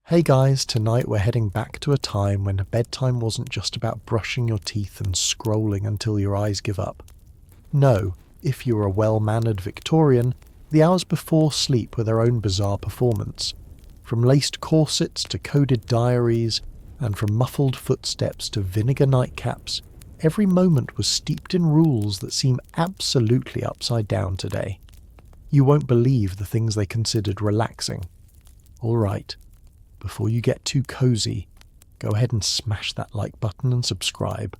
Hey guys, tonight we're heading back to a time when bedtime wasn't just about brushing your teeth and scrolling until your eyes give up. No, if you were a well-mannered Victorian, the hours before sleep were their own bizarre performance. From laced corsets to coded diaries, and from muffled footsteps to vinegar nightcaps, every moment was steeped in rules that seem absolutely upside down today. You won't believe the things they considered relaxing. All right. Before you get too cozy, go ahead and smash that like button and subscribe.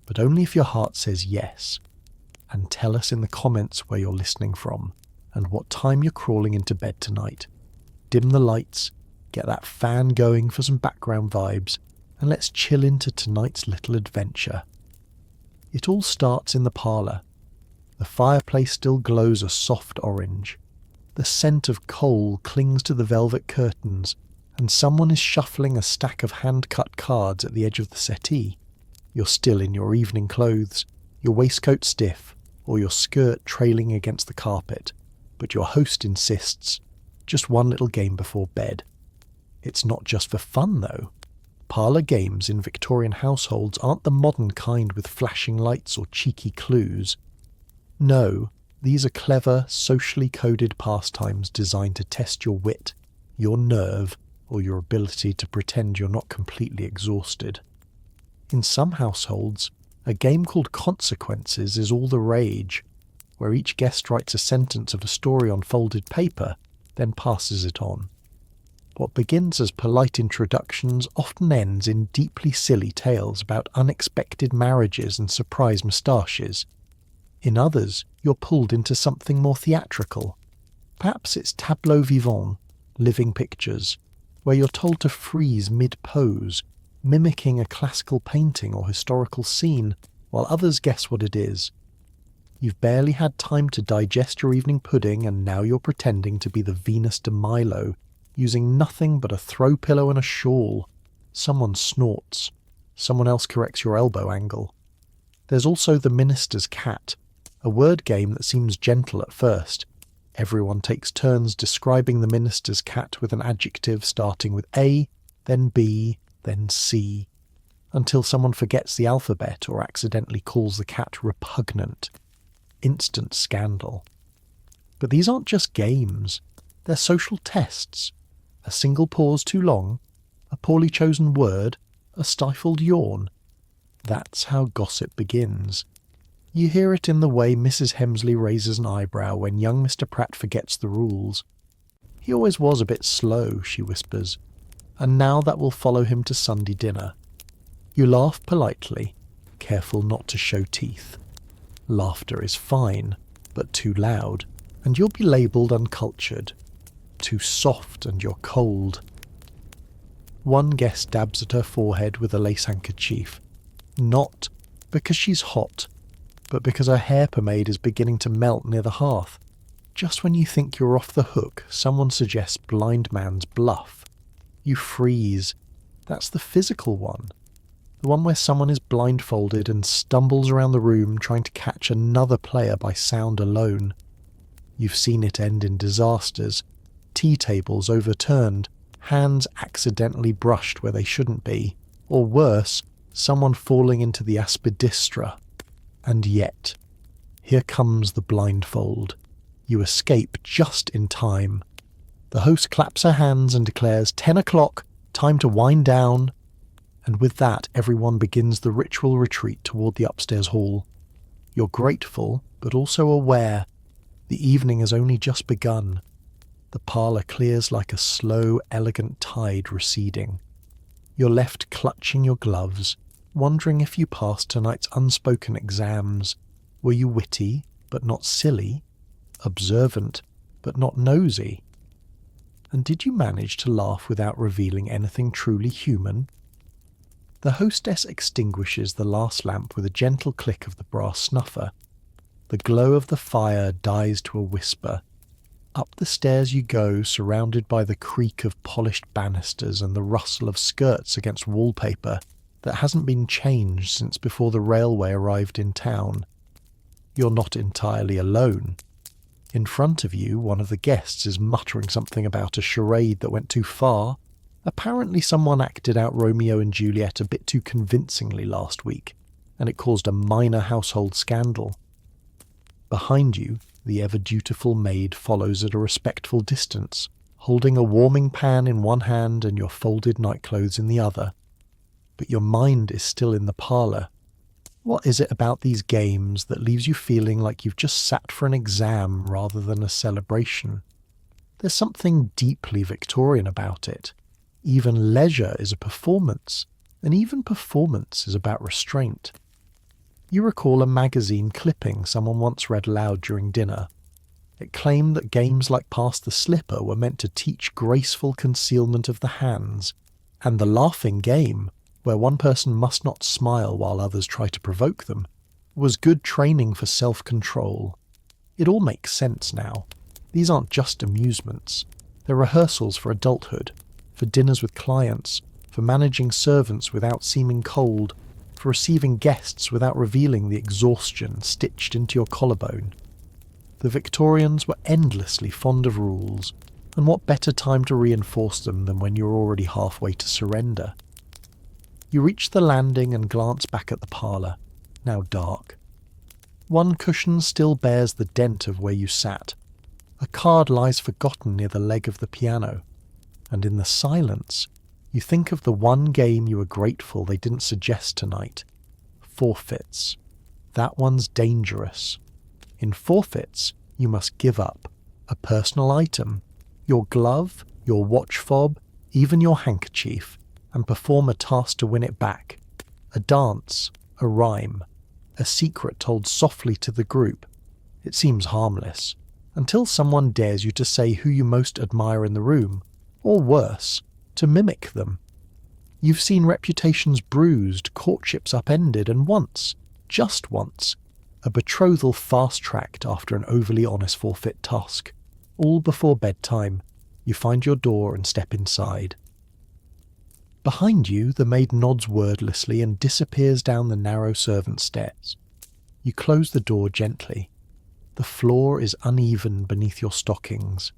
But only if your heart says yes. And tell us in the comments where you're listening from and what time you're crawling into bed tonight. Dim the lights, get that fan going for some background vibes, and let's chill into tonight's little adventure. It all starts in the parlour. The fireplace still glows a soft orange. The scent of coal clings to the velvet curtains, and someone is shuffling a stack of hand-cut cards at the edge of the settee. You're still in your evening clothes, your waistcoat stiff, or your skirt trailing against the carpet, but your host insists, just one little game before bed. It's not just for fun, though. Parlour games in Victorian households aren't the modern kind with flashing lights or cheeky clues. No, these are clever, socially coded pastimes designed to test your wit, your nerve, or your ability to pretend you're not completely exhausted. In some households, a game called Consequences is all the rage, where each guest writes a sentence of a story on folded paper, then passes it on. What begins as polite introductions often ends in deeply silly tales about unexpected marriages and surprise moustaches. In others, you're pulled into something more theatrical. Perhaps it's tableau vivant, living pictures, where you're told to freeze mid-pose, mimicking a classical painting or historical scene, while others guess what it is. You've barely had time to digest your evening pudding, and now you're pretending to be the Venus de Milo, using nothing but a throw pillow and a shawl. Someone snorts. Someone else corrects your elbow angle. There's also the minister's cat, a word game that seems gentle at first. Everyone takes turns describing the minister's cat with an adjective starting with A, then B, then C, until someone forgets the alphabet or accidentally calls the cat repugnant. Instant scandal. But these aren't just games. They're social tests. A single pause too long, a poorly chosen word, a stifled yawn. That's how gossip begins. You hear it in the way Mrs. Hemsley raises an eyebrow when young Mr. Pratt forgets the rules. He always was a bit slow, she whispers, and now that will follow him to Sunday dinner. You laugh politely, careful not to show teeth. Laughter is fine, but too loud, and you'll be labelled uncultured. Too soft and you're cold. One guest dabs at her forehead with a lace handkerchief. Not because she's hot, but because her hair pomade is beginning to melt near the hearth. Just when you think you're off the hook, someone suggests blind man's bluff. You freeze. That's the physical one. The one where someone is blindfolded and stumbles around the room trying to catch another player by sound alone. You've seen it end in disasters. Tea tables overturned, hands accidentally brushed where they shouldn't be, or worse, someone falling into the aspidistra. And yet, here comes the blindfold. You escape just in time. The host claps her hands and declares 10 o'clock, time to wind down. And with that, everyone begins the ritual retreat toward the upstairs hall. You're grateful, but also aware. The evening has only just begun. The parlour clears like a slow, elegant tide receding. You're left clutching your gloves, wondering if you passed tonight's unspoken exams. Were you witty, but not silly? Observant, but not nosy? And did you manage to laugh without revealing anything truly human? The hostess extinguishes the last lamp with a gentle click of the brass snuffer. The glow of the fire dies to a whisper. Up the stairs you go, surrounded by the creak of polished banisters and the rustle of skirts against wallpaper that hasn't been changed since before the railway arrived in town. You're not entirely alone. In front of you, one of the guests is muttering something about a charade that went too far. Apparently someone acted out Romeo and Juliet a bit too convincingly last week, and it caused a minor household scandal. Behind you, the ever-dutiful maid follows at a respectful distance, holding a warming pan in one hand and your folded nightclothes in the other. But your mind is still in the parlour. What is it about these games that leaves you feeling like you've just sat for an exam rather than a celebration? There's something deeply Victorian about it. Even leisure is a performance, and even performance is about restraint. You recall a magazine clipping someone once read aloud during dinner. It claimed that games like Pass the Slipper were meant to teach graceful concealment of the hands, and the laughing game, where one person must not smile while others try to provoke them, was good training for self-control. It all makes sense now. These aren't just amusements. They're rehearsals for adulthood, for dinners with clients, for managing servants without seeming cold, for receiving guests without revealing the exhaustion stitched into your collarbone. The Victorians were endlessly fond of rules, and what better time to reinforce them than when you're already halfway to surrender? You reach the landing and glance back at the parlour, now dark. One cushion still bears the dent of where you sat. A card lies forgotten near the leg of the piano, and in the silence, you think of the one game you were grateful they didn't suggest tonight. Forfeits. That one's dangerous. In forfeits, you must give up a personal item, your glove, your watch fob, even your handkerchief, and perform a task to win it back. A dance, a rhyme, a secret told softly to the group. It seems harmless, until someone dares you to say who you most admire in the room, or worse, to mimic them. You've seen reputations bruised, courtships upended, and once, just once, a betrothal fast-tracked after an overly honest forfeit task. All before bedtime, you find your door and step inside. Behind you, the maid nods wordlessly and disappears down the narrow servant stairs. You close the door gently. The floor is uneven beneath your stockings.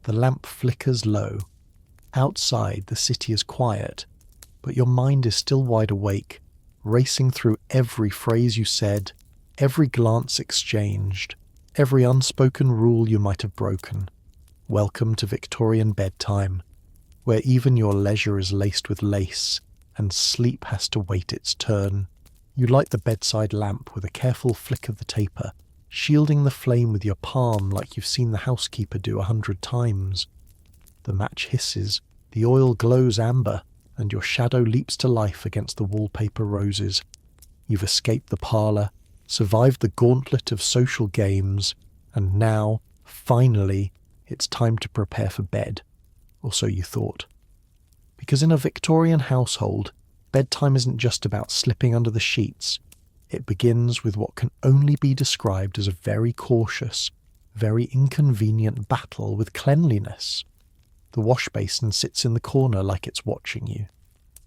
The lamp flickers low. Outside, the city is quiet, but your mind is still wide awake, racing through every phrase you said, every glance exchanged, every unspoken rule you might have broken. Welcome to Victorian bedtime, where even your leisure is laced with lace, and sleep has to wait its turn. You light the bedside lamp with a careful flick of the taper, shielding the flame with your palm like you've seen the housekeeper do 100 times. The match hisses, the oil glows amber, and your shadow leaps to life against the wallpaper roses. You've escaped the parlour, survived the gauntlet of social games, and now, finally, it's time to prepare for bed. Or so you thought. Because in a Victorian household, bedtime isn't just about slipping under the sheets. It begins with what can only be described as a very cautious, very inconvenient battle with cleanliness. The wash basin sits in the corner like it's watching you.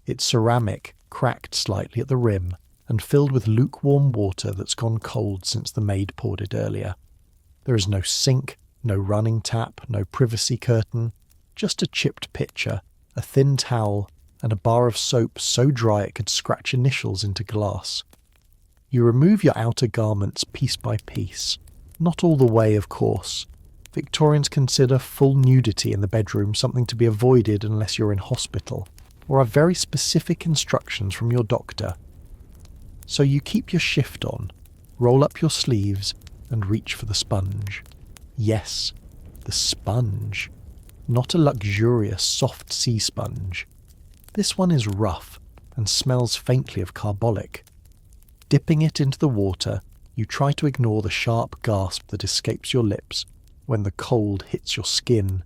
It's ceramic, cracked slightly at the rim, and filled with lukewarm water that's gone cold since the maid poured it earlier. There is no sink, no running tap, no privacy curtain, just a chipped pitcher, a thin towel, and a bar of soap so dry it could scratch initials into glass. You remove your outer garments piece by piece. Not all the way, of course. Victorians consider full nudity in the bedroom something to be avoided unless you're in hospital, or have very specific instructions from your doctor. So you keep your shift on, roll up your sleeves, and reach for the sponge. Yes, the sponge. Not a luxurious soft sea sponge. This one is rough and smells faintly of carbolic. Dipping it into the water, you try to ignore the sharp gasp that escapes your lips when the cold hits your skin.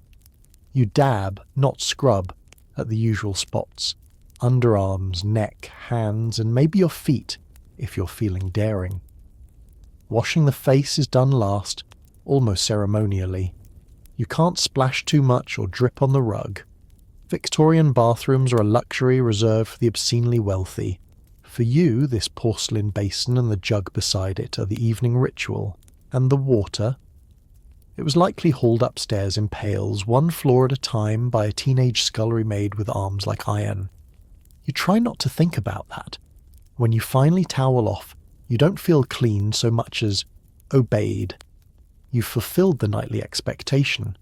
You dab, not scrub, at the usual spots. Underarms, neck, hands, and maybe your feet, if you're feeling daring. Washing the face is done last, almost ceremonially. You can't splash too much or drip on the rug. Victorian bathrooms are a luxury reserved for the obscenely wealthy. For you, this porcelain basin and the jug beside it are the evening ritual. And the water? It was likely hauled upstairs in pails, one floor at a time, by a teenage scullery maid with arms like iron. You try not to think about that. When you finally towel off, you don't feel clean so much as obeyed. You've fulfilled the nightly expectation.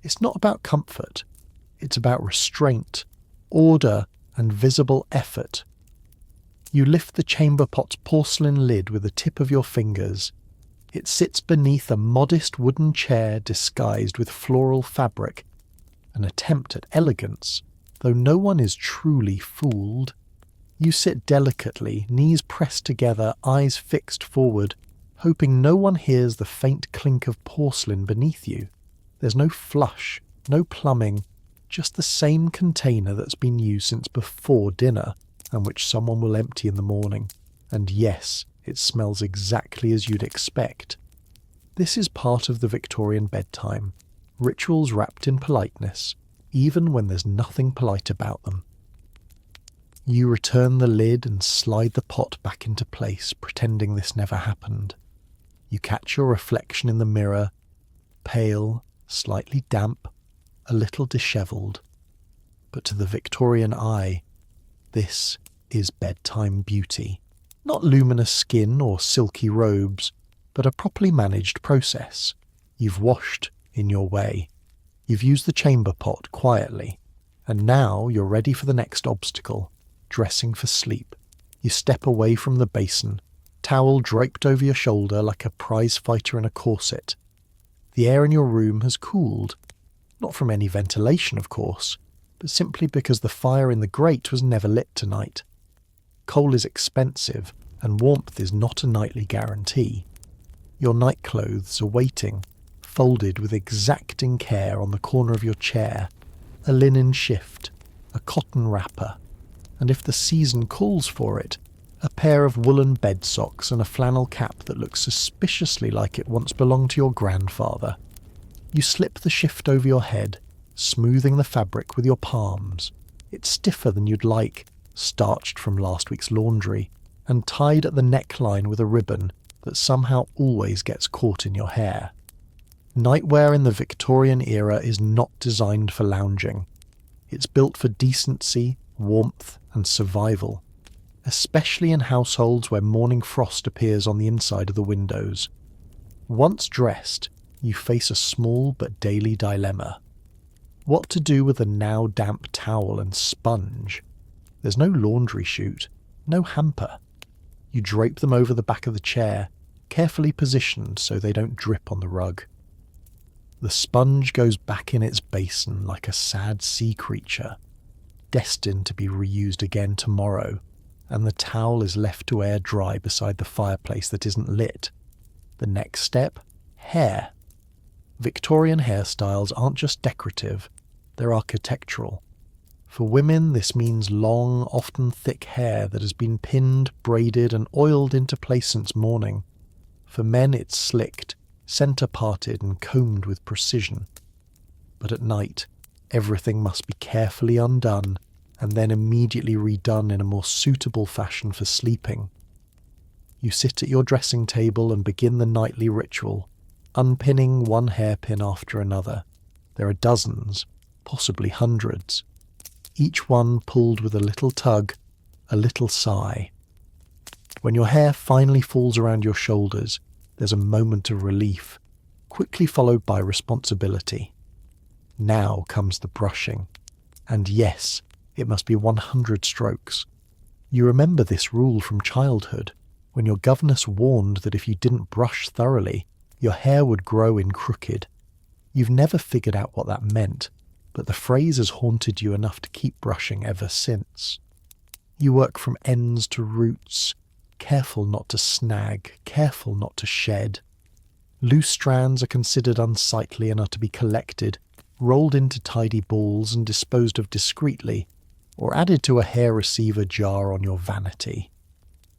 It's not about comfort. It's about restraint, order, and visible effort. You lift the chamber pot's porcelain lid with the tip of your fingers. It sits beneath a modest wooden chair disguised with floral fabric, an attempt at elegance, though no one is truly fooled. You sit delicately, knees pressed together, eyes fixed forward, hoping no one hears the faint clink of porcelain beneath you. There's no flush, no plumbing, just the same container that's been used since before dinner, and which someone will empty in the morning. And yes, it smells exactly as you'd expect. This is part of the Victorian bedtime, rituals wrapped in politeness, even when there's nothing polite about them. You return the lid and slide the pot back into place, pretending this never happened. You catch your reflection in the mirror, pale, slightly damp, a little dishevelled. But to the Victorian eye, this is bedtime beauty. Not luminous skin or silky robes, but a properly managed process. You've washed in your way. You've used the chamber pot quietly. And now you're ready for the next obstacle, dressing for sleep. You step away from the basin, towel draped over your shoulder like a prize fighter in a corset. The air in your room has cooled. Not from any ventilation, of course, but simply because the fire in the grate was never lit tonight. Coal is expensive, and warmth is not a nightly guarantee. Your nightclothes are waiting, folded with exacting care on the corner of your chair, a linen shift, a cotton wrapper, and if the season calls for it, a pair of woolen bed socks and a flannel cap that looks suspiciously like it once belonged to your grandfather. You slip the shift over your head, smoothing the fabric with your palms. It's stiffer than you'd like, starched from last week's laundry, and tied at the neckline with a ribbon that somehow always gets caught in your hair. Nightwear in the Victorian era is not designed for lounging. It's built for decency, warmth, and survival, especially in households where morning frost appears on the inside of the windows. Once dressed, you face a small but daily dilemma. What to do with a now damp towel and sponge? There's no laundry chute, no hamper. You drape them over the back of the chair, carefully positioned so they don't drip on the rug. The sponge goes back in its basin like a sad sea creature, destined to be reused again tomorrow, and the towel is left to air dry beside the fireplace that isn't lit. The next step? Hair. Victorian hairstyles aren't just decorative, they're architectural. For women, this means long, often thick hair that has been pinned, braided, and oiled into place since morning. For men, it's slicked, centre-parted, and combed with precision. But at night, everything must be carefully undone, and then immediately redone in a more suitable fashion for sleeping. You sit at your dressing table and begin the nightly ritual, unpinning one hairpin after another. There are dozens, possibly hundreds. Each one pulled with a little tug, a little sigh. When your hair finally falls around your shoulders, there's a moment of relief, quickly followed by responsibility. Now comes the brushing. And yes, it must be 100 strokes. You remember this rule from childhood, when your governess warned that if you didn't brush thoroughly, your hair would grow in crooked. You've never figured out what that meant, but the phrase has haunted you enough to keep brushing ever since. You work from ends to roots, careful not to snag, careful not to shed. Loose strands are considered unsightly and are to be collected, rolled into tidy balls and disposed of discreetly, or added to a hair receiver jar on your vanity.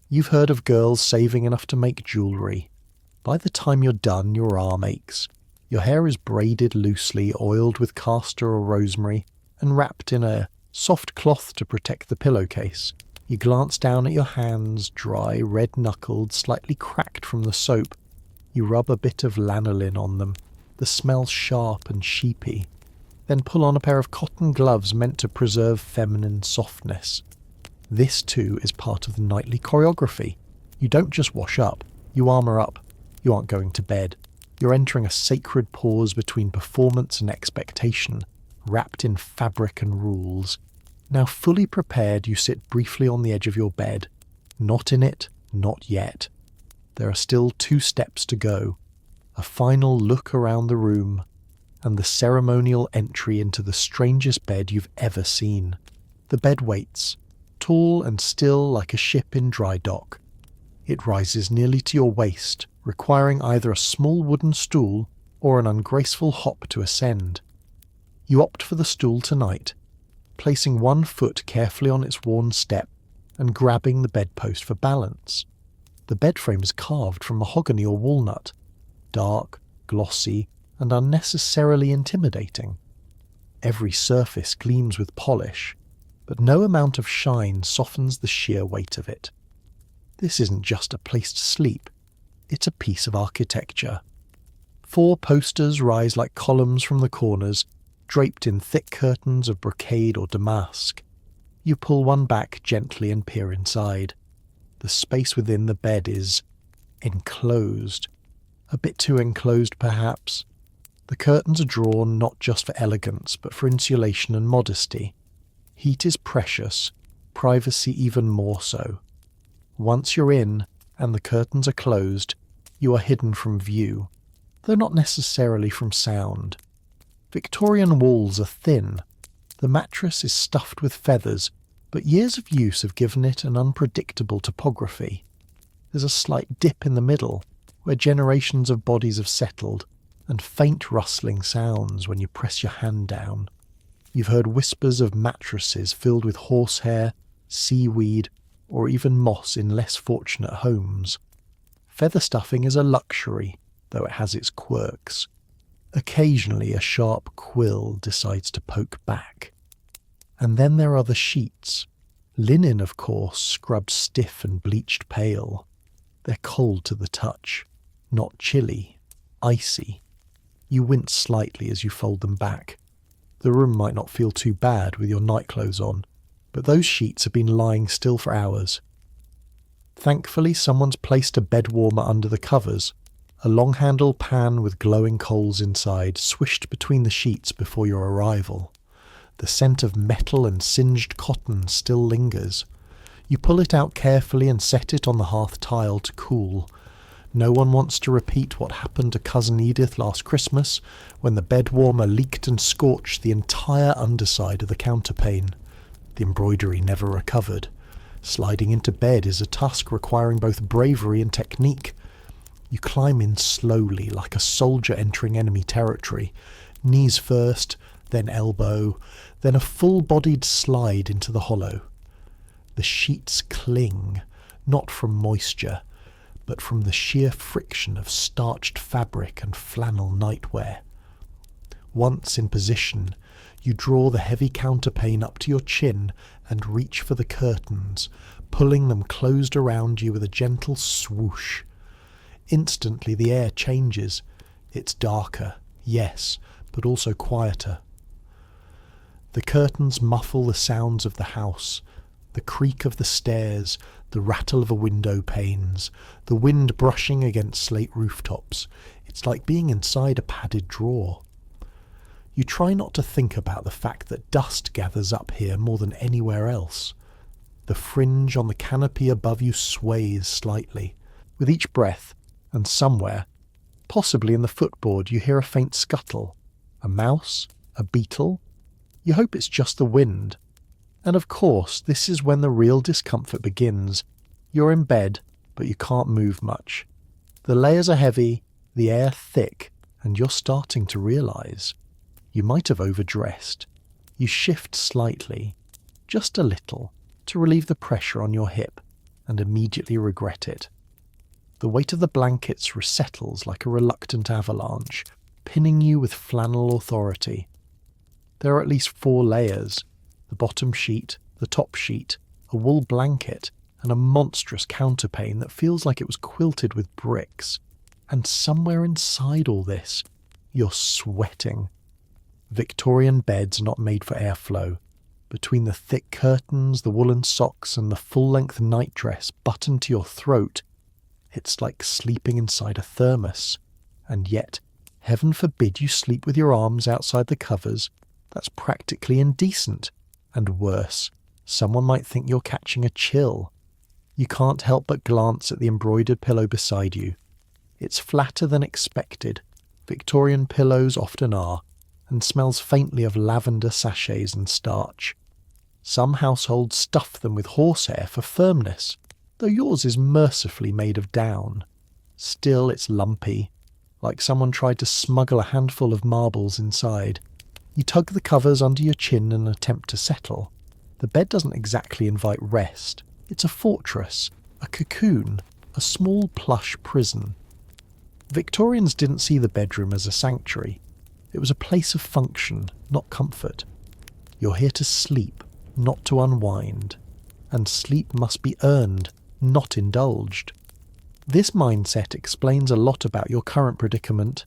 You've heard of girls saving enough to make jewellery. By the time you're done, your arm aches. Your hair is braided loosely, oiled with castor or rosemary, and wrapped in a soft cloth to protect the pillowcase. You glance down at your hands, dry, red-knuckled, slightly cracked from the soap. You rub a bit of lanolin on them. the smell sharp and sheepy. Then pull on a pair of cotton gloves meant to preserve feminine softness. This too is part of the nightly choreography. You don't just wash up, you armour up. You aren't going to bed. You're entering a sacred pause between performance and expectation, wrapped in fabric and rules. Now fully prepared, you sit briefly on the edge of your bed. Not in it, not yet. There are still 2 steps to go. A final look around the room, and the ceremonial entry into the strangest bed you've ever seen. The bed waits, tall and still like a ship in dry dock. It rises nearly to your waist, requiring either a small wooden stool or an ungraceful hop to ascend. You opt for the stool tonight, placing one foot carefully on its worn step and grabbing the bedpost for balance. The bed frame is carved from mahogany or walnut, dark, glossy, and unnecessarily intimidating. Every surface gleams with polish, but no amount of shine softens the sheer weight of it. This isn't just a place to sleep, it's a piece of architecture. 4 posters rise like columns from the corners, draped in thick curtains of brocade or damask. You pull one back gently and peer inside. The space within the bed is enclosed. A bit too enclosed, perhaps. The curtains are drawn not just for elegance, but for insulation and modesty. Heat is precious, privacy even more so. Once you're in, and the curtains are closed, you are hidden from view, though not necessarily from sound. Victorian walls are thin. The mattress is stuffed with feathers, but years of use have given it an unpredictable topography. There's a slight dip in the middle, where generations of bodies have settled, and faint rustling sounds when you press your hand down. You've heard whispers of mattresses filled with horsehair, seaweed, or even moss in less fortunate homes. Feather stuffing is a luxury, though it has its quirks. Occasionally a sharp quill decides to poke back. And then there are the sheets. Linen, of course, scrubbed stiff and bleached pale. They're cold to the touch, not chilly, icy. You wince slightly as you fold them back. The room might not feel too bad with your nightclothes on, but those sheets have been lying still for hours. Thankfully, someone's placed a bed warmer under the covers, a long-handled pan with glowing coals inside swished between the sheets before your arrival. The scent of metal and singed cotton still lingers. You pull it out carefully and set it on the hearth tile to cool. No one wants to repeat what happened to Cousin Edith last Christmas when the bed warmer leaked and scorched the entire underside of the counterpane. The embroidery never recovered. Sliding into bed is a task requiring both bravery and technique. You climb in slowly, like a soldier entering enemy territory. Knees first, then elbow, then a full-bodied slide into the hollow. The sheets cling, not from moisture, but from the sheer friction of starched fabric and flannel nightwear. Once in position, you draw the heavy counterpane up to your chin and reach for the curtains, pulling them closed around you with a gentle swoosh. Instantly the air changes. It's darker, yes, but also quieter. The curtains muffle the sounds of the house, the creak of the stairs, the rattle of a window panes, the wind brushing against slate rooftops. It's like being inside a padded drawer. You try not to think about the fact that dust gathers up here more than anywhere else. The fringe on the canopy above you sways slightly. With each breath, and somewhere, possibly in the footboard, you hear a faint scuttle. A mouse? A beetle? You hope it's just the wind. And of course, this is when the real discomfort begins. You're in bed, but you can't move much. The layers are heavy, the air thick, and you're starting to realise. You might have overdressed. You shift slightly, just a little, to relieve the pressure on your hip, and immediately regret it. The weight of the blankets resettles like a reluctant avalanche, pinning you with flannel authority. There are at least 4 layers: the bottom sheet, the top sheet, a wool blanket, and a monstrous counterpane that feels like it was quilted with bricks. And somewhere inside all this, You're sweating. Victorian beds are not made for airflow. Between the thick curtains, the woolen socks, and the full-length nightdress buttoned to your throat, it's like sleeping inside a thermos. And yet, heaven forbid you sleep with your arms outside the covers. That's practically indecent. And worse, someone might think you're catching a chill. You can't help but glance at the embroidered pillow beside you. It's flatter than expected. Victorian pillows often are, and smells faintly of lavender sachets and starch. Some households stuff them with horsehair for firmness, though yours is mercifully made of down. Still, it's lumpy, like someone tried to smuggle a handful of marbles inside. You tug the covers under your chin and attempt to settle. The bed doesn't exactly invite rest. It's a fortress, a cocoon, a small plush prison. Victorians didn't see the bedroom as a sanctuary. It was a place of function, not comfort. You're here to sleep, not to unwind. And sleep must be earned, not indulged. This mindset explains a lot about your current predicament.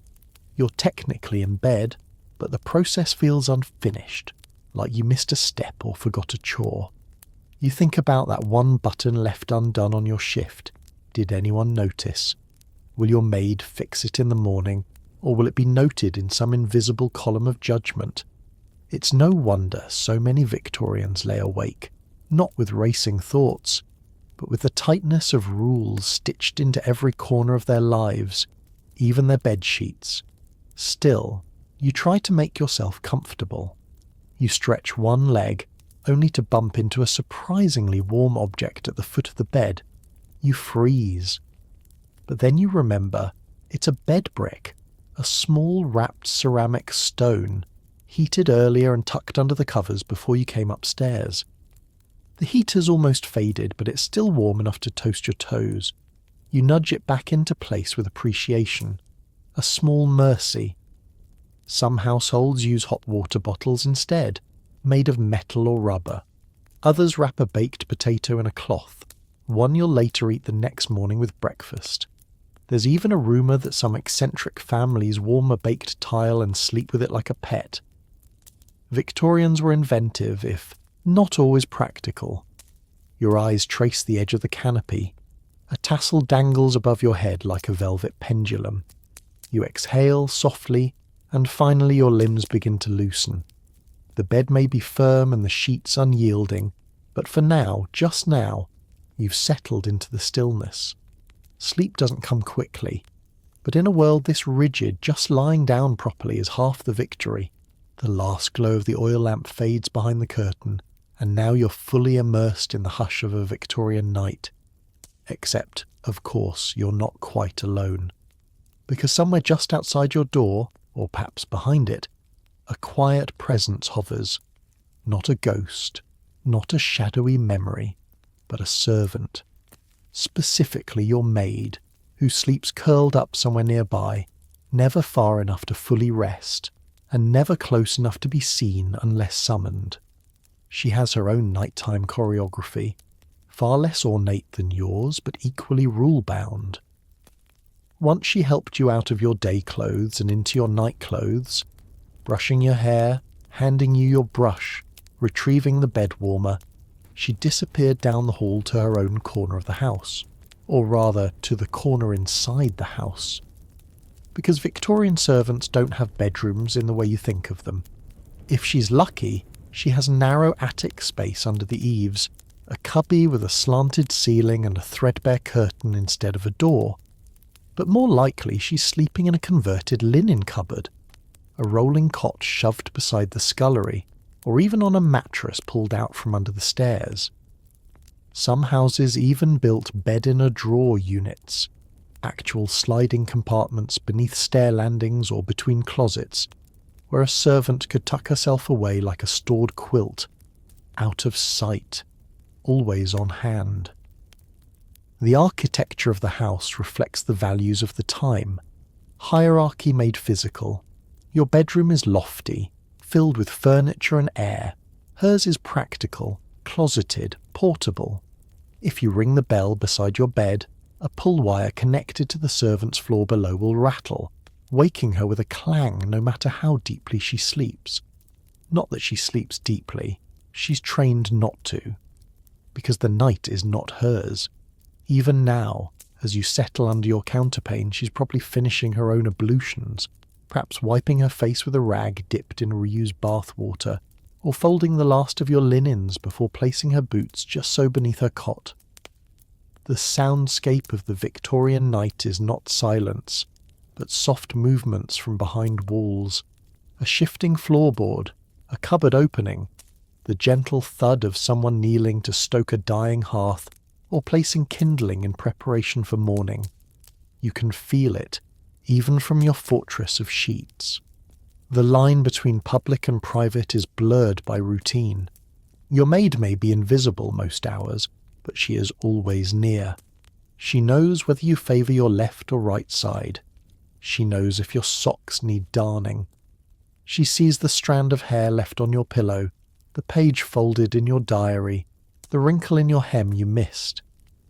You're technically in bed, but the process feels unfinished, like you missed a step or forgot a chore. You think about that one button left undone on your shift. Did anyone notice? Will your maid fix it in the morning, or will it be noted in some invisible column of judgment? It's no wonder so many Victorians lay awake, not with racing thoughts, but with the tightness of rules stitched into every corner of their lives, even their bed sheets. Still, you try to make yourself comfortable. You stretch one leg, only to bump into a surprisingly warm object at the foot of the bed. You freeze. But then you remember it's a bed brick, a small wrapped ceramic stone, heated earlier and tucked under the covers before you came upstairs. The heater's almost faded, but it's still warm enough to toast your toes. You nudge it back into place with appreciation, a small mercy. Some households use hot water bottles instead, made of metal or rubber. Others wrap a baked potato in a cloth, one you'll later eat the next morning with breakfast. There's even a rumour that some eccentric families warm a baked tile and sleep with it like a pet. Victorians were inventive, if not always practical. Your eyes trace the edge of the canopy. A tassel dangles above your head like a velvet pendulum. You exhale softly, and finally your limbs begin to loosen. The bed may be firm and the sheets unyielding, but for now, just now, you've settled into the stillness. Sleep doesn't come quickly, but in a world this rigid, just lying down properly is half the victory. The last glow of the oil lamp fades behind the curtain, and now you're fully immersed in the hush of a Victorian night. Except, of course, you're not quite alone. Because somewhere just outside your door, or perhaps behind it, a quiet presence hovers. Not a ghost, not a shadowy memory, but a servant. Specifically your maid, who sleeps curled up somewhere nearby, never far enough to fully rest, and never close enough to be seen unless summoned. She has her own nighttime choreography, far less ornate than yours, but equally rule-bound. Once she helped you out of your day clothes and into your night clothes, brushing your hair, handing you your brush, retrieving the bed warmer, she disappeared down the hall to her own corner of the house, or rather to the corner inside the house. Because Victorian servants don't have bedrooms in the way you think of them. If she's lucky, she has narrow attic space under the eaves, a cubby with a slanted ceiling and a threadbare curtain instead of a door. But more likely she's sleeping in a converted linen cupboard, a rolling cot shoved beside the scullery, or even on a mattress pulled out from under the stairs. Some houses even built bed-in-a-drawer units, actual sliding compartments beneath stair landings or between closets, where a servant could tuck herself away like a stored quilt, out of sight, always on hand. The architecture of the house reflects the values of the time, hierarchy made physical. Your bedroom is lofty, filled with furniture and air. Hers is practical, closeted, portable. If you ring the bell beside your bed, a pull wire connected to the servant's floor below will rattle, waking her with a clang no matter how deeply she sleeps. Not that she sleeps deeply, she's trained not to, because the night is not hers. Even now, as you settle under your counterpane, she's probably finishing her own ablutions, perhaps wiping her face with a rag dipped in reused bath water, or folding the last of your linens before placing her boots just so beneath her cot. The soundscape of the Victorian night is not silence, but soft movements from behind walls, a shifting floorboard, a cupboard opening, the gentle thud of someone kneeling to stoke a dying hearth or placing kindling in preparation for morning. You can feel it, even from your fortress of sheets. The line between public and private is blurred by routine. Your maid may be invisible most hours, but she is always near. She knows whether you favour your left or right side. She knows if your socks need darning. She sees the strand of hair left on your pillow, the page folded in your diary, the wrinkle in your hem you missed,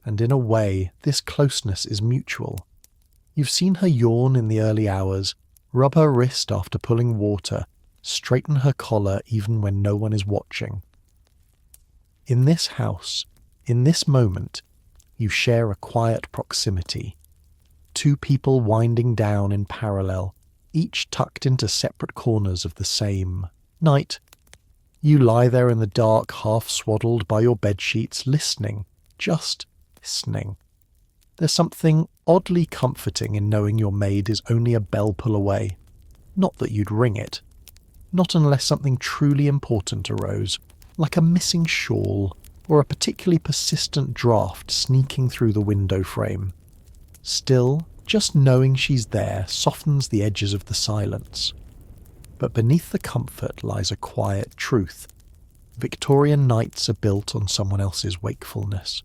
and in a way this closeness is mutual. You've seen her yawn in the early hours, rub her wrist after pulling water, straighten her collar even when no one is watching. In this house, in this moment, you share a quiet proximity. Two people winding down in parallel, each tucked into separate corners of the same night. You lie there in the dark, half swaddled by your bedsheets, listening, just listening. There's something oddly comforting in knowing your maid is only a bell pull away. Not that you'd ring it. Not unless something truly important arose, like a missing shawl or a particularly persistent draft sneaking through the window frame. Still, just knowing she's there softens the edges of the silence. But beneath the comfort lies a quiet truth. Victorian nights are built on someone else's wakefulness.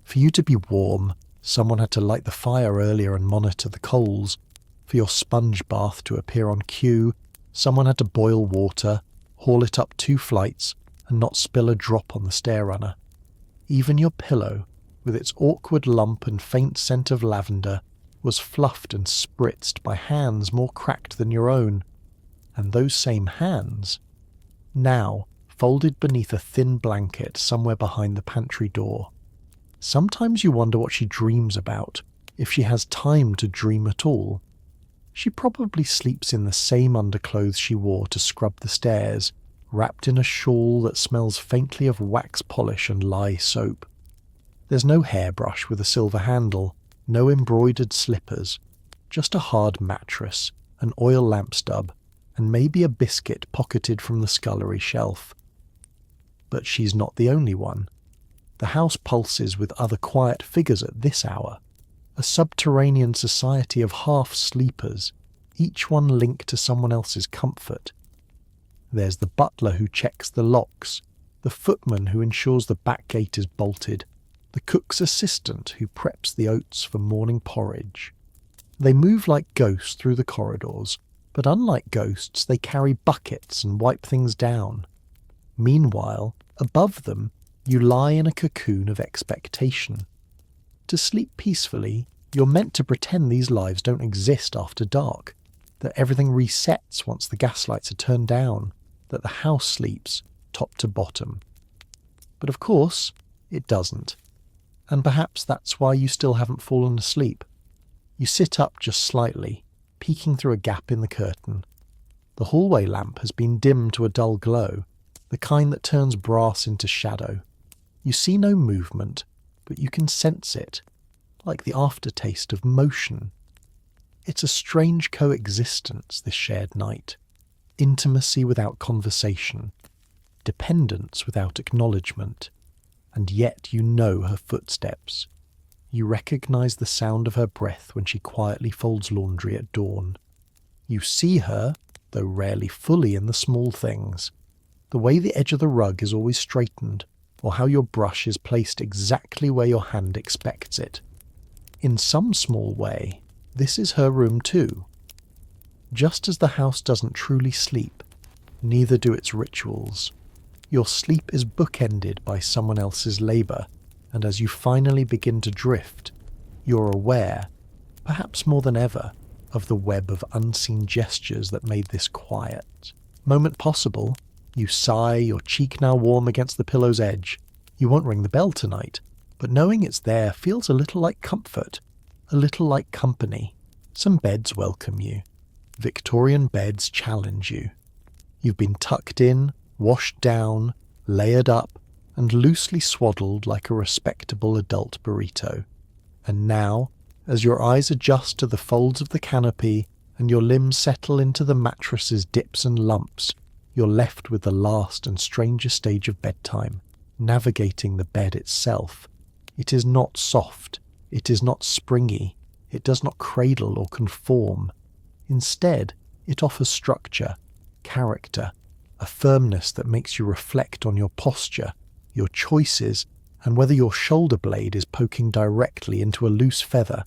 For you to be warm, someone had to light the fire earlier and monitor the coals. For your sponge bath to appear on cue, someone had to boil water, haul it up 2 flights, and not spill a drop on the stair runner. Even your pillow, with its awkward lump and faint scent of lavender, was fluffed and spritzed by hands more cracked than your own. And those same hands, now folded beneath a thin blanket somewhere behind the pantry door. Sometimes you wonder what she dreams about, if she has time to dream at all. She probably sleeps in the same underclothes she wore to scrub the stairs, wrapped in a shawl that smells faintly of wax polish and lye soap. There's no hairbrush with a silver handle, no embroidered slippers, just a hard mattress, an oil lamp stub, and maybe a biscuit pocketed from the scullery shelf. But she's not the only one. The house pulses with other quiet figures at this hour, a subterranean society of half-sleepers, each one linked to someone else's comfort. There's the butler who checks the locks, the footman who ensures the back gate is bolted, the cook's assistant who preps the oats for morning porridge. They move like ghosts through the corridors, but unlike ghosts, they carry buckets and wipe things down. Meanwhile, above them, you lie in a cocoon of expectation. To sleep peacefully, you're meant to pretend these lives don't exist after dark, that everything resets once the gaslights are turned down, that the house sleeps top to bottom. But of course, it doesn't. And perhaps that's why you still haven't fallen asleep. You sit up just slightly, peeking through a gap in the curtain. The hallway lamp has been dimmed to a dull glow, the kind that turns brass into shadow. You see no movement, but you can sense it, like the aftertaste of motion. It's a strange coexistence, this shared night. Intimacy without conversation, dependence without acknowledgement, and yet you know her footsteps. You recognise the sound of her breath when she quietly folds laundry at dawn. You see her, though rarely fully, in the small things. The way the edge of the rug is always straightened, or how your brush is placed exactly where your hand expects it. In some small way, this is her room too. Just as the house doesn't truly sleep, neither do its rituals. Your sleep is bookended by someone else's labour, and as you finally begin to drift, you're aware, perhaps more than ever, of the web of unseen gestures that made this quiet moment possible. You sigh, your cheek now warm against the pillow's edge. You won't ring the bell tonight, but knowing it's there feels a little like comfort, a little like company. Some beds welcome you. Victorian beds challenge you. You've been tucked in, washed down, layered up, and loosely swaddled like a respectable adult burrito. And now, as your eyes adjust to the folds of the canopy and your limbs settle into the mattress's dips and lumps, you're left with the last and stranger stage of bedtime, navigating the bed itself. It is not soft, it is not springy, it does not cradle or conform. Instead, it offers structure, character, a firmness that makes you reflect on your posture, your choices, and whether your shoulder blade is poking directly into a loose feather.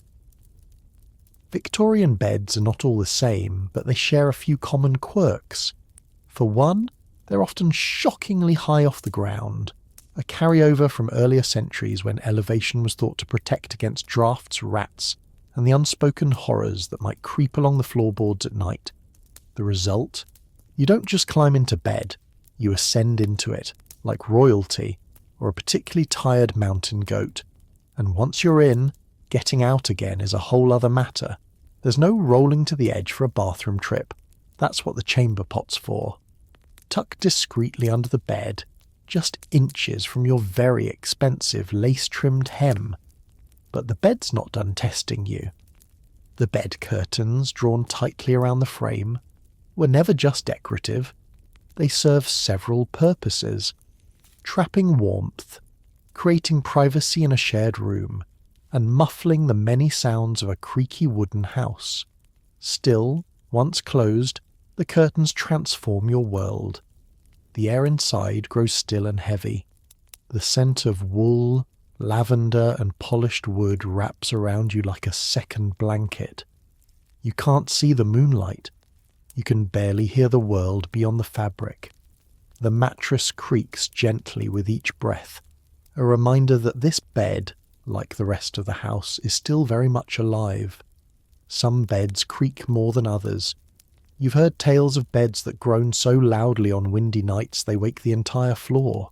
Victorian beds are not all the same, but they share a few common quirks. For one, they're often shockingly high off the ground, a carryover from earlier centuries when elevation was thought to protect against drafts, rats, and the unspoken horrors that might creep along the floorboards at night. The result? You don't just climb into bed, you ascend into it, like royalty or a particularly tired mountain goat. And once you're in, getting out again is a whole other matter. There's no rolling to the edge for a bathroom trip. That's what the chamber pot's for. Tucked discreetly under the bed, just inches from your very expensive lace-trimmed hem. But the bed's not done testing you. The bed curtains, drawn tightly around the frame, were never just decorative. They serve several purposes. Trapping warmth, creating privacy in a shared room, and muffling the many sounds of a creaky wooden house. Still, once closed, the curtains transform your world. The air inside grows still and heavy. The scent of wool, lavender, and polished wood wraps around you like a second blanket. You can't see the moonlight. You can barely hear the world beyond the fabric. The mattress creaks gently with each breath, a reminder that this bed, like the rest of the house, is still very much alive. Some beds creak more than others. You've heard tales of beds that groan so loudly on windy nights they wake the entire floor.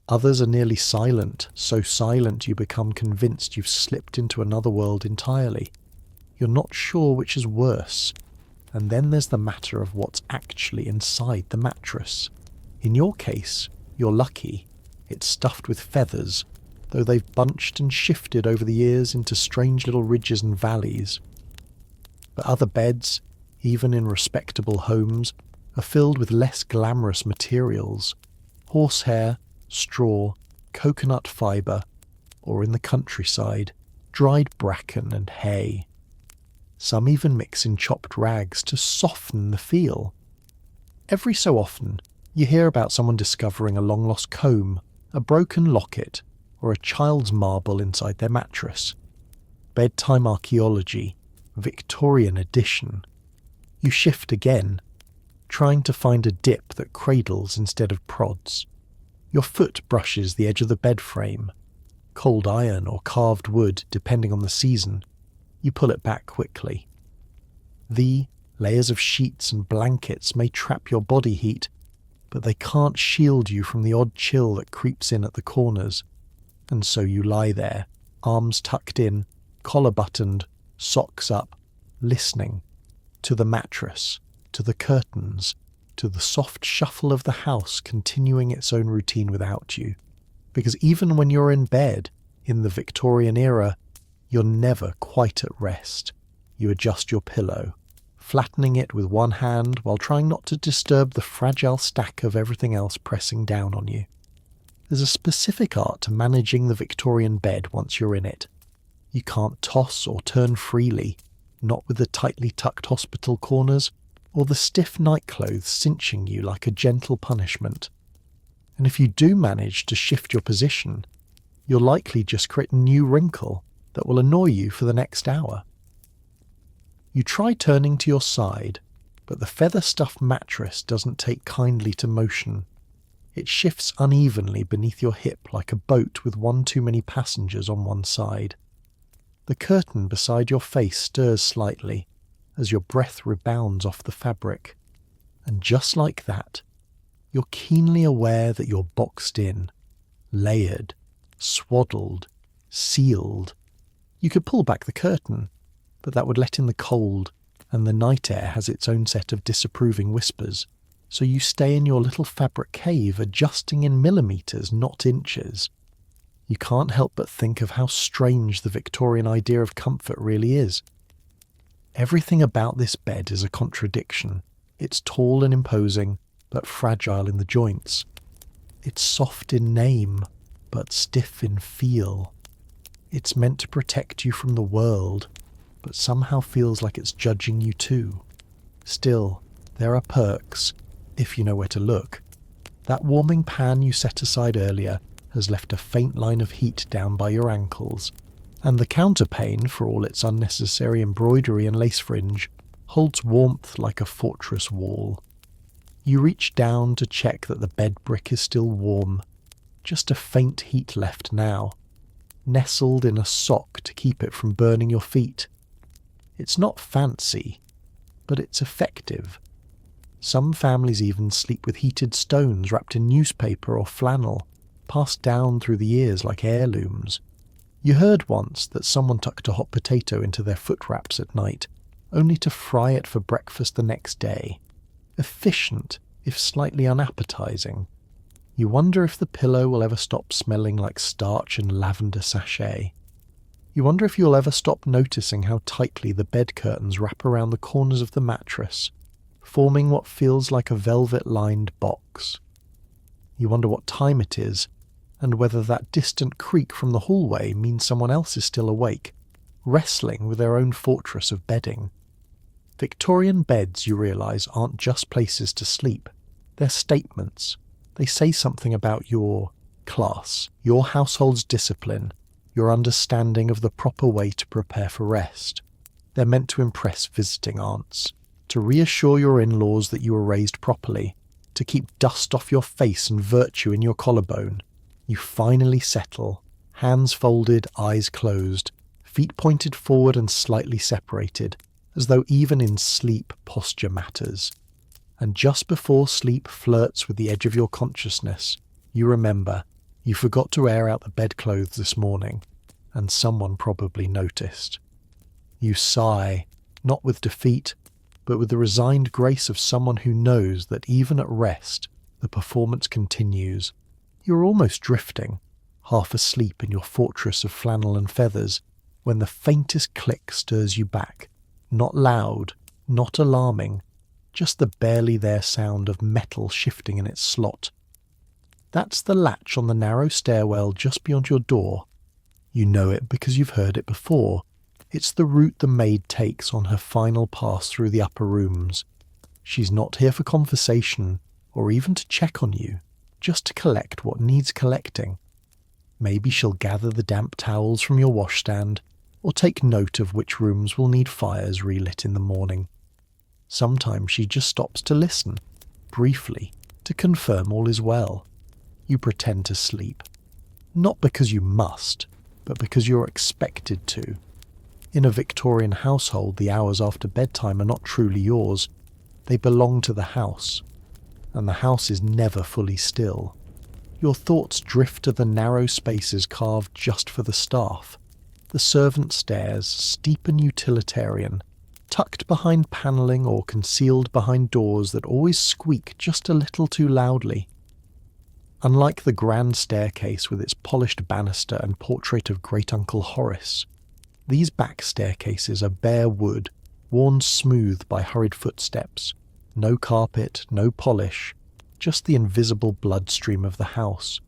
Others are nearly silent, so silent you become convinced you've slipped into another world entirely. You're not sure which is worse. And then there's the matter of what's actually inside the mattress. In your case, you're lucky. It's stuffed with feathers, though they've bunched and shifted over the years into strange little ridges and valleys. But other beds, even in respectable homes, are filled with less glamorous materials. Horsehair, straw, coconut fibre, or in the countryside, dried bracken and hay. Some even mix in chopped rags to soften the feel. Every so often, you hear about someone discovering a long-lost comb, a broken locket, or a child's marble inside their mattress. Bedtime archaeology, Victorian edition. You shift again, trying to find a dip that cradles instead of prods. Your foot brushes the edge of the bed frame. Cold iron or carved wood, depending on the season. You pull it back quickly. The layers of sheets and blankets may trap your body heat, but they can't shield you from the odd chill that creeps in at the corners. And so you lie there, arms tucked in, collar buttoned, socks up, listening to the mattress, to the curtains, to the soft shuffle of the house continuing its own routine without you. Because even when you're in bed, in the Victorian era, you're never quite at rest. You adjust your pillow, flattening it with one hand while trying not to disturb the fragile stack of everything else pressing down on you. There's a specific art to managing the Victorian bed once you're in it. You can't toss or turn freely, not with the tightly tucked hospital corners or the stiff nightclothes cinching you like a gentle punishment. And if you do manage to shift your position, you'll likely just create a new wrinkle that will annoy you for the next hour. You try turning to your side, but the feather-stuffed mattress doesn't take kindly to motion. It shifts unevenly beneath your hip like a boat with one too many passengers on one side. The curtain beside your face stirs slightly, as your breath rebounds off the fabric. And just like that, you're keenly aware that you're boxed in, layered, swaddled, sealed. You could pull back the curtain, but that would let in the cold, and the night air has its own set of disapproving whispers, so you stay in your little fabric cave adjusting in millimeters, not inches. You can't help but think of how strange the Victorian idea of comfort really is. Everything about this bed is a contradiction. It's tall and imposing, but fragile in the joints. It's soft in name, but stiff in feel. It's meant to protect you from the world, but somehow feels like it's judging you too. Still, there are perks, if you know where to look. That warming pan you set aside earlier has left a faint line of heat down by your ankles, and the counterpane, for all its unnecessary embroidery and lace fringe, holds warmth like a fortress wall. You reach down to check that the bed brick is still warm, just a faint heat left now, nestled in a sock to keep it from burning your feet. It's not fancy, but it's effective. Some families even sleep with heated stones wrapped in newspaper or flannel, passed down through the years like heirlooms. You heard once that someone tucked a hot potato into their foot wraps at night, only to fry it for breakfast the next day. Efficient, if slightly unappetizing. You wonder if the pillow will ever stop smelling like starch and lavender sachet. You wonder if you'll ever stop noticing how tightly the bed curtains wrap around the corners of the mattress, forming what feels like a velvet-lined box. You wonder what time it is, and whether that distant creak from the hallway means someone else is still awake, wrestling with their own fortress of bedding. Victorian beds, you realise, aren't just places to sleep. They're statements. They say something about your class, your household's discipline, your understanding of the proper way to prepare for rest. They're meant to impress visiting aunts, to reassure your in-laws that you were raised properly, to keep dust off your face and virtue in your collarbone. You finally settle, hands folded, eyes closed, feet pointed forward and slightly separated, as though even in sleep posture matters. And just before sleep flirts with the edge of your consciousness, you remember you forgot to air out the bedclothes this morning, and someone probably noticed. You sigh, not with defeat, but with the resigned grace of someone who knows that even at rest, the performance continues. You're almost drifting, half asleep in your fortress of flannel and feathers, when the faintest click stirs you back. Not loud, not alarming, just the barely there sound of metal shifting in its slot. That's the latch on the narrow stairwell just beyond your door. You know it because you've heard it before. It's the route the maid takes on her final pass through the upper rooms. She's not here for conversation, or even to check on you, just to collect what needs collecting. Maybe she'll gather the damp towels from your washstand, or take note of which rooms will need fires relit in the morning. Sometimes she just stops to listen, briefly, to confirm all is well. You pretend to sleep. Not because you must, but because you're expected to. In a Victorian household, the hours after bedtime are not truly yours. They belong to the house, and the house is never fully still. Your thoughts drift to the narrow spaces carved just for the staff. The servant stairs, steep and utilitarian, tucked behind panelling or concealed behind doors that always squeak just a little too loudly. Unlike the grand staircase with its polished banister and portrait of Great-Uncle Horace, these back staircases are bare wood, worn smooth by hurried footsteps. No carpet, no polish, just the invisible bloodstream of the house.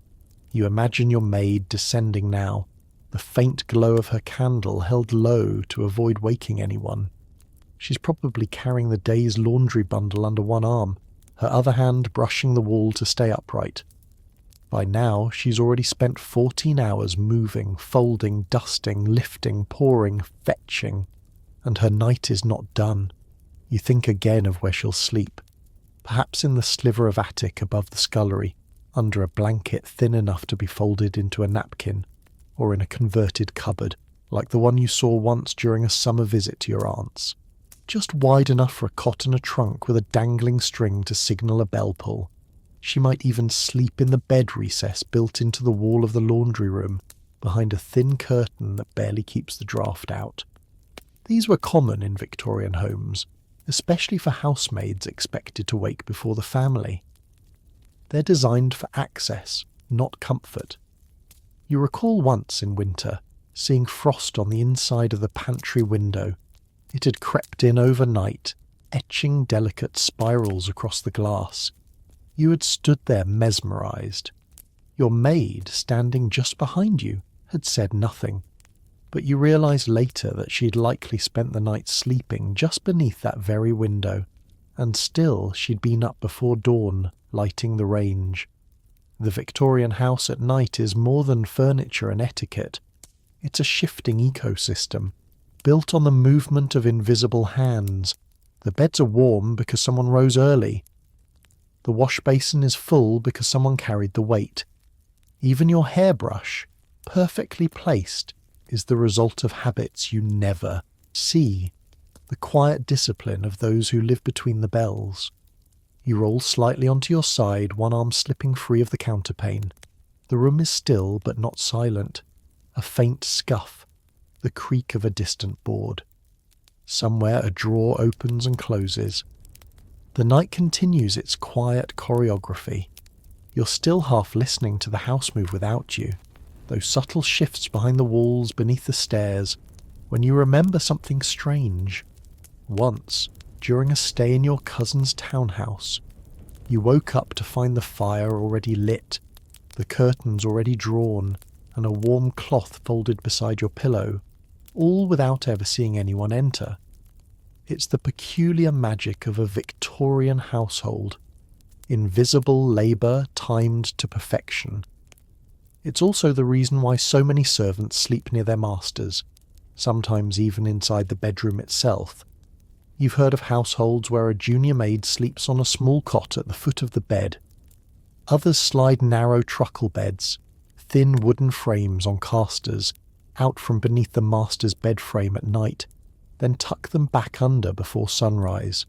You imagine your maid descending now, the faint glow of her candle held low to avoid waking anyone. She's probably carrying the day's laundry bundle under one arm, her other hand brushing the wall to stay upright. By now, she's already spent 14 hours moving, folding, dusting, lifting, pouring, fetching, and her night is not done. You think again of where she'll sleep, perhaps in the sliver of attic above the scullery, under a blanket thin enough to be folded into a napkin, or in a converted cupboard, like the one you saw once during a summer visit to your aunt's. just wide enough for a cot and a trunk with a dangling string to signal a bell pull. She might even sleep in the bed recess built into the wall of the laundry room, behind a thin curtain that barely keeps the draft out. These were common in Victorian homes, especially for housemaids expected to wake before the family. They're designed for access, not comfort. You recall once in winter seeing frost on the inside of the pantry window. It had crept in overnight, etching delicate spirals across the glass. You had stood there mesmerised. Your maid, standing just behind you, had said nothing, but you realised later that she'd likely spent the night sleeping just beneath that very window, and still she'd been up before dawn, lighting the range. The Victorian house at night is more than furniture and etiquette. It's a shifting ecosystem, built on the movement of invisible hands. The beds are warm because someone rose early. The wash basin is full because someone carried the weight. Even your hairbrush, perfectly placed, is the result of habits you never see, the quiet discipline of those who live between the bells. You roll slightly onto your side, one arm slipping free of the counterpane. The room is still but not silent. A faint scuff, the creak of a distant board. Somewhere a drawer opens and closes. The night continues its quiet choreography. You're still half listening to the house move without you, those subtle shifts behind the walls, beneath the stairs, when you remember something strange. Once, during a stay in your cousin's townhouse, you woke up to find the fire already lit, the curtains already drawn, and a warm cloth folded beside your pillow, all without ever seeing anyone enter. It's the peculiar magic of a Victorian household. Invisible labour timed to perfection. It's also the reason why so many servants sleep near their masters, sometimes even inside the bedroom itself. You've heard of households where a junior maid sleeps on a small cot at the foot of the bed. Others slide narrow truckle beds, thin wooden frames on casters, out from beneath the master's bed frame at night, then tuck them back under before sunrise.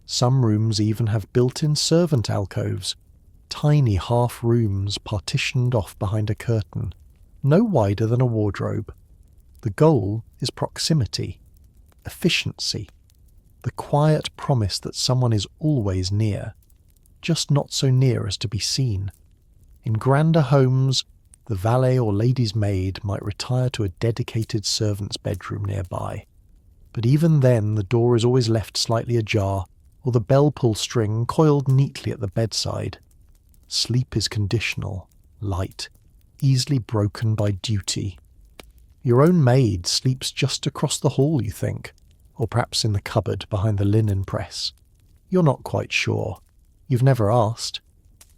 Some rooms even have built-in servant alcoves, tiny half rooms partitioned off behind a curtain, no wider than a wardrobe. The goal is proximity, efficiency, the quiet promise that someone is always near, just not so near as to be seen. In grander homes, the valet or lady's maid might retire to a dedicated servant's bedroom nearby. But even then, the door is always left slightly ajar, or the bell-pull string coiled neatly at the bedside. Sleep is conditional, light, easily broken by duty. Your own maid sleeps just across the hall, you think, or perhaps in the cupboard behind the linen press. You're not quite sure. You've never asked.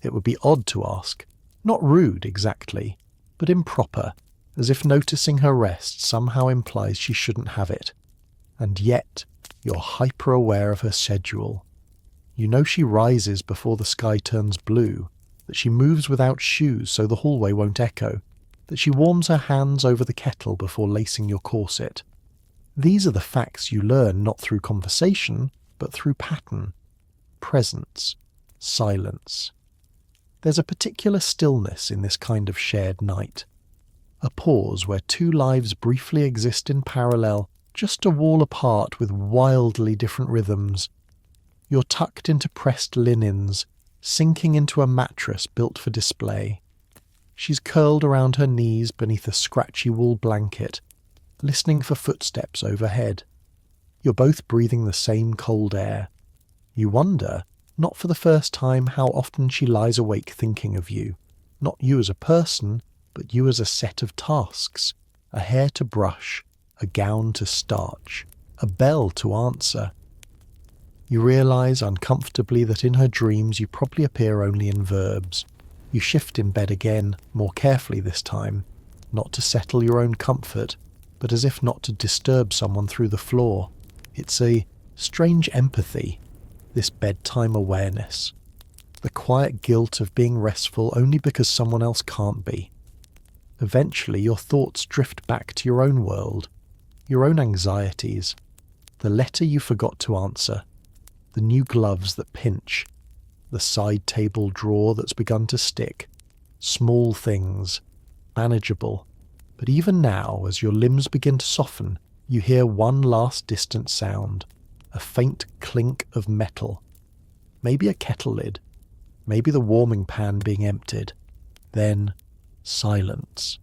It would be odd to ask. Not rude, exactly, but improper, as if noticing her rest somehow implies she shouldn't have it. And yet, you're hyper-aware of her schedule. You know she rises before the sky turns blue, that she moves without shoes so the hallway won't echo, that she warms her hands over the kettle before lacing your corset. These are the facts you learn not through conversation, but through pattern, presence, silence. There's a particular stillness in this kind of shared night. A pause where two lives briefly exist in parallel, just a wall apart with wildly different rhythms. You're tucked into pressed linens, sinking into a mattress built for display. She's curled around her knees beneath a scratchy wool blanket, listening for footsteps overhead. You're both breathing the same cold air. You wonder, not for the first time, how often she lies awake thinking of you. Not you as a person, but you as a set of tasks. A hair to brush, a gown to starch, a bell to answer. You realise uncomfortably that in her dreams you probably appear only in verbs. You shift in bed again, more carefully this time, not to settle your own comfort, but as if not to disturb someone through the floor. It's a strange empathy, this bedtime awareness. The quiet guilt of being restful only because someone else can't be. Eventually your thoughts drift back to your own world, your own anxieties. The letter you forgot to answer, the new gloves that pinch, the side table drawer that's begun to stick. Small things, manageable. But even now, as your limbs begin to soften, you hear one last distant sound, a faint clink of metal. Maybe a kettle lid, maybe the warming pan being emptied. Then silence.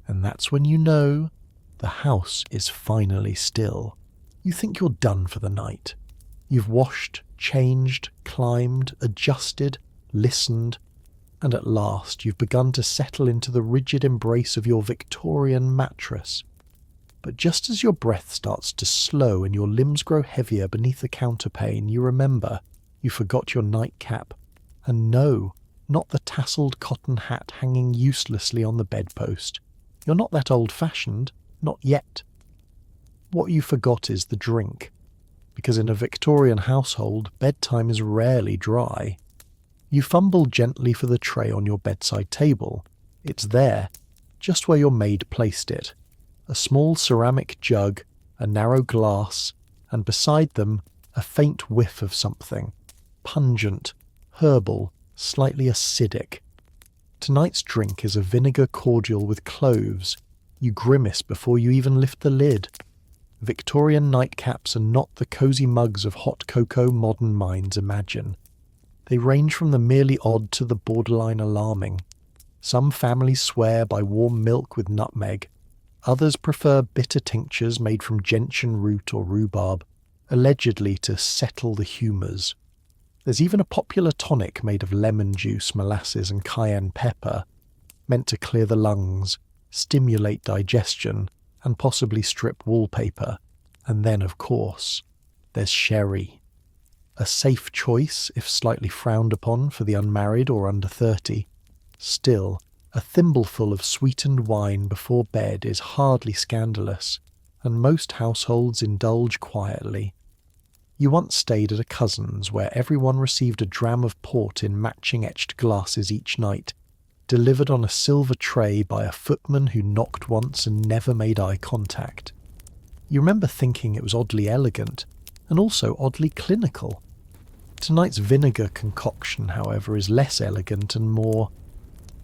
And that's when you know the house is finally still. You think you're done for the night. You've washed, changed, climbed, adjusted, listened, and at last you've begun to settle into the rigid embrace of your Victorian mattress. But just as your breath starts to slow and your limbs grow heavier beneath the counterpane, you remember you forgot your nightcap. And no, not the tasselled cotton hat hanging uselessly on the bedpost. You're not that old-fashioned, not yet. What you forgot is the drink, because in a Victorian household, bedtime is rarely dry. You fumble gently for the tray on your bedside table. It's there, just where your maid placed it. A small ceramic jug, a narrow glass, and beside them, a faint whiff of something. Pungent, herbal, slightly acidic. Tonight's drink is a vinegar cordial with cloves. You grimace before you even lift the lid. Victorian nightcaps are not the cosy mugs of hot cocoa modern minds imagine. They range from the merely odd to the borderline alarming. Some families swear by warm milk with nutmeg. Others prefer bitter tinctures made from gentian root or rhubarb, allegedly to settle the humours. There's even a popular tonic made of lemon juice, molasses and cayenne pepper, meant to clear the lungs, stimulate digestion, and possibly strip wallpaper. And then, of course, there's sherry. A safe choice, if slightly frowned upon for the unmarried or under 30. Still, a thimbleful of sweetened wine before bed is hardly scandalous, and most households indulge quietly. You once stayed at a cousin's where everyone received a dram of port in matching etched glasses each night, delivered on a silver tray by a footman who knocked once and never made eye contact. You remember thinking it was oddly elegant, and also oddly clinical. Tonight's vinegar concoction, however, is less elegant and more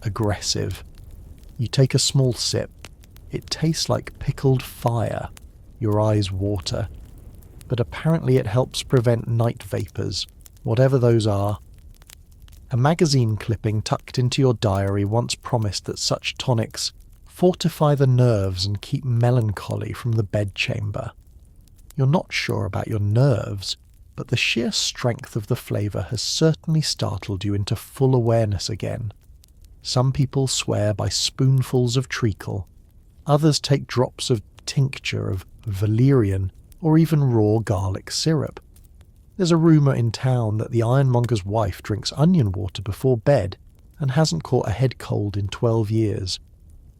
aggressive. You take a small sip. It tastes like pickled fire. Your eyes water. But apparently it helps prevent night vapours, whatever those are. A magazine clipping tucked into your diary once promised that such tonics fortify the nerves and keep melancholy from the bedchamber. You're not sure about your nerves, but the sheer strength of the flavour has certainly startled you into full awareness again. Some people swear by spoonfuls of treacle. Others take drops of tincture of valerian or even raw garlic syrup. There's a rumour in town that the ironmonger's wife drinks onion water before bed and hasn't caught a head cold in 12 years.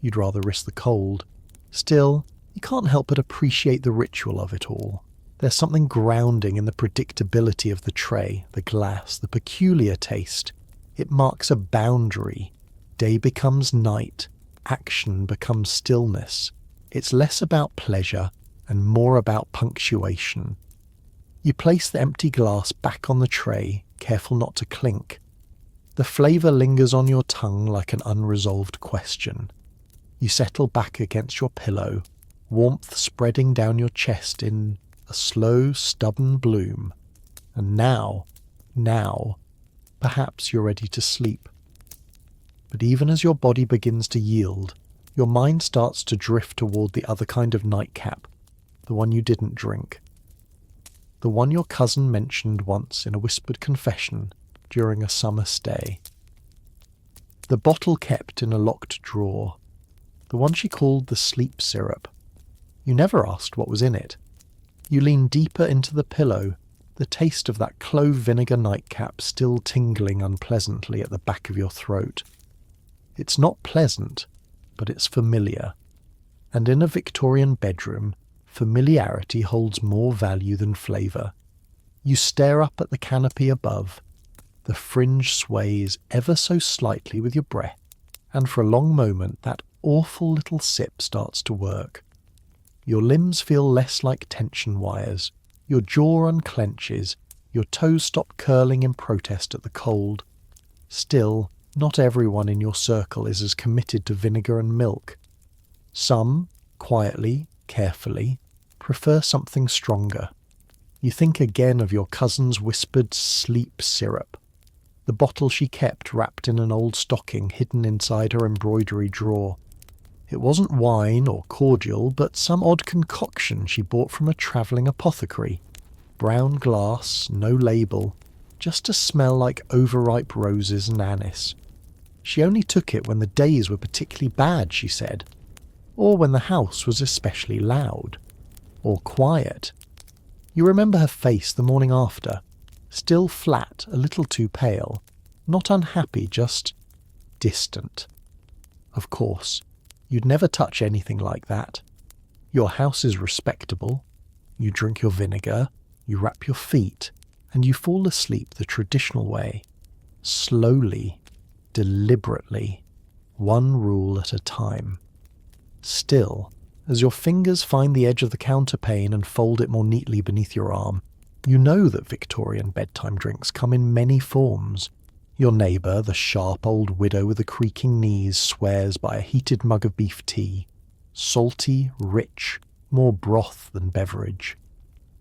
You'd rather risk the cold. Still, you can't help but appreciate the ritual of it all. There's something grounding in the predictability of the tray, the glass, the peculiar taste. It marks a boundary. Day becomes night. Action becomes stillness. It's less about pleasure and more about punctuation. You place the empty glass back on the tray, careful not to clink. The flavour lingers on your tongue like an unresolved question. You settle back against your pillow, warmth spreading down your chest in a slow, stubborn bloom. And now, perhaps you're ready to sleep. But even as your body begins to yield, your mind starts to drift toward the other kind of nightcap, the one you didn't drink. The one your cousin mentioned once in a whispered confession during a summer stay. The bottle kept in a locked drawer. The one she called the sleep syrup. You never asked what was in it. You leaned deeper into the pillow, the taste of that clove vinegar nightcap still tingling unpleasantly at the back of your throat. It's not pleasant, but it's familiar. And in a Victorian bedroom, familiarity holds more value than flavour. You stare up at the canopy above. The fringe sways ever so slightly with your breath, and for a long moment that awful little sip starts to work. Your limbs feel less like tension wires, Your jaw unclenches, your toes stop curling in protest at the cold. Still, not everyone in your circle is as committed to vinegar and milk. Some, quietly, carefully, prefer something stronger. You think again of your cousin's whispered sleep syrup, the bottle she kept wrapped in an old stocking hidden inside her embroidery drawer. It wasn't wine or cordial, but some odd concoction she bought from a travelling apothecary. Brown glass, no label, just to smell like overripe roses and anise. She only took it when the days were particularly bad, she said, or when the house was especially loud, or quiet. You remember her face the morning after, still flat, a little too pale, not unhappy, just distant. Of course, you'd never touch anything like that. Your house is respectable. You drink your vinegar, you wrap your feet, and you fall asleep the traditional way. Slowly, deliberately, one rule at a time. Still, as your fingers find the edge of the counterpane and fold it more neatly beneath your arm, you know that Victorian bedtime drinks come in many forms. Your neighbour, the sharp old widow with the creaking knees, swears by a heated mug of beef tea. Salty, rich, more broth than beverage.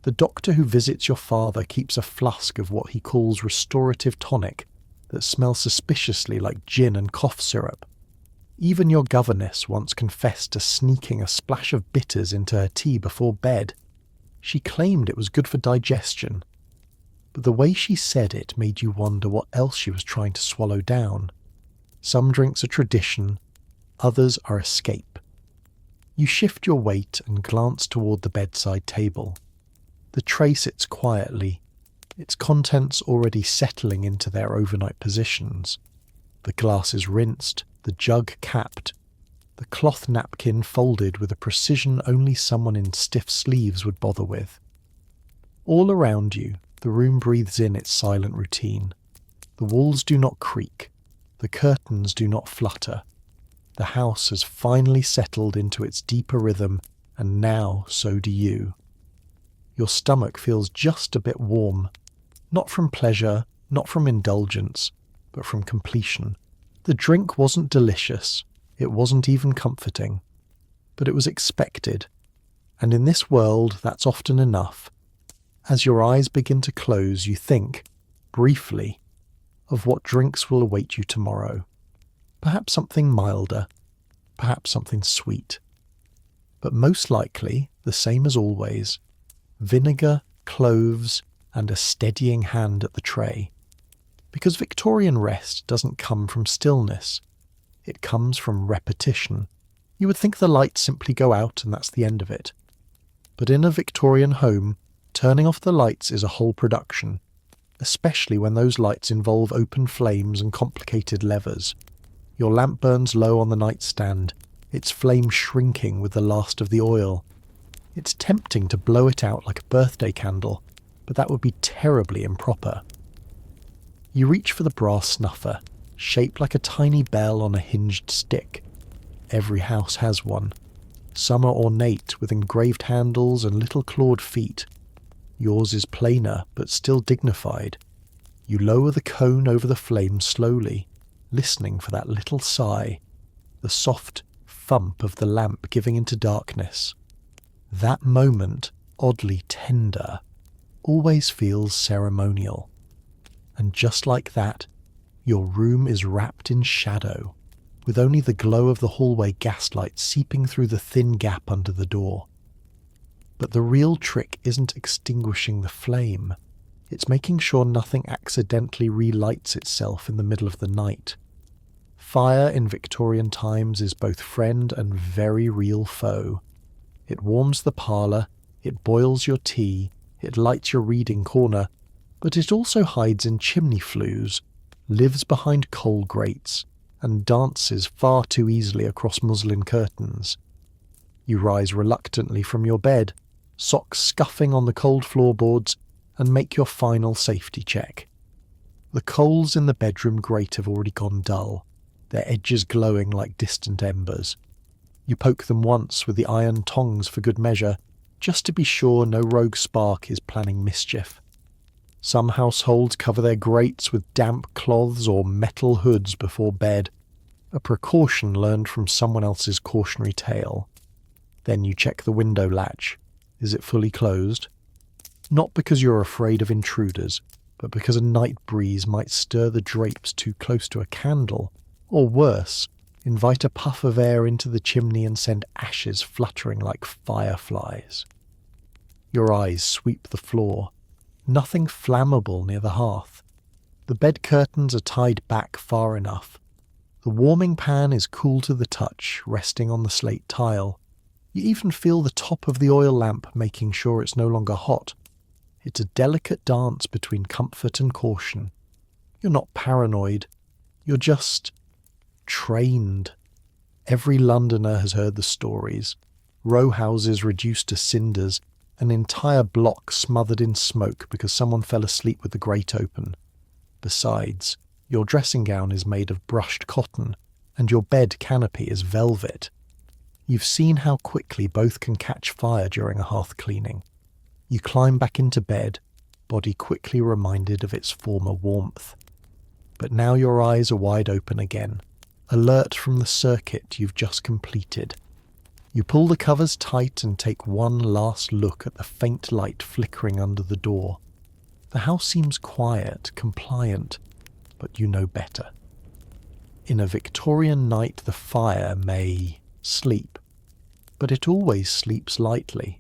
The doctor who visits your father keeps a flask of what he calls restorative tonic that smells suspiciously like gin and cough syrup. Even your governess once confessed to sneaking a splash of bitters into her tea before bed. She claimed it was good for digestion, but the way she said it made you wonder what else she was trying to swallow down. Some drinks are tradition, others are escape. You shift your weight and glance toward the bedside table. The tray sits quietly, its contents already settling into their overnight positions. The glass is rinsed, the jug capped, the cloth napkin folded with a precision only someone in stiff sleeves would bother with. All around you, the room breathes in its silent routine. The walls do not creak, the curtains do not flutter. The house has finally settled into its deeper rhythm, and now so do you. Your stomach feels just a bit warm, not from pleasure, not from indulgence, but from completion. The drink wasn't delicious, it wasn't even comforting, but it was expected, and in this world that's often enough. As your eyes begin to close, you think, briefly, of what drinks will await you tomorrow. Perhaps something milder, perhaps something sweet. But most likely, the same as always, vinegar, cloves, and a steadying hand at the tray. Because Victorian rest doesn't come from stillness. It comes from repetition. You would think the lights simply go out and that's the end of it. But in a Victorian home, turning off the lights is a whole production, especially when those lights involve open flames and complicated levers. Your lamp burns low on the nightstand, its flame shrinking with the last of the oil. It's tempting to blow it out like a birthday candle, but that would be terribly improper. You reach for the brass snuffer, shaped like a tiny bell on a hinged stick. Every house has one. Some are ornate with engraved handles and little clawed feet. Yours is plainer, but still dignified. You lower the cone over the flame slowly, listening for that little sigh, the soft thump of the lamp giving into darkness. That moment, oddly tender, always feels ceremonial. And just like that, your room is wrapped in shadow, with only the glow of the hallway gaslight seeping through the thin gap under the door. But the real trick isn't extinguishing the flame. It's making sure nothing accidentally relights itself in the middle of the night. Fire in Victorian times is both friend and very real foe. It warms the parlour, it boils your tea, it lights your reading corner, but it also hides in chimney flues, lives behind coal grates, and dances far too easily across muslin curtains. You rise reluctantly from your bed, socks scuffing on the cold floorboards, and make your final safety check. The coals in the bedroom grate have already gone dull, their edges glowing like distant embers. You poke them once with the iron tongs for good measure, just to be sure no rogue spark is planning mischief. Some households cover their grates with damp cloths or metal hoods before bed, a precaution learned from someone else's cautionary tale. Then you check the window latch. Is it fully closed? Not because you're afraid of intruders, but because a night breeze might stir the drapes too close to a candle, or worse, invite a puff of air into the chimney and send ashes fluttering like fireflies. Your eyes sweep the floor. Nothing flammable near the hearth. The bed curtains are tied back far enough. The warming pan is cool to the touch, resting on the slate tile. You even feel the top of the oil lamp making sure it's no longer hot. It's a delicate dance between comfort and caution. You're not paranoid. You're just trained. Every Londoner has heard the stories. Row houses reduced to cinders, an entire block smothered in smoke because someone fell asleep with the grate open. Besides, your dressing gown is made of brushed cotton, and your bed canopy is velvet. You've seen how quickly both can catch fire during a hearth cleaning. You climb back into bed, body quickly reminded of its former warmth. But now your eyes are wide open again, alert from the circuit you've just completed. You pull the covers tight and take one last look at the faint light flickering under the door. The house seems quiet, compliant, but you know better. In a Victorian night the fire may sleep, but it always sleeps lightly.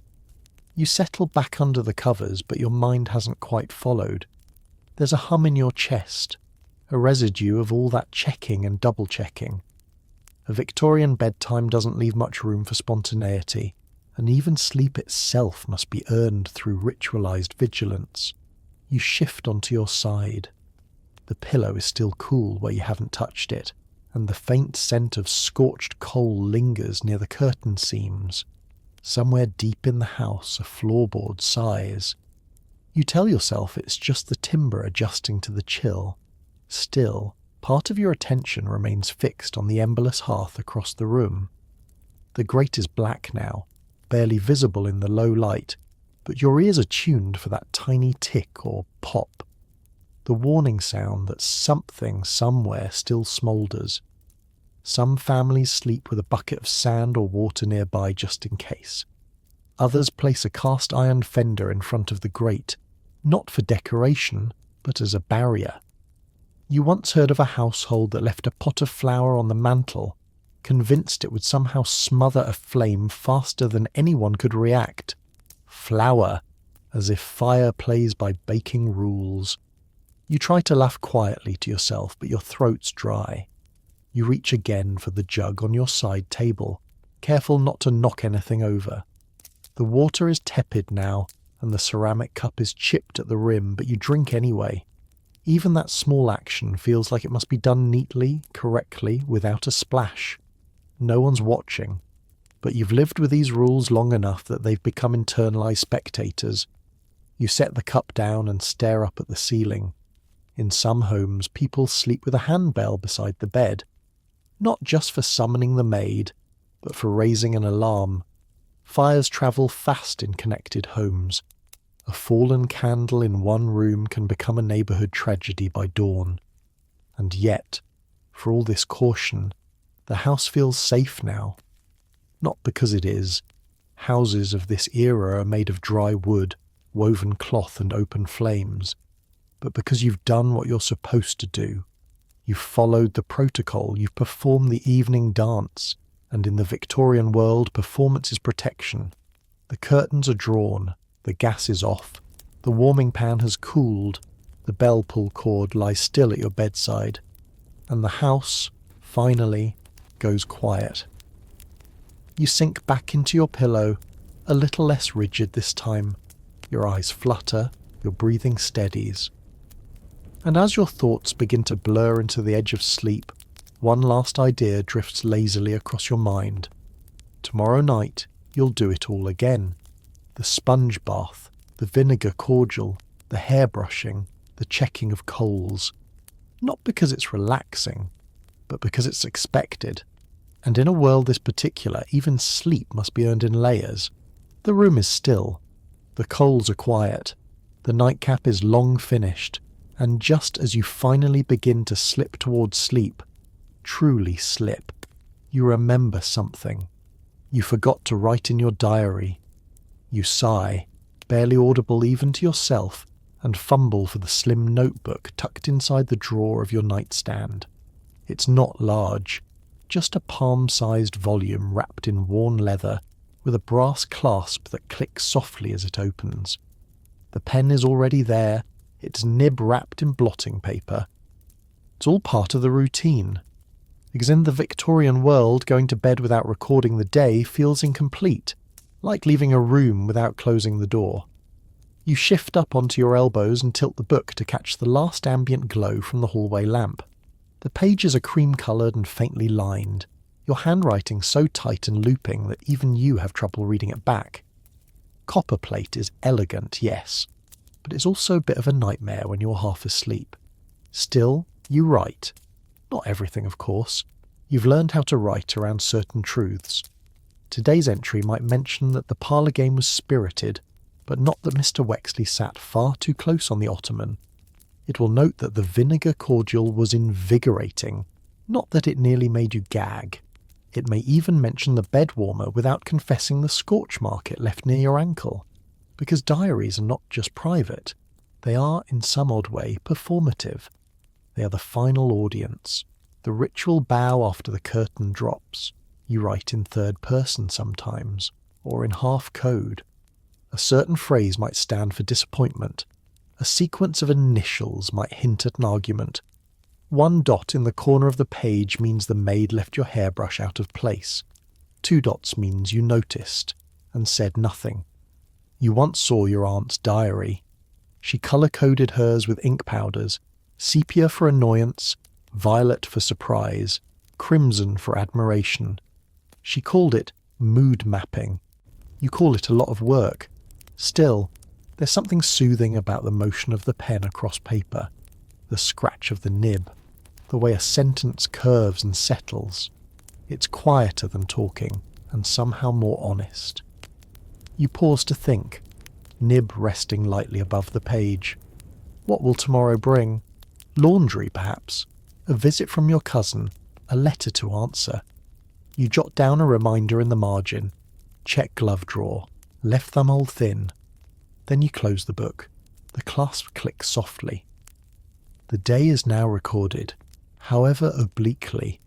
You settle back under the covers, but your mind hasn't quite followed. There's a hum in your chest, a residue of all that checking and double-checking. A Victorian bedtime doesn't leave much room for spontaneity, and even sleep itself must be earned through ritualized vigilance. You shift onto your side. The pillow is still cool where you haven't touched it, and the faint scent of scorched coal lingers near the curtain seams. Somewhere deep in the house a floorboard sighs. You tell yourself it's just the timber adjusting to the chill. Still, part of your attention remains fixed on the emberless hearth across the room. The grate is black now, barely visible in the low light, but your ears are tuned for that tiny tick or pop, the warning sound that something somewhere still smoulders. Some families sleep with a bucket of sand or water nearby just in case. Others place a cast iron fender in front of the grate, not for decoration, but as a barrier. You once heard of a household that left a pot of flour on the mantel, convinced it would somehow smother a flame faster than anyone could react. Flour, as if fire plays by baking rules. You try to laugh quietly to yourself, but your throat's dry. You reach again for the jug on your side table, careful not to knock anything over. The water is tepid now, and the ceramic cup is chipped at the rim, but you drink anyway. Even that small action feels like it must be done neatly, correctly, without a splash. No one's watching, but you've lived with these rules long enough that they've become internalized spectators. You set the cup down and stare up at the ceiling. In some homes, people sleep with a handbell beside the bed, not just for summoning the maid, but for raising an alarm. Fires travel fast in connected homes. A fallen candle in one room can become a neighbourhood tragedy by dawn. And yet, for all this caution, the house feels safe now. Not because it is. Houses of this era are made of dry wood, woven cloth and open flames. But because you've done what you're supposed to do. You've followed the protocol, you've performed the evening dance, and in the Victorian world, performance is protection. The curtains are drawn, the gas is off, the warming pan has cooled, the bell pull cord lies still at your bedside, and the house, finally, goes quiet. You sink back into your pillow, a little less rigid this time. Your eyes flutter, your breathing steadies. And as your thoughts begin to blur into the edge of sleep, one last idea drifts lazily across your mind. Tomorrow night, you'll do it all again. The sponge bath, the vinegar cordial, the hair brushing, the checking of coals. Not because it's relaxing, but because it's expected. And in a world this particular, even sleep must be earned in layers. The room is still. The coals are quiet. The nightcap is long finished, and just as you finally begin to slip towards sleep, truly slip, you remember something. You forgot to write in your diary. You sigh, barely audible even to yourself, and fumble for the slim notebook tucked inside the drawer of your nightstand. It's not large, just a palm-sized volume wrapped in worn leather with a brass clasp that clicks softly as it opens. The pen is already there, its nib wrapped in blotting paper. It's all part of the routine, because in the Victorian world, going to bed without recording the day feels incomplete, like leaving a room without closing the door. You shift up onto your elbows and tilt the book to catch the last ambient glow from the hallway lamp. The pages are cream-coloured and faintly lined, your handwriting so tight and looping that even you have trouble reading it back. Copperplate is elegant, yes, but it's also a bit of a nightmare when you're half asleep. Still, you write. Not everything, of course. You've learned how to write around certain truths. Today's entry might mention that the parlour game was spirited, but not that Mr. Wexley sat far too close on the ottoman. It will note that the vinegar cordial was invigorating, not that it nearly made you gag. It may even mention the bed warmer without confessing the scorch mark it left near your ankle, because diaries are not just private. They are, in some odd way, performative. They are the final audience, the ritual bow after the curtain drops. You write in third person sometimes, or in half code. A certain phrase might stand for disappointment. A sequence of initials might hint at an argument. One dot in the corner of the page means the maid left your hairbrush out of place. 2 dots means you noticed and said nothing. You once saw your aunt's diary. She colour-coded hers with ink powders, sepia for annoyance, violet for surprise, crimson for admiration. She called it mood mapping. You call it a lot of work. Still, there's something soothing about the motion of the pen across paper, the scratch of the nib, the way a sentence curves and settles. It's quieter than talking, and somehow more honest. You pause to think, nib resting lightly above the page. What will tomorrow bring? Laundry, perhaps? A visit from your cousin? A letter to answer? You jot down a reminder in the margin. Check glove drawer. Left thumb hold thin. Then you close the book. The clasp clicks softly. The day is now recorded, however obliquely,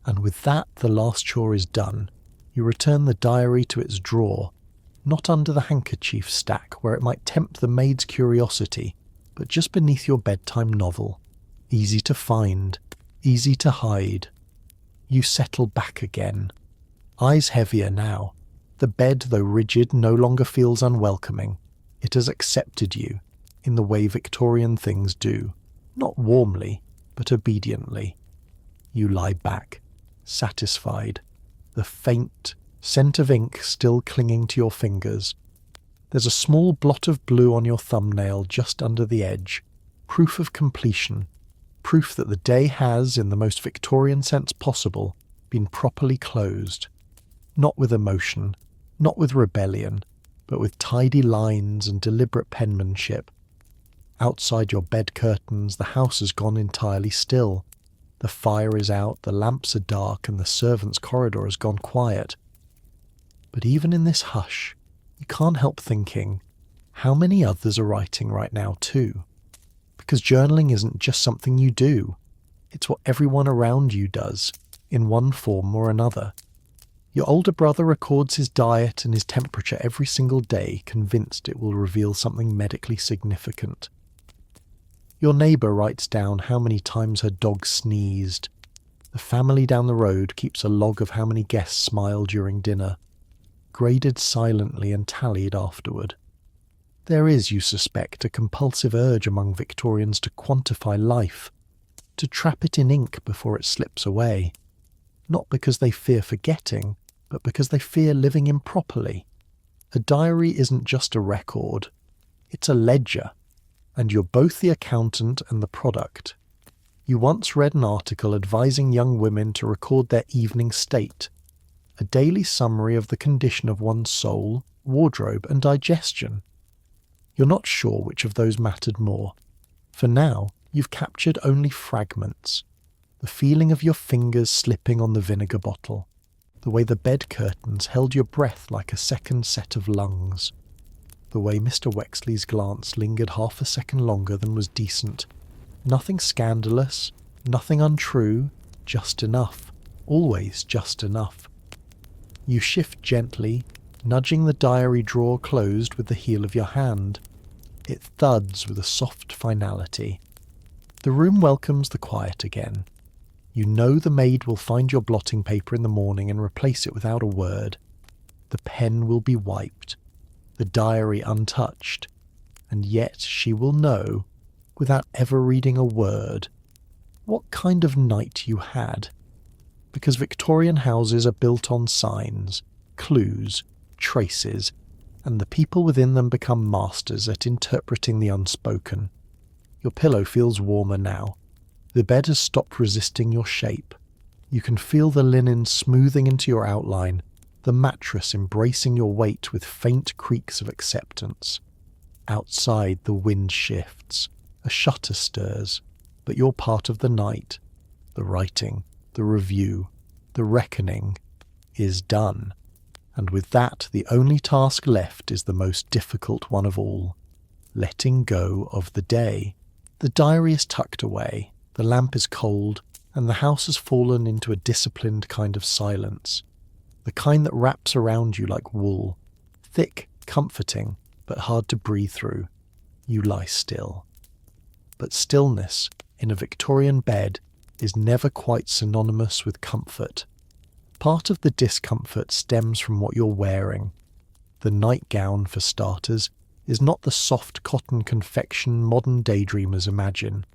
and with that the last chore is done. You return the diary to its drawer, not under the handkerchief stack where it might tempt the maid's curiosity, but just beneath your bedtime novel. Easy to find, easy to hide. You settle back again. Eyes heavier now. The bed, though rigid, no longer feels unwelcoming. It has accepted you, in the way Victorian things do. Not warmly, but obediently. You lie back, satisfied, the faint scent of ink still clinging to your fingers. There's a small blot of blue on your thumbnail just under the edge, proof of completion, proof that the day has, in the most Victorian sense possible, been properly closed. Not with emotion, not with rebellion, but with tidy lines and deliberate penmanship. Outside your bed curtains, the house has gone entirely still. The fire is out, the lamps are dark, and the servants' corridor has gone quiet. But even in this hush, you can't help thinking, how many others are writing right now too? Because journaling isn't just something you do. It's what everyone around you does, in one form or another. Your older brother records his diet and his temperature every single day, convinced it will reveal something medically significant. Your neighbour writes down how many times her dog sneezed. The family down the road keeps a log of how many guests smiled during dinner, graded silently and tallied afterward. There is, you suspect, a compulsive urge among Victorians to quantify life, to trap it in ink before it slips away, not because they fear forgetting, but because they fear living improperly. A diary isn't just a record, it's a ledger, and you're both the accountant and the product. You once read an article advising young women to record their evening state, a daily summary of the condition of one's soul, wardrobe, and digestion. You're not sure which of those mattered more. For now, you've captured only fragments. The feeling of your fingers slipping on the vinegar bottle. The way the bed curtains held your breath like a second set of lungs. The way Mr. Wexley's glance lingered half a second longer than was decent. Nothing scandalous, nothing untrue, just enough. Always just enough. You shift gently, nudging the diary drawer closed with the heel of your hand. It thuds with a soft finality. The room welcomes the quiet again. You know the maid will find your blotting paper in the morning and replace it without a word. The pen will be wiped, the diary untouched, and yet she will know, without ever reading a word, what kind of night you had. Because Victorian houses are built on signs, clues, traces, and the people within them become masters at interpreting the unspoken. Your pillow feels warmer now. The bed has stopped resisting your shape. You can feel the linen smoothing into your outline, the mattress embracing your weight with faint creaks of acceptance. Outside the wind shifts, a shutter stirs, but you're part of the night. The writing, the review, the reckoning is done. And with that, the only task left is the most difficult one of all, letting go of the day. The diary is tucked away, the lamp is cold, and the house has fallen into a disciplined kind of silence, the kind that wraps around you like wool, thick, comforting, but hard to breathe through. You lie still. But stillness, in a Victorian bed, is never quite synonymous with comfort. Part of the discomfort stems from what you're wearing. The nightgown, for starters, is not the soft cotton confection modern daydreamers imagine.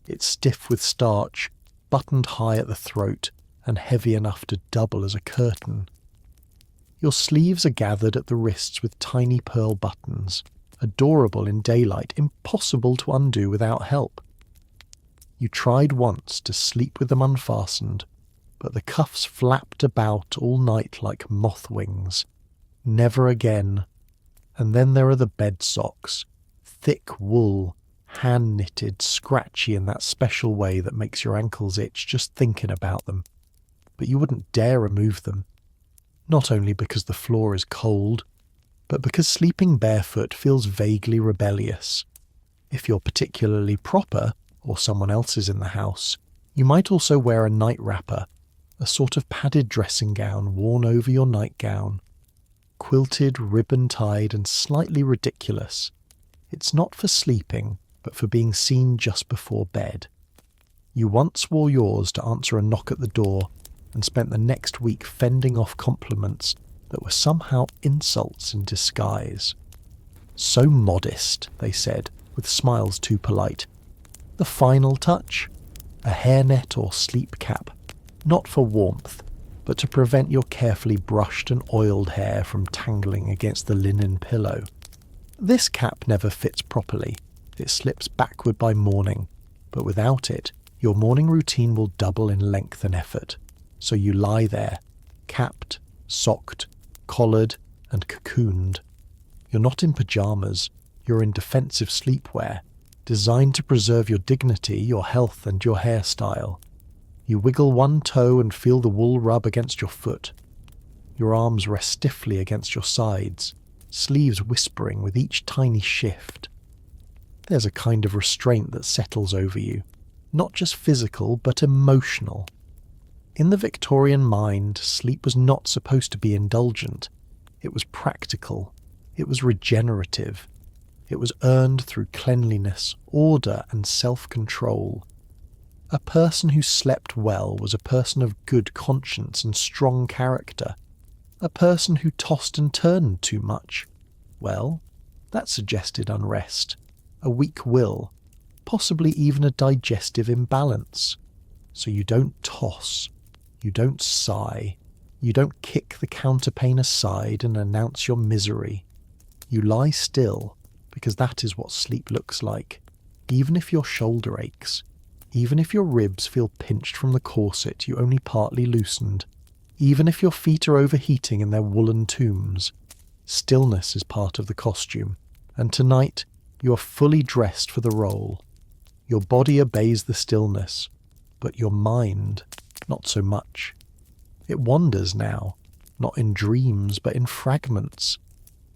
It's stiff with starch, buttoned high at the throat, and heavy enough to double as a curtain. Your sleeves are gathered at the wrists with tiny pearl buttons, adorable in daylight, impossible to undo without help. You tried once to sleep with them unfastened, but the cuffs flapped about all night like moth wings. Never again. And then there are the bed socks, thick wool, hand-knitted, scratchy in that special way that makes your ankles itch just thinking about them. But you wouldn't dare remove them. Not only because the floor is cold, but because sleeping barefoot feels vaguely rebellious. If you're particularly proper, or someone else is in the house, you might also wear a night wrapper, a sort of padded dressing gown worn over your nightgown. Quilted, ribbon-tied, and slightly ridiculous. It's not for sleeping, but for being seen just before bed. You once wore yours to answer a knock at the door, and spent the next week fending off compliments that were somehow insults in disguise. So modest, they said, with smiles too polite. The final touch? A hairnet or sleep cap, not for warmth, but to prevent your carefully brushed and oiled hair from tangling against the linen pillow. This cap never fits properly. It slips backward by morning, but without it, your morning routine will double in length and effort. So you lie there, capped, socked, collared, and cocooned. You're not in pyjamas, you're in defensive sleepwear, designed to preserve your dignity, your health, and your hairstyle. You wiggle one toe and feel the wool rub against your foot. Your arms rest stiffly against your sides, sleeves whispering with each tiny shift. There's a kind of restraint that settles over you, not just physical, but emotional. In the Victorian mind, sleep was not supposed to be indulgent. It was practical. It was regenerative. It was earned through cleanliness, order, and self-control. A person who slept well was a person of good conscience and strong character. A person who tossed and turned too much, well, that suggested unrest, a weak will, possibly even a digestive imbalance. So you don't toss, you don't sigh, you don't kick the counterpane aside and announce your misery. You lie still, because that is what sleep looks like, even if your shoulder aches, even if your ribs feel pinched from the corset you only partly loosened, even if your feet are overheating in their woolen tombs. Stillness is part of the costume, and tonight you are fully dressed for the role. Your body obeys the stillness, but your mind, not so much. It wanders now, not in dreams, but in fragments,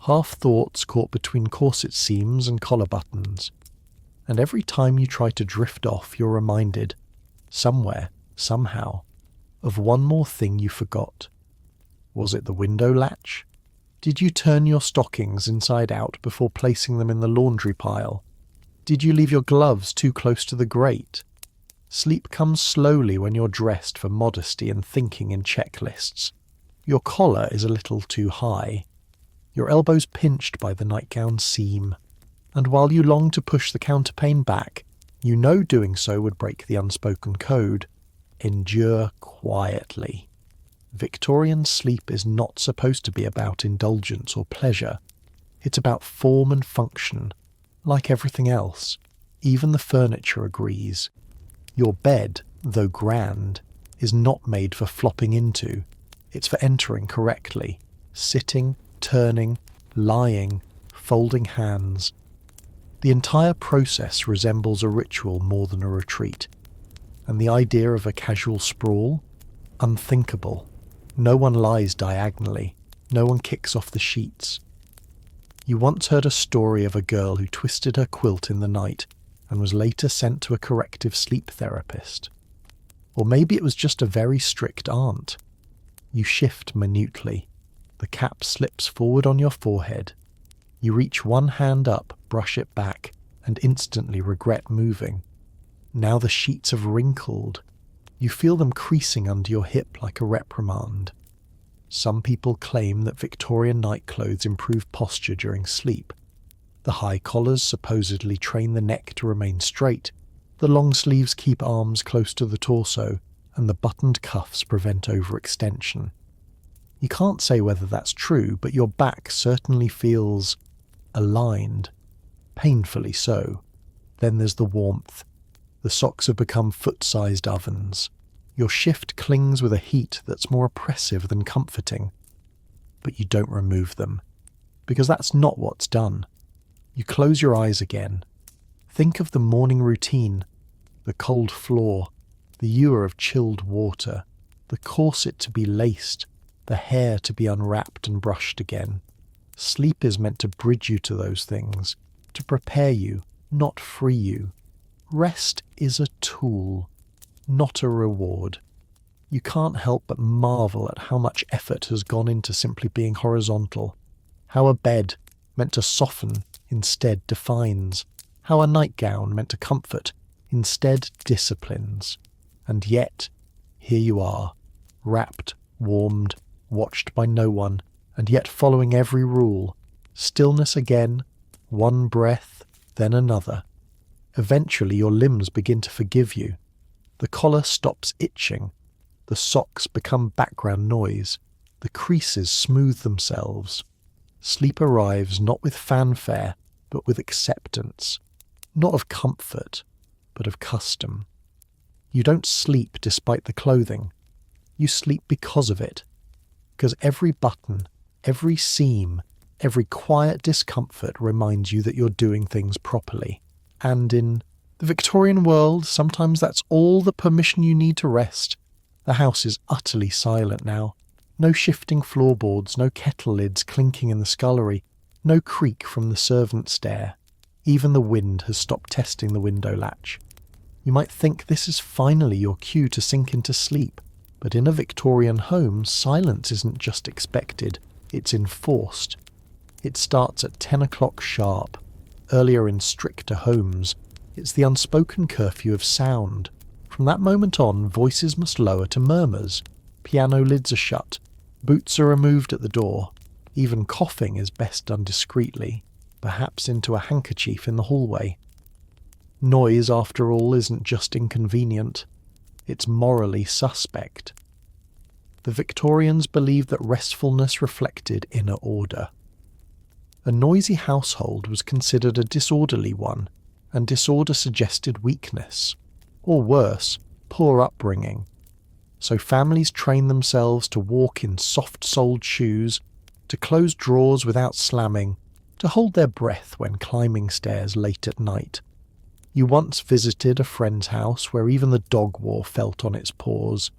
half-thoughts caught between corset seams and collar buttons. And every time you try to drift off, you're reminded, somewhere, somehow, of one more thing you forgot. Was it the window latch? Did you turn your stockings inside out before placing them in the laundry pile? Did you leave your gloves too close to the grate? Sleep comes slowly when you're dressed for modesty and thinking in checklists. Your collar is a little too high. Your elbows pinched by the nightgown seam. And while you long to push the counterpane back, you know doing so would break the unspoken code. Endure quietly. Victorian sleep is not supposed to be about indulgence or pleasure. It's about form and function. Like everything else, even the furniture agrees. Your bed, though grand, is not made for flopping into. It's for entering correctly, sitting, turning, lying, folding hands. The entire process resembles a ritual more than a retreat. And the idea of a casual sprawl? Unthinkable. No one lies diagonally. No one kicks off the sheets. You once heard a story of a girl who twisted her quilt in the night and was later sent to a corrective sleep therapist. Or maybe it was just a very strict aunt. You shift minutely. The cap slips forward on your forehead. You reach one hand up, brush it back, and instantly regret moving. Now the sheets have wrinkled. You feel them creasing under your hip like a reprimand. Some people claim that Victorian nightclothes improve posture during sleep. The high collars supposedly train the neck to remain straight, the long sleeves keep arms close to the torso, and the buttoned cuffs prevent overextension. You can't say whether that's true, but your back certainly feels aligned, painfully so. Then there's the warmth. The socks have become foot-sized ovens. Your shift clings with a heat that's more oppressive than comforting. But you don't remove them, because that's not what's done. You close your eyes again. Think of the morning routine, the cold floor, the ewer of chilled water, the corset to be laced, the hair to be unwrapped and brushed again. Sleep is meant to bridge you to those things, to prepare you, not free you. Rest is a tool, not a reward. You can't help but marvel at how much effort has gone into simply being horizontal, how a bed, meant to soften, instead defines, how a nightgown, meant to comfort, instead disciplines. And yet, here you are, wrapped, warmed, watched by no one, and yet following every rule. Stillness again, one breath, then another. Eventually your limbs begin to forgive you. The collar stops itching. The socks become background noise. The creases smooth themselves. Sleep arrives not with fanfare, but with acceptance. Not of comfort, but of custom. You don't sleep despite the clothing. You sleep because of it. Because every button, every seam, every quiet discomfort reminds you that you're doing things properly. And in the Victorian world, sometimes that's all the permission you need to rest. The house is utterly silent now. No shifting floorboards, no kettle lids clinking in the scullery, no creak from the servant stair. Even the wind has stopped testing the window latch. You might think this is finally your cue to sink into sleep, but in a Victorian home, silence isn't just expected, it's enforced. It starts at 10 o'clock sharp. Earlier in stricter homes, it's the unspoken curfew of sound. From that moment on, voices must lower to murmurs. Piano lids are shut. Boots are removed at the door. Even coughing is best done discreetly, perhaps into a handkerchief in the hallway. Noise, after all, isn't just inconvenient. It's morally suspect. The Victorians believed that restfulness reflected inner order. A noisy household was considered a disorderly one, and disorder suggested weakness, or worse, poor upbringing. So families trained themselves to walk in soft-soled shoes, to close drawers without slamming, to hold their breath when climbing stairs late at night. You once visited a friend's house where even the dog war felt on its paws.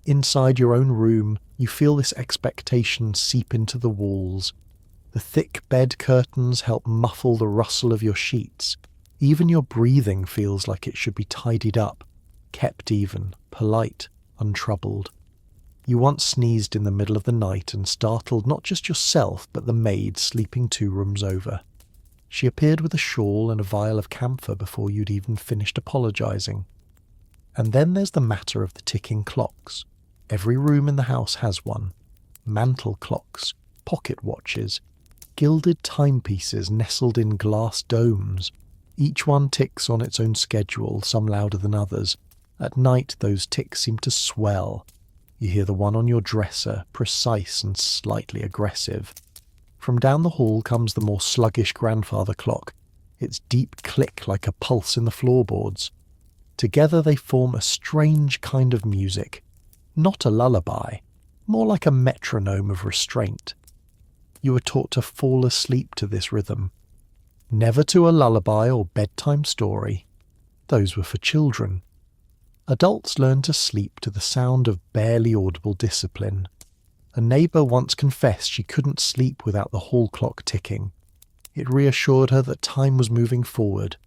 Inside your own room, you feel this expectation seep into the walls. The thick bed curtains help muffle the rustle of your sheets. Even your breathing feels like it should be tidied up, kept even, polite, untroubled. You once sneezed in the middle of the night and startled not just yourself but the maid sleeping 2 rooms over. She appeared with a shawl and a vial of camphor before you'd even finished apologising. And then there's the matter of the ticking clocks. Every room in the house has one. Mantel clocks, pocket watches, gilded timepieces nestled in glass domes. Each one ticks on its own schedule, some louder than others. At night those ticks seem to swell. You hear the one on your dresser, precise and slightly aggressive. From down the hall comes the more sluggish grandfather clock, its deep click like a pulse in the floorboards. Together they form a strange kind of music. Not a lullaby, more like a metronome of restraint. You were taught to fall asleep to this rhythm. Never to a lullaby or bedtime story. Those were for children. Adults learn to sleep to the sound of barely audible discipline. A neighbour once confessed she couldn't sleep without the hall clock ticking. It reassured her that time was moving forward,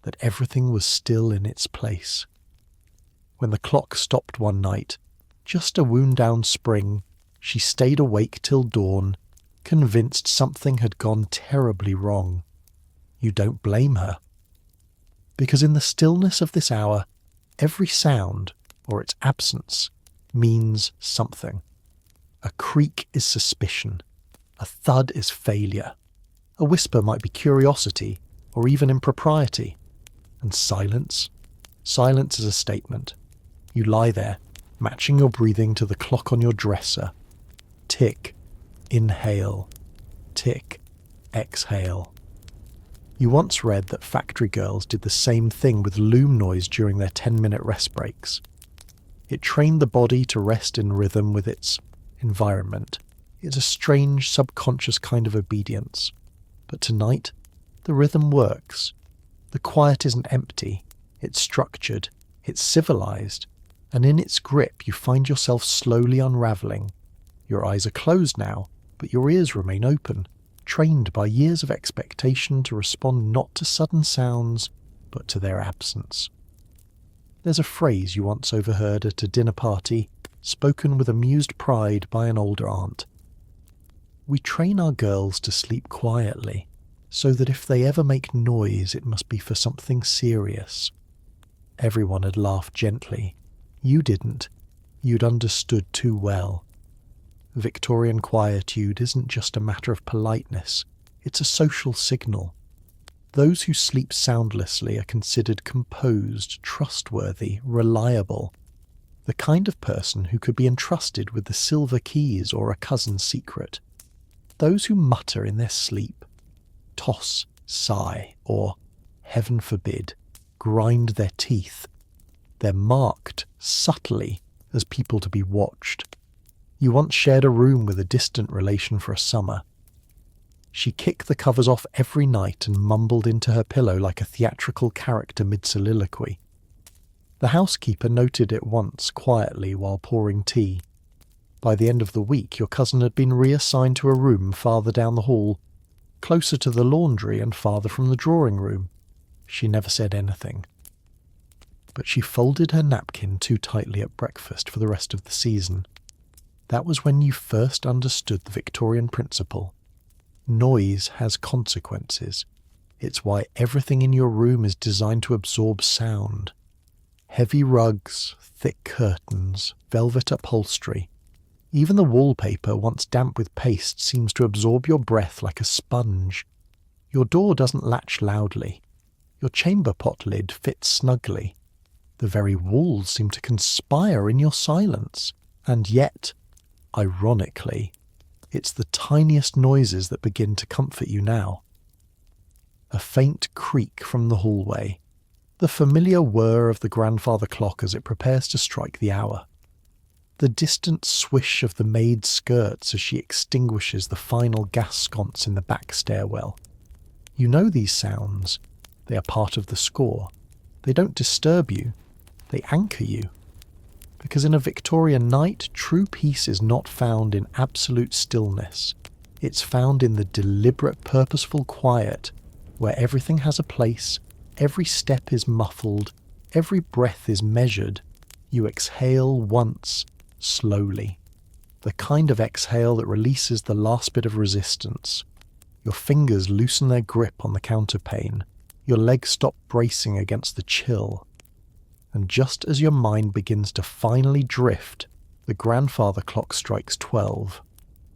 that everything was still in its place. When the clock stopped one night, just a wound-down spring, she stayed awake till dawn, convinced something had gone terribly wrong. You don't blame her. Because in the stillness of this hour, every sound, or its absence, means something. A creak is suspicion. A thud is failure. A whisper might be curiosity, or even impropriety. And silence? Silence is a statement. You lie there, matching your breathing to the clock on your dresser. Tick, inhale. Tick, exhale. You once read that factory girls did the same thing with loom noise during their 10-minute rest breaks. It trained the body to rest in rhythm with its environment. It's a strange, subconscious kind of obedience. But tonight, the rhythm works. The quiet isn't empty. It's structured. It's civilized. And in its grip, you find yourself slowly unravelling. Your eyes are closed now, but your ears remain open, trained by years of expectation to respond not to sudden sounds, but to their absence. There's a phrase you once overheard at a dinner party, spoken with amused pride by an older aunt. We train our girls to sleep quietly, so that if they ever make noise it must be for something serious. Everyone had laughed gently. You didn't. You'd understood too well. Victorian quietude isn't just a matter of politeness, it's a social signal. Those who sleep soundlessly are considered composed, trustworthy, reliable. The kind of person who could be entrusted with the silver keys or a cousin's secret. Those who mutter in their sleep, toss, sigh, or, heaven forbid, grind their teeth. They're marked, subtly, as people to be watched. You once shared a room with a distant relation for a summer. She kicked the covers off every night and mumbled into her pillow like a theatrical character mid-soliloquy. The housekeeper noted it once quietly while pouring tea. By the end of the week, your cousin had been reassigned to a room farther down the hall, closer to the laundry and farther from the drawing room. She never said anything. But she folded her napkin too tightly at breakfast for the rest of the season. That was when you first understood the Victorian principle. Noise has consequences. It's why everything in your room is designed to absorb sound. Heavy rugs, thick curtains, velvet upholstery. Even the wallpaper, once damp with paste, seems to absorb your breath like a sponge. Your door doesn't latch loudly. Your chamber pot lid fits snugly. The very walls seem to conspire in your silence. And yet, ironically, it's the tiniest noises that begin to comfort you now. A faint creak from the hallway. The familiar whir of the grandfather clock as it prepares to strike the hour. the distant swish of the maid's skirts as she extinguishes the final gas sconce in the back stairwell. You know these sounds. They are part of the score. They don't disturb you. They anchor you. Because in a Victorian night, true peace is not found in absolute stillness. It's found in the deliberate, purposeful quiet, where everything has a place, every step is muffled, every breath is measured. You exhale once, slowly. The kind of exhale that releases the last bit of resistance. Your fingers loosen their grip on the counterpane. Your legs stop bracing against the chill. And just as your mind begins to finally drift, the grandfather clock strikes 12.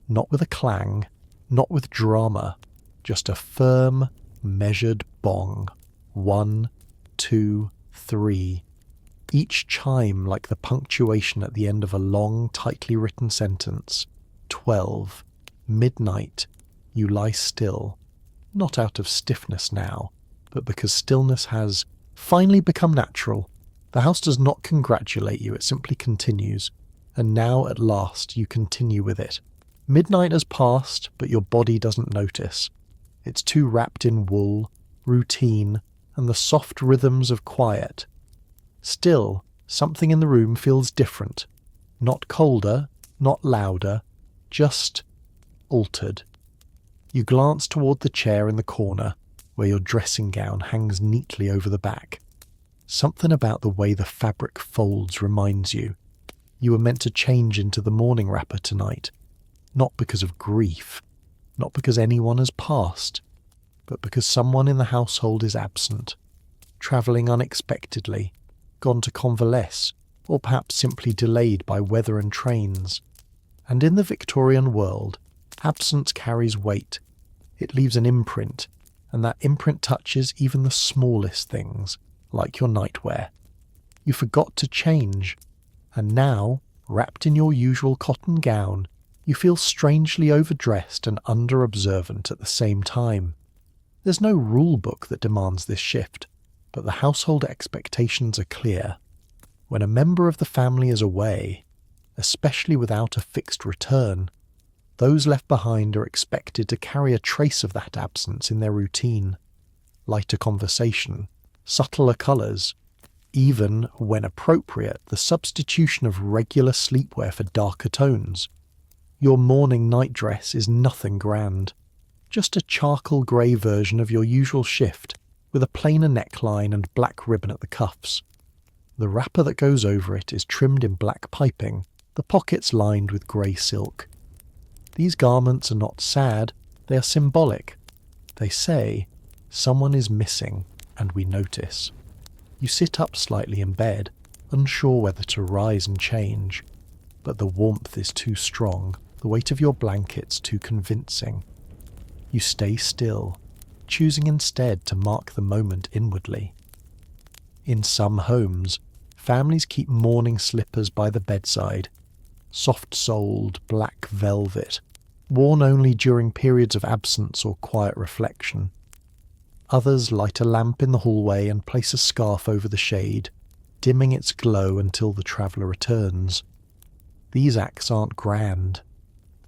Not with a clang, not with drama, just a firm, measured bong. 1, 2, 3. Each chime like the punctuation at the end of a long, tightly written sentence. 12. Midnight. You lie still. Not out of stiffness now, but because stillness has finally become natural. The house does not congratulate you, it simply continues. And now, at last, you continue with it. Midnight has passed, but your body doesn't notice. It's too wrapped in wool, routine, and the soft rhythms of quiet. Still, something in the room feels different. Not colder, not louder, just altered. You glance toward the chair in the corner, where your dressing gown hangs neatly over the back. Something about the way the fabric folds reminds you. You were meant to change into the morning wrapper tonight. Not because of grief, not because anyone has passed, but because someone in the household is absent, travelling unexpectedly, gone to convalesce, or perhaps simply delayed by weather and trains. And in the Victorian world, absence carries weight. It leaves an imprint, and that imprint touches even the smallest things, like your nightwear. You forgot to change, and now, wrapped in your usual cotton gown, you feel strangely overdressed and under-observant at the same time. There's no rule book that demands this shift, but the household expectations are clear. When a member of the family is away, especially without a fixed return, those left behind are expected to carry a trace of that absence in their routine. Lighter conversation, subtler colours, even, when appropriate, the substitution of regular sleepwear for darker tones. Your morning nightdress is nothing grand, just a charcoal grey version of your usual shift, with a plainer neckline and black ribbon at the cuffs. The wrapper that goes over it is trimmed in black piping, the pockets lined with grey silk. These garments are not sad, they are symbolic. They say, someone is missing, and we notice. You sit up slightly in bed, unsure whether to rise and change, but the warmth is too strong, the weight of your blankets too convincing. You stay still, choosing instead to mark the moment inwardly. In some homes, families keep mourning slippers by the bedside, soft-soled black velvet, worn only during periods of absence or quiet reflection. Others light a lamp in the hallway and place a scarf over the shade, dimming its glow until the traveller returns. These acts aren't grand,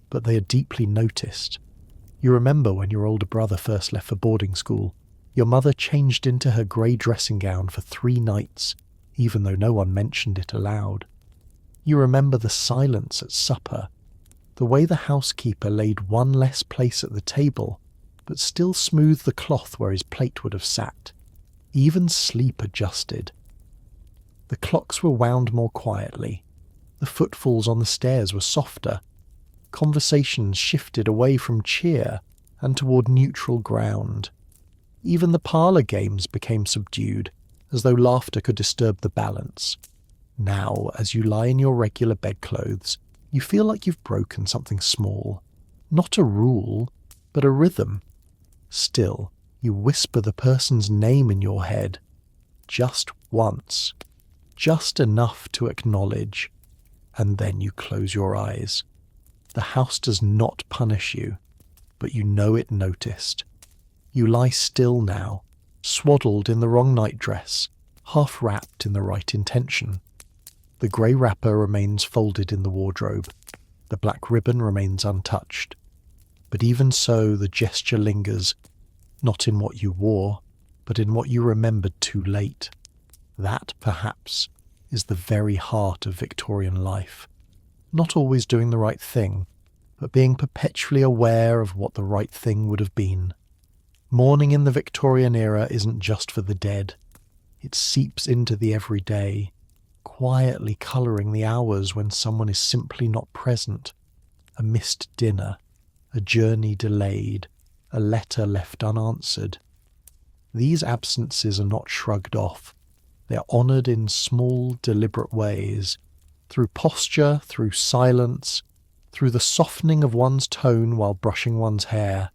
but they are deeply noticed. You remember when your older brother first left for boarding school. Your mother changed into her grey dressing gown for 3 nights, even though no one mentioned it aloud. You remember the silence at supper, the way the housekeeper laid one less place at the table, but still smoothed the cloth where his plate would have sat. Even sleep adjusted. The clocks were wound more quietly. The footfalls on the stairs were softer. Conversations shifted away from cheer and toward neutral ground. Even the parlour games became subdued, as though laughter could disturb the balance. Now, as you lie in your regular bedclothes, you feel like you've broken something small. Not a rule, but a rhythm. Still, you whisper the person's name in your head. Just once. Just enough to acknowledge. And then you close your eyes. The house does not punish you, but you know it noticed. You lie still now, swaddled in the wrong nightdress, half wrapped in the right intention. The grey wrapper remains folded in the wardrobe. The black ribbon remains untouched. But even so, the gesture lingers, not in what you wore, but in what you remembered too late. That, perhaps, is the very heart of Victorian life. Not always doing the right thing, but being perpetually aware of what the right thing would have been. Mourning in the Victorian era isn't just for the dead. It seeps into the everyday, quietly colouring the hours when someone is simply not present. A missed dinner, a journey delayed, a letter left unanswered. These absences are not shrugged off. They are honoured in small, deliberate ways, through posture, through silence, through the softening of one's tone while brushing one's hair.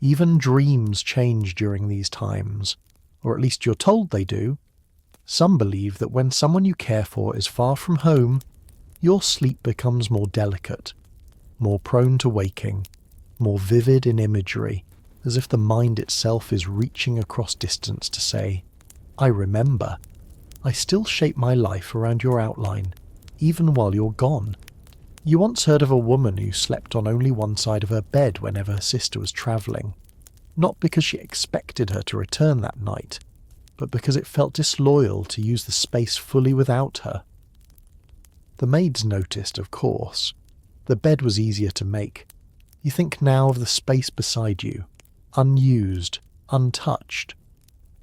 Even dreams change during these times, or at least you're told they do. Some believe that when someone you care for is far from home, your sleep becomes more delicate, more prone to waking, more vivid in imagery, as if the mind itself is reaching across distance to say, I remember. I still shape my life around your outline, even while you're gone. You once heard of a woman who slept on only one side of her bed whenever her sister was travelling, not because she expected her to return that night, but because it felt disloyal to use the space fully without her. The maids noticed, of course. The bed was easier to make. You think now of the space beside you, unused, untouched,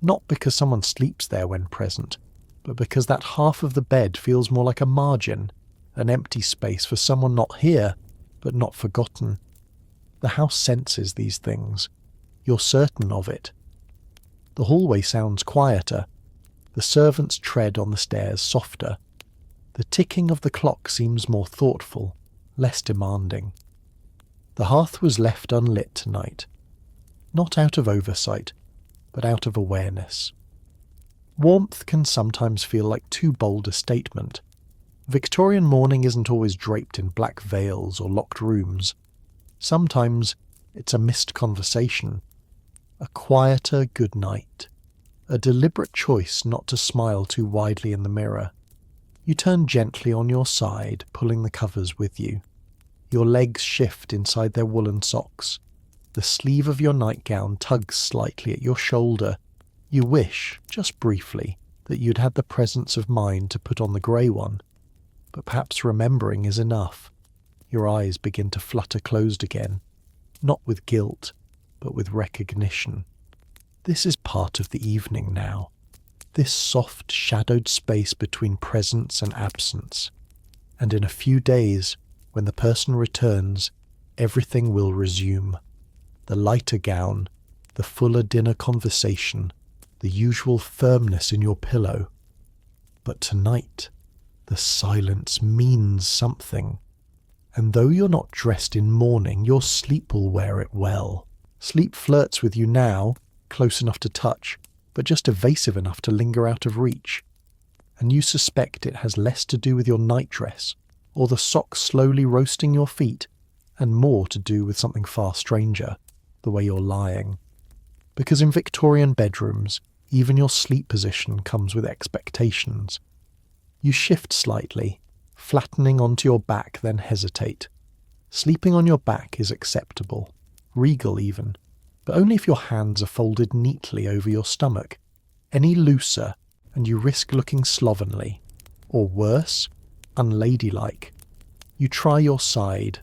not because someone sleeps there when present, but because that half of the bed feels more like a margin, an empty space for someone not here, but not forgotten. The house senses these things. You're certain of it. The hallway sounds quieter, the servant's tread on the stairs softer. The ticking of the clock seems more thoughtful, less demanding. The hearth was left unlit tonight, not out of oversight, but out of awareness. Warmth can sometimes feel like too bold a statement. Victorian morning isn't always draped in black veils or locked rooms. Sometimes it's a missed conversation, a quieter good night, a deliberate choice not to smile too widely in the mirror. You turn gently on your side, pulling the covers with you. Your legs shift inside their woolen socks. The sleeve of your nightgown tugs slightly at your shoulder. You wish, just briefly, that you'd had the presence of mind to put on the grey one. But perhaps remembering is enough. Your eyes begin to flutter closed again, not with guilt, but with recognition. This is part of the evening now. This soft, shadowed space between presence and absence. And in a few days, when the person returns, everything will resume. The lighter gown, the fuller dinner conversation, the usual firmness in your pillow. But tonight, the silence means something. And though you're not dressed in mourning, your sleep will wear it well. Sleep flirts with you now, close enough to touch, but just evasive enough to linger out of reach. And you suspect it has less to do with your nightdress, or the socks slowly roasting your feet, and more to do with something far stranger, the way you're lying. Because in Victorian bedrooms, even your sleep position comes with expectations. You shift slightly, flattening onto your back, then hesitate. Sleeping on your back is acceptable, regal even, but only if your hands are folded neatly over your stomach. Any looser, and you risk looking slovenly, or worse, unladylike. You try your side.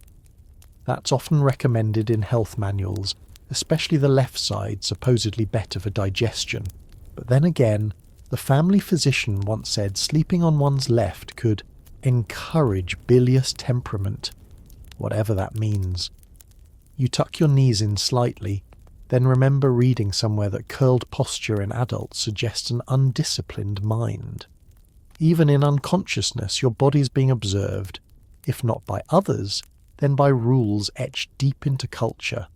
That's often recommended in health manuals, especially the left side, supposedly better for digestion. But then again, the family physician once said sleeping on one's left could encourage bilious temperament, whatever that means. You tuck your knees in slightly, then remember reading somewhere that curled posture in adults suggests an undisciplined mind. Even in unconsciousness, your body's being observed, if not by others, then by rules etched deep into culture.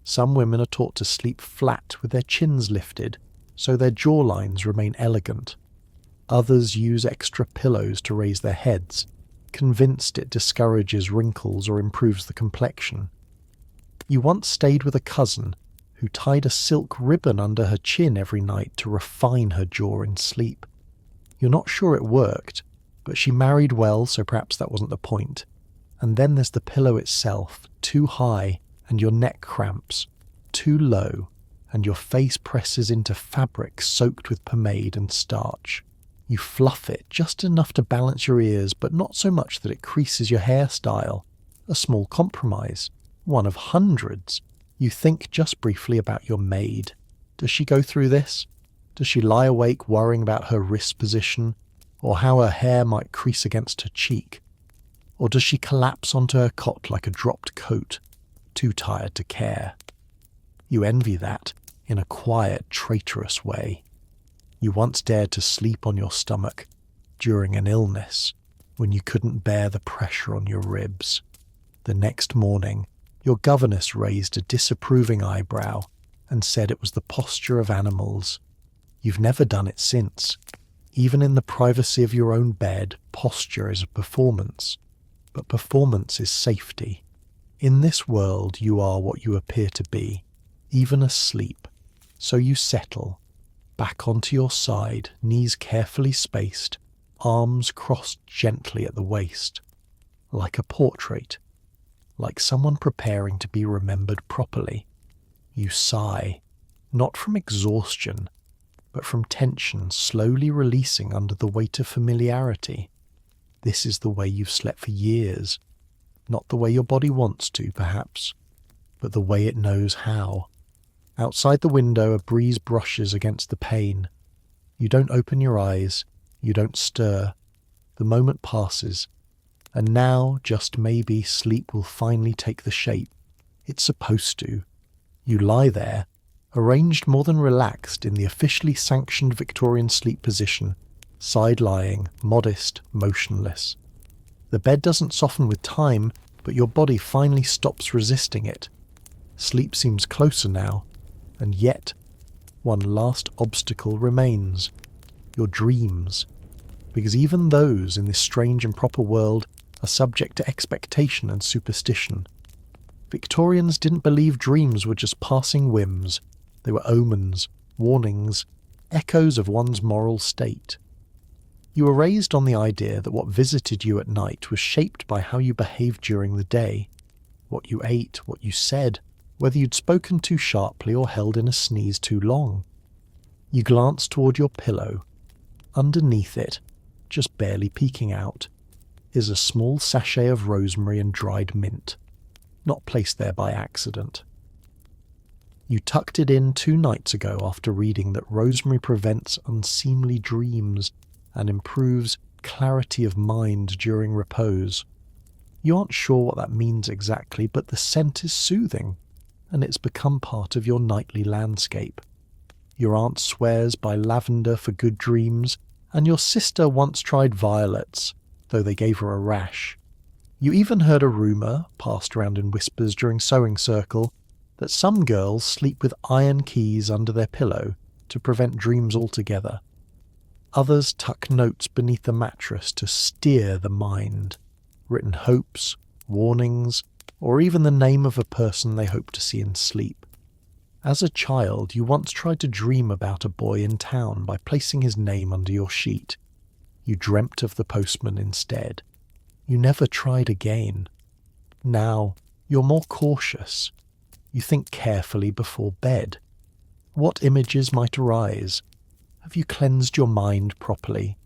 Some women are taught to sleep flat with their chins lifted, so their jawlines remain elegant. Others use extra pillows to raise their heads, convinced it discourages wrinkles or improves the complexion. You once stayed with a cousin who tied a silk ribbon under her chin every night to refine her jaw in sleep. You're not sure it worked, But she married well, so perhaps that wasn't the point. And then there's the pillow itself, too high, and your neck cramps, too low, and your face presses into fabric soaked with pomade and starch. You fluff it just enough to balance your ears, but not so much that it creases your hairstyle. A small compromise, one of hundreds. You think just briefly about your maid. Does she go through this? Does she lie awake worrying about her wrist position, or how her hair might crease against her cheek? Or does she collapse onto her cot like a dropped coat, too tired to care? You envy that, in a quiet, traitorous way. You once dared to sleep on your stomach during an illness when you couldn't bear the pressure on your ribs. The next morning, your governess raised a disapproving eyebrow and said it was the posture of animals. You've never done it since. Even in the privacy of your own bed, posture is a performance. But performance is safety. In this world, you are what you appear to be, even asleep. So you settle, back onto your side, knees carefully spaced, arms crossed gently at the waist, like a portrait, like someone preparing to be remembered properly. You sigh, not from exhaustion, but from tension slowly releasing under the weight of familiarity. This is the way you've slept for years, not the way your body wants to, perhaps, but the way it knows how. Outside the window, a breeze brushes against the pane. You don't open your eyes, you don't stir. The moment passes, and now, just maybe, sleep will finally take the shape it's supposed to. You lie there, arranged more than relaxed in the officially sanctioned Victorian sleep position, side-lying, modest, motionless. The bed doesn't soften with time, but your body finally stops resisting it. Sleep seems closer now, and yet one last obstacle remains: your dreams, because even those in this strange and proper world are subject to expectation and superstition. Victorians didn't believe dreams were just passing whims. They were omens, warnings, echoes of one's moral state. You were raised on the idea that what visited you at night was shaped by how you behaved during the day, what you ate, what you said, whether you'd spoken too sharply or held in a sneeze too long. You glanced toward your pillow. Underneath it, just barely peeking out, is a small sachet of rosemary and dried mint, not placed there by accident. You tucked it in 2 nights ago after reading that rosemary prevents unseemly dreams and improves clarity of mind during repose. You aren't sure what that means exactly, but the scent is soothing, and it's become part of your nightly landscape. Your aunt swears by lavender for good dreams, and your sister once tried violets, though they gave her a rash. You even heard a rumour, passed around in whispers during sewing circle, that some girls sleep with iron keys under their pillow to prevent dreams altogether. Others tuck notes beneath the mattress to steer the mind, written hopes, warnings, or even the name of a person they hope to see in sleep. As a child, you once tried to dream about a boy in town by placing his name under your sheet. You dreamt of the postman instead. You never tried again. Now, you're more cautious. You think carefully before bed. What images might arise? Have you cleansed your mind properly?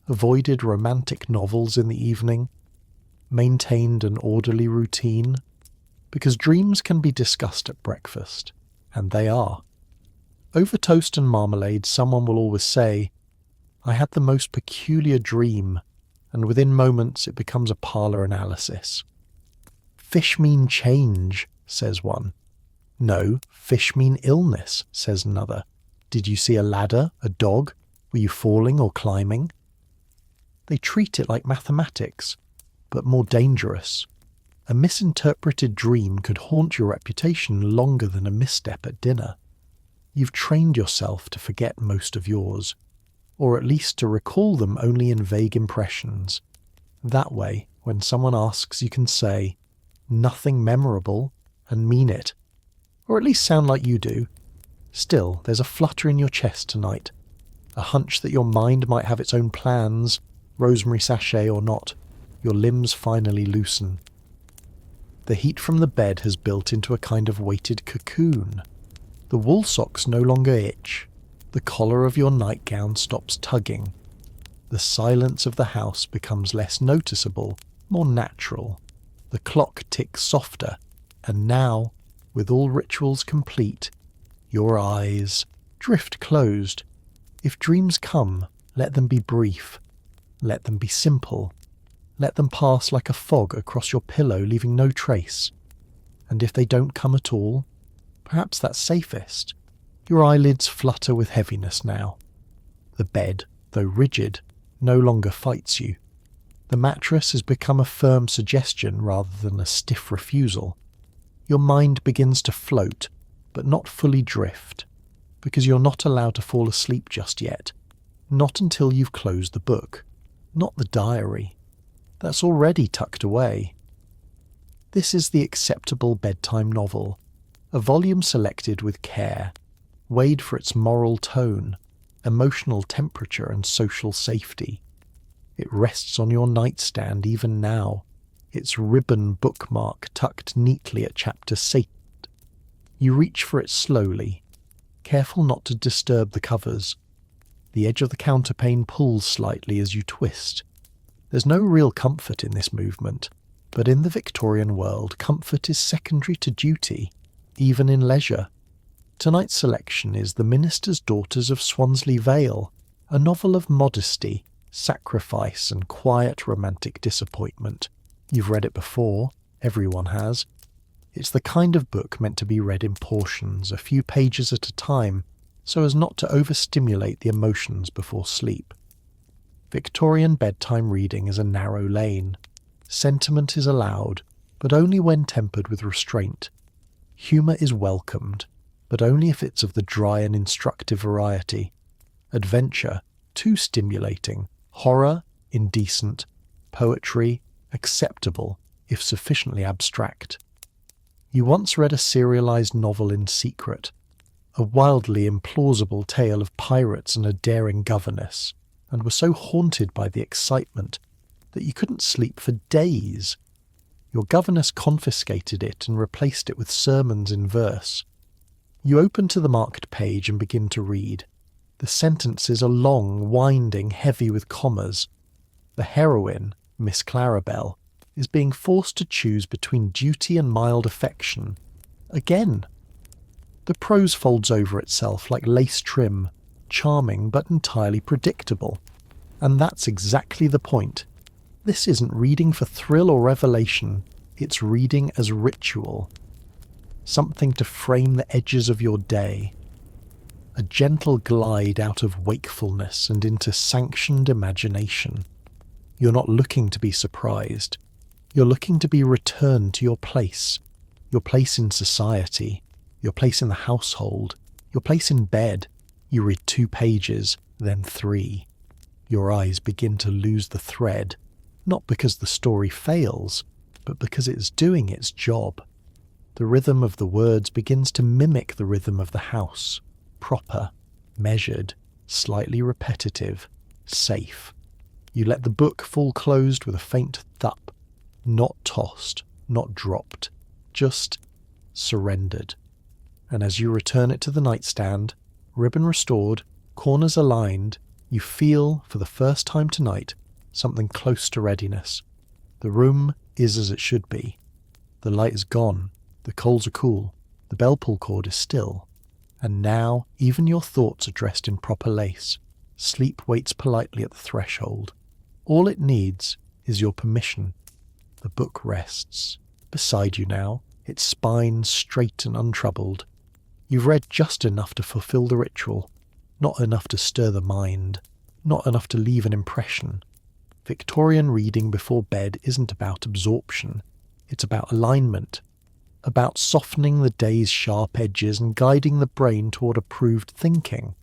Avoided romantic novels in the evening? Maintained an orderly routine? Because dreams can be discussed at breakfast, and they are. Over toast and marmalade, someone will always say, "I had the most peculiar dream," and within moments it becomes a parlour analysis. "Fish mean change," says one. "No, fish mean illness," says another. "Did you see a ladder, a dog? Were you falling or climbing?" They treat it like mathematics, but more dangerous. A misinterpreted dream could haunt your reputation longer than a misstep at dinner. You've trained yourself to forget most of yours, or at least to recall them only in vague impressions. That way, when someone asks, you can say, "Nothing memorable," and mean it. Or at least sound like you do. Still, there's a flutter in your chest tonight, a hunch that your mind might have its own plans, rosemary sachet or not, your limbs finally loosen. The heat from the bed has built into a kind of weighted cocoon. The wool socks no longer itch. The collar of your nightgown stops tugging. The silence of the house becomes less noticeable, more natural. The clock ticks softer, and now, with all rituals complete, your eyes drift closed. If dreams come, let them be brief. Let them be simple. Let them pass like a fog across your pillow, leaving no trace. And if they don't come at all, perhaps that's safest. Your eyelids flutter with heaviness now. The bed, though rigid, no longer fights you. The mattress has become a firm suggestion rather than a stiff refusal. Your mind begins to float, but not fully drift, because you're not allowed to fall asleep just yet. Not until you've closed the book, not the diary. That's already tucked away. This is the acceptable bedtime novel, a volume selected with care, weighed for its moral tone, emotional temperature and social safety. It rests on your nightstand even now, its ribbon bookmark tucked neatly at chapter 8. You reach for it slowly, careful not to disturb the covers. The edge of the counterpane pulls slightly as you twist. There's no real comfort in this movement, but in the Victorian world, comfort is secondary to duty, even in leisure. Tonight's selection is The Minister's Daughters of Swansley Vale, a novel of modesty, sacrifice and quiet romantic disappointment. You've read it before, everyone has. It's the kind of book meant to be read in portions, a few pages at a time, so as not to overstimulate the emotions before sleep. Victorian bedtime reading is a narrow lane. Sentiment is allowed, but only when tempered with restraint. Humour is welcomed, but only if it's of the dry and instructive variety. Adventure, too stimulating. Horror, indecent. Poetry, acceptable, if sufficiently abstract. You once read a serialized novel in secret, a wildly implausible tale of pirates and a daring governess, and were so haunted by the excitement that you couldn't sleep for days. Your governess confiscated it and replaced it with sermons in verse. You open to the marked page and begin to read. The sentences are long, winding, heavy with commas. The heroine, Miss Clarabelle, is being forced to choose between duty and mild affection. Again. The prose folds over itself like lace trim, charming but entirely predictable. And that's exactly the point. This isn't reading for thrill or revelation, it's reading as ritual. Something to frame the edges of your day. A gentle glide out of wakefulness and into sanctioned imagination. You're not looking to be surprised. You're looking to be returned to your place in society, your place in the household, your place in bed. You read 2 pages, then 3. Your eyes begin to lose the thread, not because the story fails, but because it's doing its job. The rhythm of the words begins to mimic the rhythm of the house, proper, measured, slightly repetitive, safe. You let the book fall closed with a faint thup, not tossed, not dropped, just surrendered. And as you return it to the nightstand, ribbon restored, corners aligned, you feel, for the first time tonight, something close to readiness. The room is as it should be. The light is gone, the coals are cool, the bell pull cord is still. And now even your thoughts are dressed in proper lace. Sleep waits politely at the threshold. All it needs is your permission. The book rests. Beside you now, its spine straight and untroubled. You've read just enough to fulfill the ritual, not enough to stir the mind, not enough to leave an impression. Victorian reading before bed isn't about absorption, it's about alignment, about softening the day's sharp edges and guiding the brain toward approved thinking.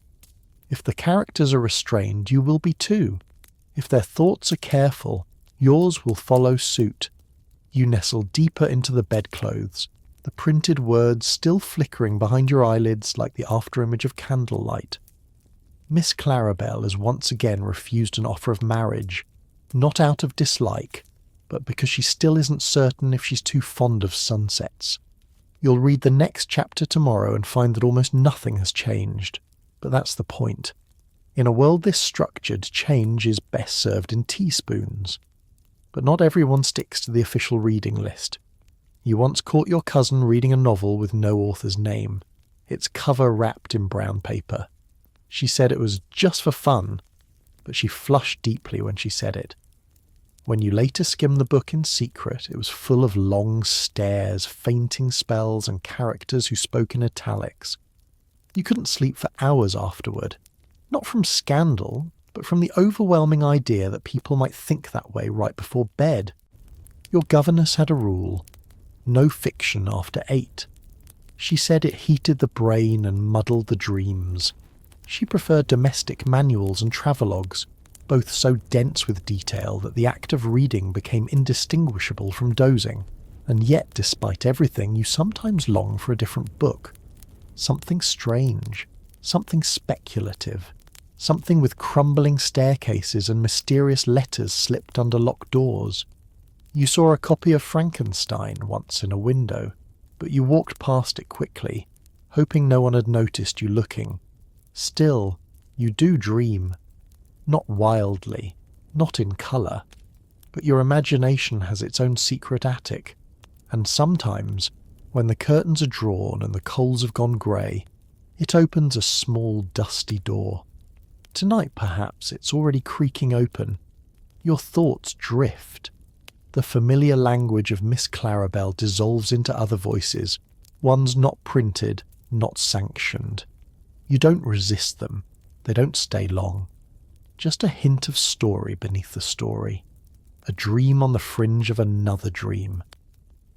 If the characters are restrained, you will be too. If their thoughts are careful, yours will follow suit. You nestle deeper into the bedclothes, the printed words still flickering behind your eyelids like the afterimage of candlelight. Miss Clarabelle has once again refused an offer of marriage, Not out of dislike, but because she still isn't certain if she's too fond of sunsets. You'll read the next chapter tomorrow and find that almost nothing has changed. But that's the point. In a world this structured, change is best served in teaspoons. But not everyone sticks to the official reading list. You once caught your cousin reading a novel with no author's name, its cover wrapped in brown paper. She said it was just for fun, but she flushed deeply when she said it. When you later skimmed the book in secret, it was full of long stares, fainting spells, and characters who spoke in italics. You couldn't sleep for hours afterward, not from scandal, but from the overwhelming idea that people might think that way right before bed. Your governess had a rule: no fiction after 8. She said it heated the brain and muddled the dreams. She preferred domestic manuals and travelogues, both so dense with detail that the act of reading became indistinguishable from dozing, and yet, despite everything, you sometimes long for a different book. Something strange, something speculative, something with crumbling staircases and mysterious letters slipped under locked doors. You saw a copy of Frankenstein once in a window, but you walked past it quickly, hoping no one had noticed you looking. Still, you do dream. Not wildly, not in colour, but your imagination has its own secret attic, and sometimes, when the curtains are drawn and the coals have gone grey, it opens a small dusty door. Tonight, perhaps, it's already creaking open. Your thoughts drift. The familiar language of Miss Clarabelle dissolves into other voices, ones not printed, not sanctioned. You don't resist them. They don't stay long. Just a hint of story beneath the story. A dream on the fringe of another dream.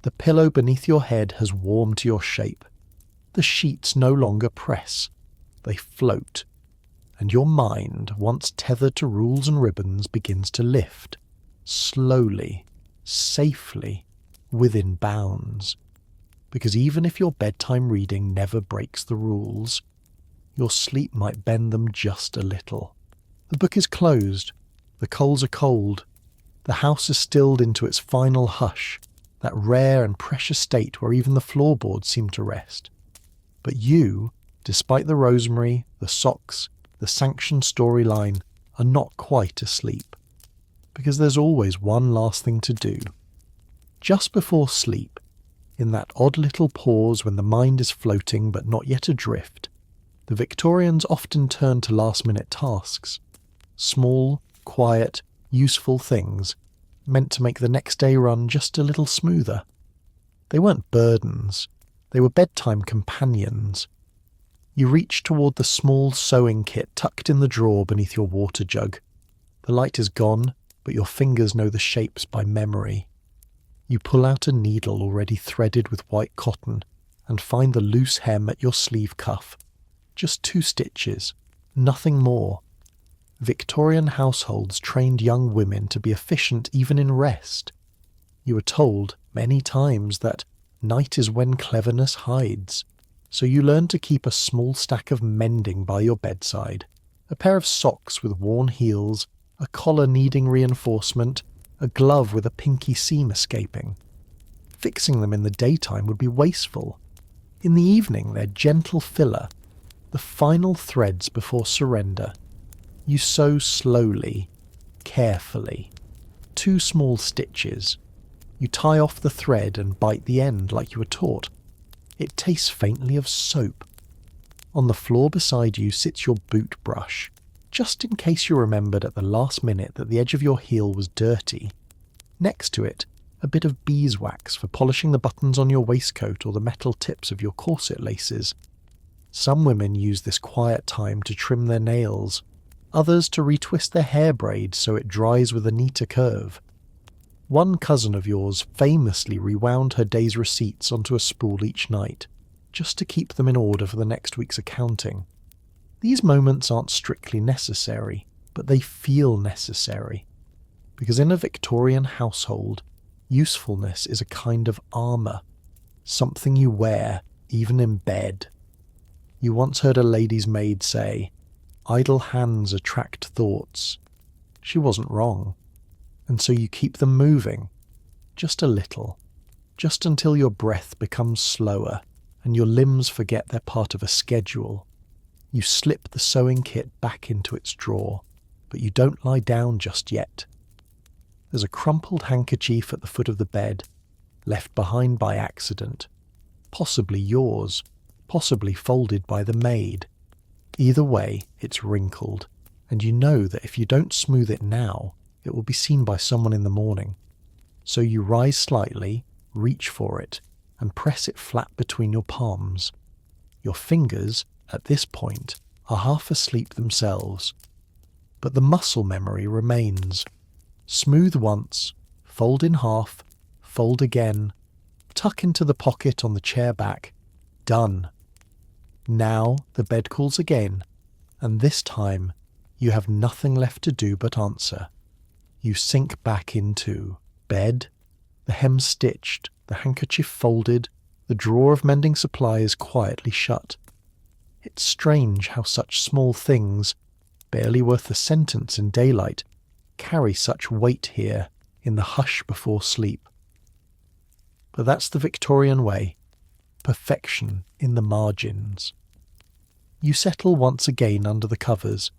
The pillow beneath your head has warmed to your shape. The sheets no longer press. They float. And your mind, once tethered to rules and ribbons, begins to lift. Slowly, safely, within bounds. Because even if your bedtime reading never breaks the rules, your sleep might bend them just a little. The book is closed, the coals are cold, the house is stilled into its final hush, that rare and precious state where even the floorboards seem to rest. But you, despite the rosemary, the socks, the sanctioned storyline, are not quite asleep. Because there's always one last thing to do. Just before sleep, in that odd little pause when the mind is floating but not yet adrift, the Victorians often turned to last-minute tasks. Small, quiet, useful things, meant to make the next day run just a little smoother. They weren't burdens, they were bedtime companions. You reach toward the small sewing kit tucked in the drawer beneath your water jug. The light is gone, but your fingers know the shapes by memory. You pull out a needle already threaded with white cotton and find the loose hem at your sleeve cuff. Just 2 stitches, nothing more. Victorian households trained young women to be efficient even in rest. You were told many times that night is when cleverness hides, so you learned to keep a small stack of mending by your bedside, a pair of socks with worn heels, a collar needing reinforcement, a glove with a pinky seam escaping. Fixing them in the daytime would be wasteful. In the evening, they're gentle filler, the final threads before surrender. You sew slowly, carefully. 2 small stitches. You tie off the thread and bite the end like you were taught. It tastes faintly of soap. On the floor beside you sits your boot brush, just in case you remembered at the last minute that the edge of your heel was dirty. Next to it, a bit of beeswax for polishing the buttons on your waistcoat or the metal tips of your corset laces. Some women use this quiet time to trim their nails, others to retwist their hair braid so it dries with a neater curve. One cousin of yours famously rewound her day's receipts onto a spool each night, just to keep them in order for the next week's accounting. These moments aren't strictly necessary, but they feel necessary. Because in a Victorian household, usefulness is a kind of armour, something you wear even in bed. You once heard a lady's maid say, "Idle hands attract thoughts." She wasn't wrong. and so you keep them moving, just a little, just until your breath becomes slower and your limbs forget they're part of a schedule. You slip the sewing kit back into its drawer, but you don't lie down just yet. There's a crumpled handkerchief at the foot of the bed, left behind by accident. Possibly yours, possibly folded by the maid. Either way, it's wrinkled, and you know that if you don't smooth it now, it will be seen by someone in the morning. So you rise slightly, reach for it, and press it flat between your palms. Your fingers, at this point, are half asleep themselves. But the muscle memory remains. Smooth once, fold in half, fold again, tuck into the pocket on the chair back. Done. Now the bed calls again, and this time you have nothing left to do but answer. You sink back into bed, the hem stitched, the handkerchief folded, the drawer of mending supplies quietly shut. It's strange how such small things, barely worth a sentence in daylight, carry such weight here in the hush before sleep. But that's the Victorian way. Perfection in the margins. You settle once again under the covers,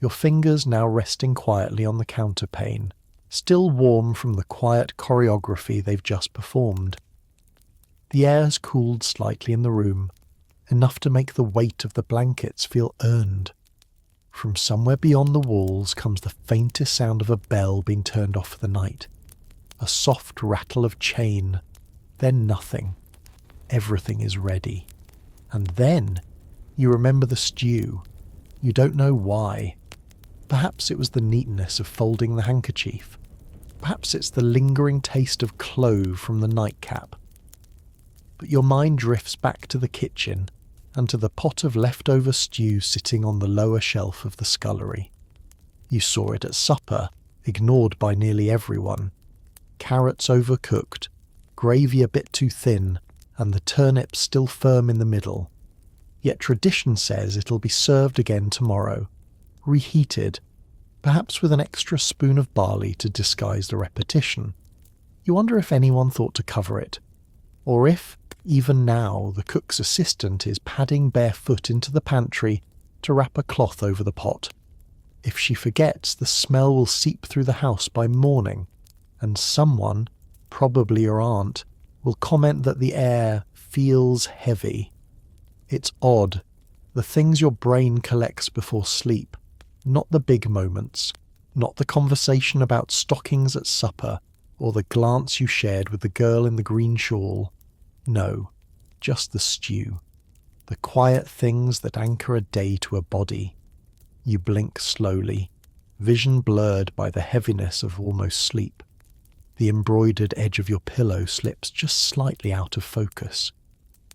your fingers now resting quietly on the counterpane, still warm from the quiet choreography they've just performed. The air has cooled slightly in the room, enough to make the weight of the blankets feel earned. From somewhere beyond the walls comes the faintest sound of a bell being turned off for the night. A soft rattle of chain. Then nothing. Everything is ready. And then you remember the stew. You don't know why. Perhaps it was the neatness of folding the handkerchief. Perhaps it's the lingering taste of clove from the nightcap. But your mind drifts back to the kitchen and to the pot of leftover stew sitting on the lower shelf of the scullery. You saw it at supper, ignored by nearly everyone. Carrots overcooked, gravy a bit too thin, and the turnips still firm in the middle. Yet tradition says it'll be served again tomorrow, reheated, perhaps with an extra spoon of barley to disguise the repetition. You wonder if anyone thought to cover it, or if, even now, the cook's assistant is padding barefoot into the pantry to wrap a cloth over the pot. If she forgets, the smell will seep through the house by morning, and someone, probably your aunt, will comment that the air feels heavy. It's odd, the things your brain collects before sleep, not the big moments, not the conversation about stockings at supper, or the glance you shared with the girl in the green shawl. No, just the stew. The quiet things that anchor a day to a body. You blink slowly, vision blurred by the heaviness of almost sleep. The embroidered edge of your pillow slips just slightly out of focus.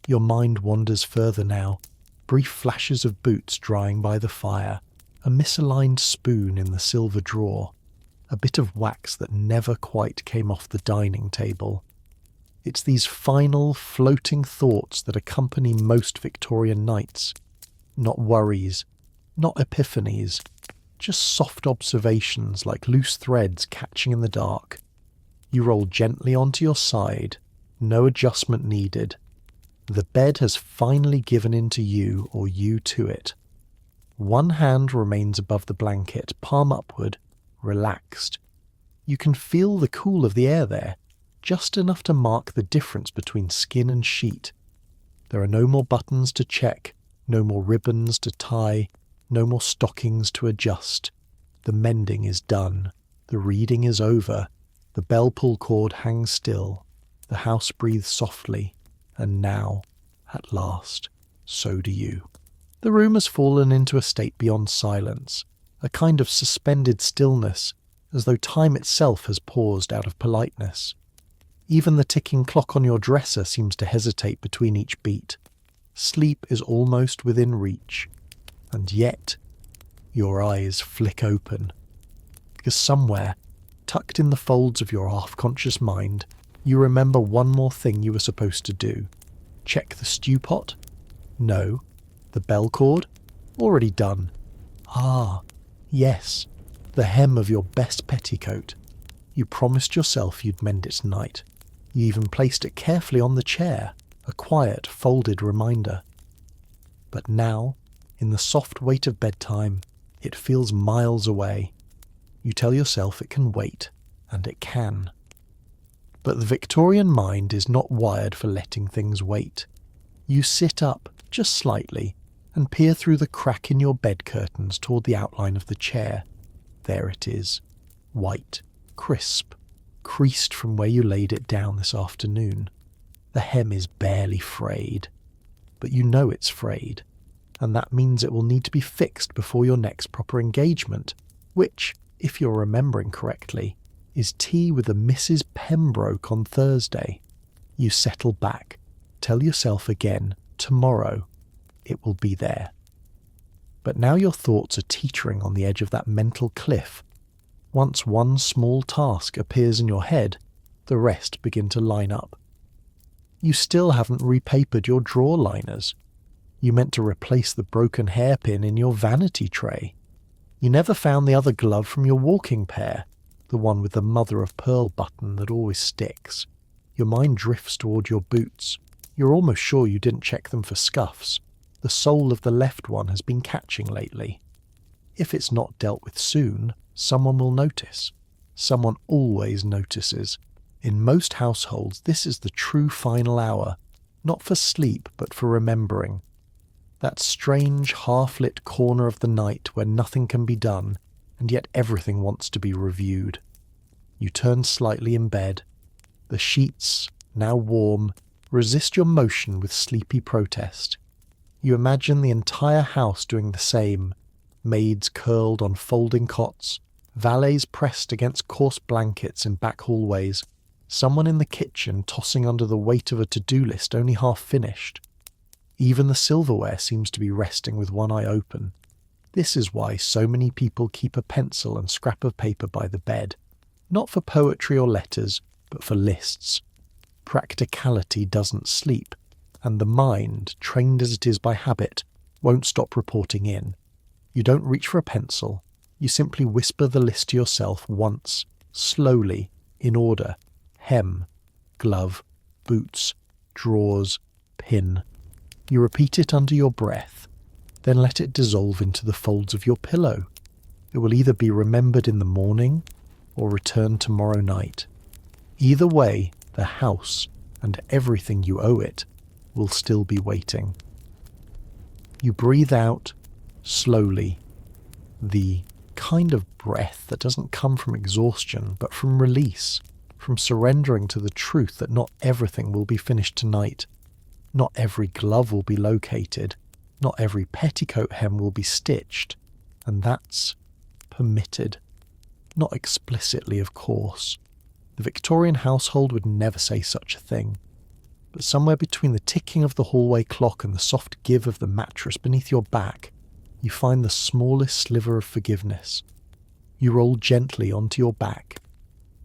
Your mind wanders further now, brief flashes of boots drying by the fire, a misaligned spoon in the silver drawer, a bit of wax that never quite came off the dining table. It's these final, floating thoughts that accompany most Victorian nights. Not worries, not epiphanies, just soft observations like loose threads catching in the dark. You roll gently onto your side, no adjustment needed. The bed has finally given in to you or you to it. One hand remains above the blanket, palm upward, relaxed. You can feel the cool of the air there, just enough to mark the difference between skin and sheet. There are no more buttons to check, no more ribbons to tie, no more stockings to adjust. The mending is done. The reading is over. The bell pull cord hangs still. The house breathes softly. And now, at last, so do you. The room has fallen into a state beyond silence, a kind of suspended stillness, as though time itself has paused out of politeness. Even the ticking clock on your dresser seems to hesitate between each beat. Sleep is almost within reach. And yet, your eyes flick open. Because somewhere, tucked in the folds of your half-conscious mind, you remember one more thing you were supposed to do. Check the stew pot? No. The bell cord? Already done. Ah, yes, the hem of your best petticoat. You promised yourself you'd mend it tonight. You even placed it carefully on the chair, a quiet, folded reminder. But now, in the soft weight of bedtime, it feels miles away. You tell yourself it can wait, and it can. But the Victorian mind is not wired for letting things wait. You sit up, just slightly, and peer through the crack in your bed curtains toward the outline of the chair. There it is, white, crisp, creased from where you laid it down this afternoon. The hem is barely frayed, but you know it's frayed, and that means it will need to be fixed before your next proper engagement, which, if you're remembering correctly, is tea with a Mrs. Pembroke on Thursday. You settle back, tell yourself again, tomorrow, it will be there. But now your thoughts are teetering on the edge of that mental cliff. Once one small task appears in your head, the rest begin to line up. You still haven't repapered your drawer liners. You meant to replace the broken hairpin in your vanity tray. You never found the other glove from your walking pair, the one with the mother-of-pearl button that always sticks. Your mind drifts toward your boots. You're almost sure you didn't check them for scuffs. The sole of the left one has been catching lately. If it's not dealt with soon, someone will notice. Someone always notices. In most households, this is the true final hour, not for sleep, but for remembering. That strange, half-lit corner of the night where nothing can be done, and yet everything wants to be reviewed. You turn slightly in bed. The sheets, now warm, resist your motion with sleepy protest. You imagine the entire house doing the same, maids curled on folding cots, valets pressed against coarse blankets in back hallways, someone in the kitchen tossing under the weight of a to-do list only half finished. Even the silverware seems to be resting with one eye open. This is why so many people keep a pencil and scrap of paper by the bed, not for poetry or letters, but for lists. Practicality doesn't sleep, and the mind, trained as it is by habit, won't stop reporting in. You don't reach for a pencil, you simply whisper the list to yourself once, slowly, in order: hem, glove, boots, drawers, pin. You repeat it under your breath, then let it dissolve into the folds of your pillow. It will either be remembered in the morning or returned tomorrow night. Either way, the house and everything you owe it will still be waiting. You breathe out, slowly, the kind of breath that doesn't come from exhaustion but from release, from surrendering to the truth that not everything will be finished tonight. Not every glove will be located, not every petticoat hem will be stitched, and that's permitted. Not explicitly, of course. The Victorian household would never say such a thing. But somewhere between the ticking of the hallway clock and the soft give of the mattress beneath your back, you find the smallest sliver of forgiveness. You roll gently onto your back.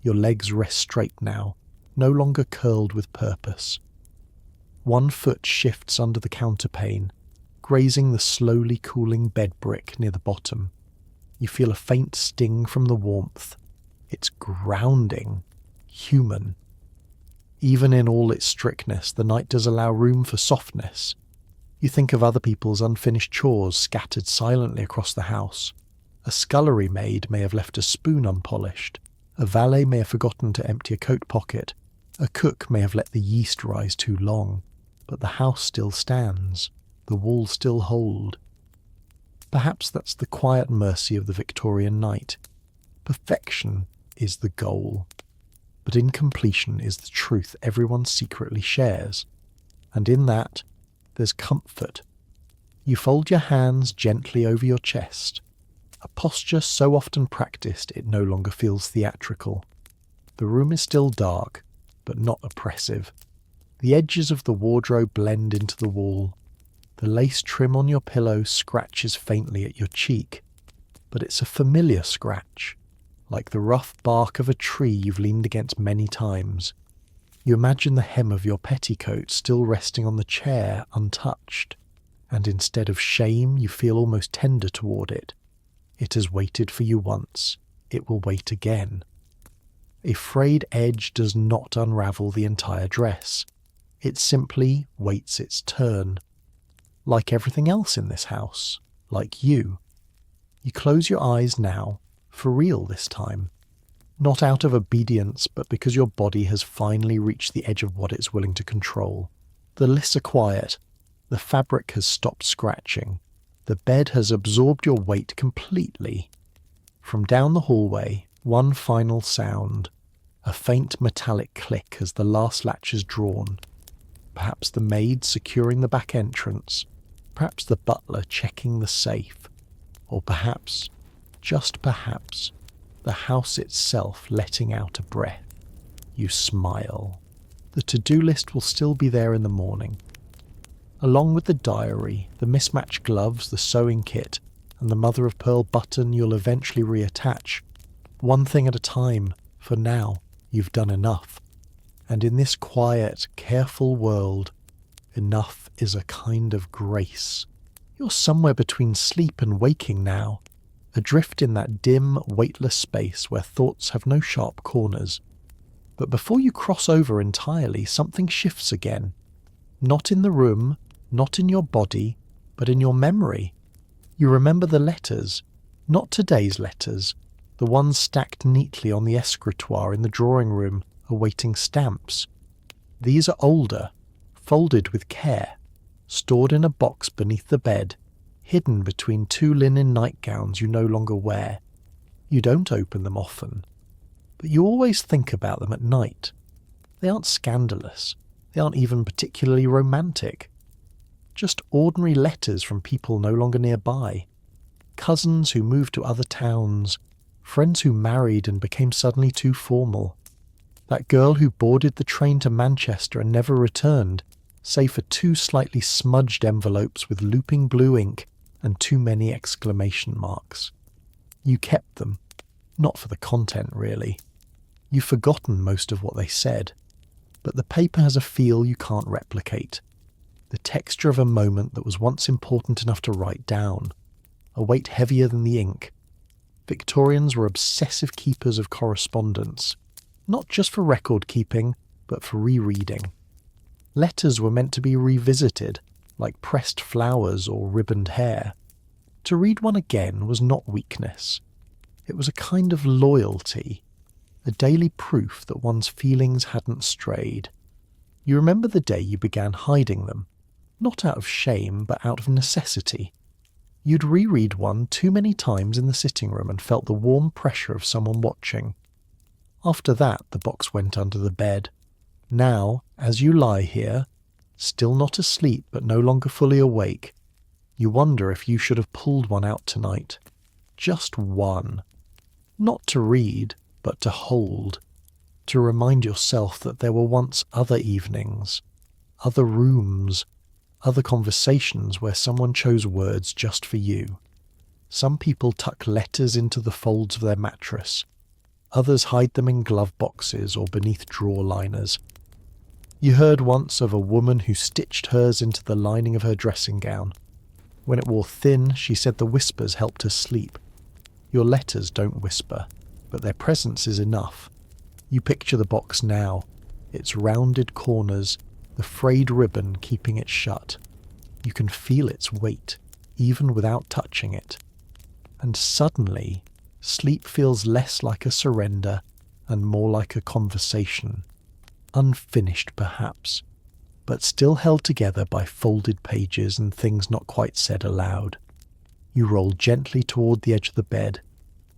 Your legs rest straight now, no longer curled with purpose. One foot shifts under the counterpane, grazing the slowly cooling bed brick near the bottom. You feel a faint sting from the warmth. It's grounding, human. Even in all its strictness, the night does allow room for softness. You think of other people's unfinished chores scattered silently across the house. A scullery maid may have left a spoon unpolished. A valet may have forgotten to empty a coat pocket. A cook may have let the yeast rise too long. But the house still stands. The walls still hold. Perhaps that's the quiet mercy of the Victorian night. Perfection is the goal. But incompletion is the truth everyone secretly shares. And in that, there's comfort. You fold your hands gently over your chest, a posture so often practiced it no longer feels theatrical. The room is still dark, but not oppressive. The edges of the wardrobe blend into the wall. The lace trim on your pillow scratches faintly at your cheek, but it's a familiar scratch, like the rough bark of a tree you've leaned against many times. You imagine the hem of your petticoat still resting on the chair untouched, and instead of shame you feel almost tender toward it. It has waited for you once. It will wait again. A frayed edge does not unravel the entire dress. It simply waits its turn. Like everything else in this house, like you. You close your eyes now, for real this time. Not out of obedience, but because your body has finally reached the edge of what it's willing to control. The lists are quiet. The fabric has stopped scratching. The bed has absorbed your weight completely. From down the hallway, one final sound. A faint metallic click as the last latch is drawn. Perhaps the maid securing the back entrance. Perhaps the butler checking the safe. Or perhaps, just perhaps, the house itself letting out a breath. You smile. The to-do list will still be there in the morning. Along with the diary, the mismatched gloves, the sewing kit, and the mother-of-pearl button you'll eventually reattach. One thing at a time. For now, you've done enough. And in this quiet, careful world, enough is a kind of grace. You're somewhere between sleep and waking now, adrift in that dim, weightless space where thoughts have no sharp corners. But before you cross over entirely, something shifts again. Not in the room, not in your body, but in your memory. You remember the letters, not today's letters, the ones stacked neatly on the escritoire in the drawing room, awaiting stamps. These are older, folded with care, stored in a box beneath the bed, hidden between two linen nightgowns you no longer wear. You don't open them often, but you always think about them at night. They aren't scandalous. They aren't even particularly romantic. Just ordinary letters from people no longer nearby. Cousins who moved to other towns. Friends who married and became suddenly too formal. That girl who boarded the train to Manchester and never returned, save for two slightly smudged envelopes with looping blue ink and too many exclamation marks. You kept them. Not for the content, really. You've forgotten most of what they said. But the paper has a feel you can't replicate. The texture of a moment that was once important enough to write down. A weight heavier than the ink. Victorians were obsessive keepers of correspondence. Not just for record keeping, but for rereading. Letters were meant to be revisited, like pressed flowers or ribboned hair. To read one again was not weakness. It was a kind of loyalty, a daily proof that one's feelings hadn't strayed. You remember the day you began hiding them, not out of shame, but out of necessity. You'd reread one too many times in the sitting room and felt the warm pressure of someone watching. After that, the box went under the bed. Now, as you lie here, still not asleep but no longer fully awake, you wonder if you should have pulled one out tonight. Just one. Not to read, but to hold. To remind yourself that there were once other evenings, other rooms, other conversations where someone chose words just for you. Some people tuck letters into the folds of their mattress. Others hide them in glove boxes or beneath drawer liners. You heard once of a woman who stitched hers into the lining of her dressing gown. When it wore thin, she said the whispers helped her sleep. Your letters don't whisper, but their presence is enough. You picture the box now, its rounded corners, the frayed ribbon keeping it shut. You can feel its weight, even without touching it. And suddenly, sleep feels less like a surrender and more like a conversation. Unfinished, perhaps, but still held together by folded pages and things not quite said aloud. You roll gently toward the edge of the bed,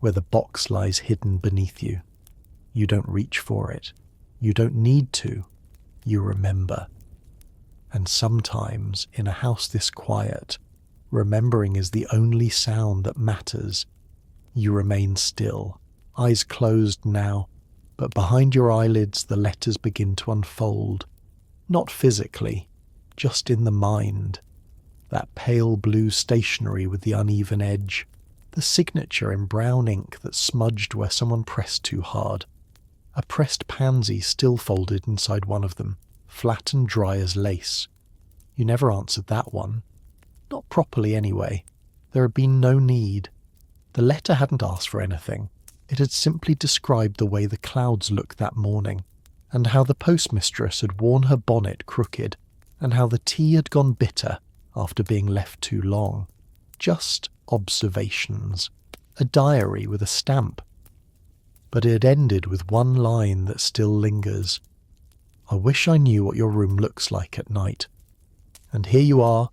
where the box lies hidden beneath you. You don't reach for it. You don't need to. You remember. And sometimes, in a house this quiet, remembering is the only sound that matters. You remain still, eyes closed now, but behind your eyelids the letters begin to unfold. Not physically, just in the mind. That pale blue stationery with the uneven edge. The signature in brown ink that smudged where someone pressed too hard. A pressed pansy still folded inside one of them, flat and dry as lace. You never answered that one. Not properly anyway. There had been no need. The letter hadn't asked for anything. It had simply described the way the clouds looked that morning, and how the postmistress had worn her bonnet crooked, and how the tea had gone bitter after being left too long. Just observations. A diary with a stamp. But it had ended with one line that still lingers. I wish I knew what your room looks like at night. And here you are,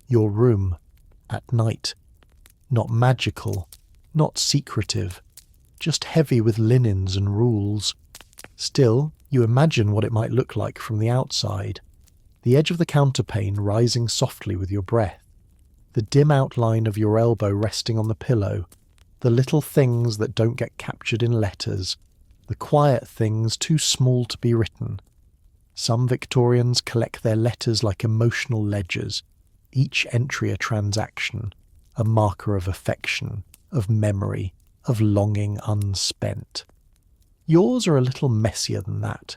your room, at night. Not magical, not secretive, just heavy with linens and rules. Still, you imagine what it might look like from the outside. The edge of the counterpane rising softly with your breath. The dim outline of your elbow resting on the pillow. The little things that don't get captured in letters. The quiet things too small to be written. Some Victorians collect their letters like emotional ledgers, each entry a transaction, a marker of affection, of memory, of longing unspent. Yours are a little messier than that,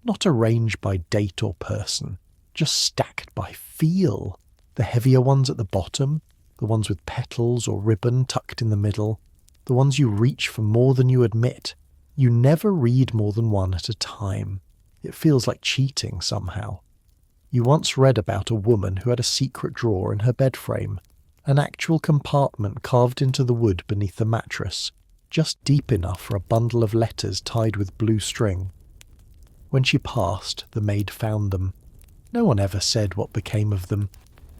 not arranged by date or person, just stacked by feel. The heavier ones at the bottom, the ones with petals or ribbon tucked in the middle, the ones you reach for more than you admit. You never read more than one at a time. It feels like cheating somehow. You once read about a woman who had a secret drawer in her bed frame, an actual compartment carved into the wood beneath the mattress, just deep enough for a bundle of letters tied with blue string. When she passed, the maid found them. No one ever said what became of them.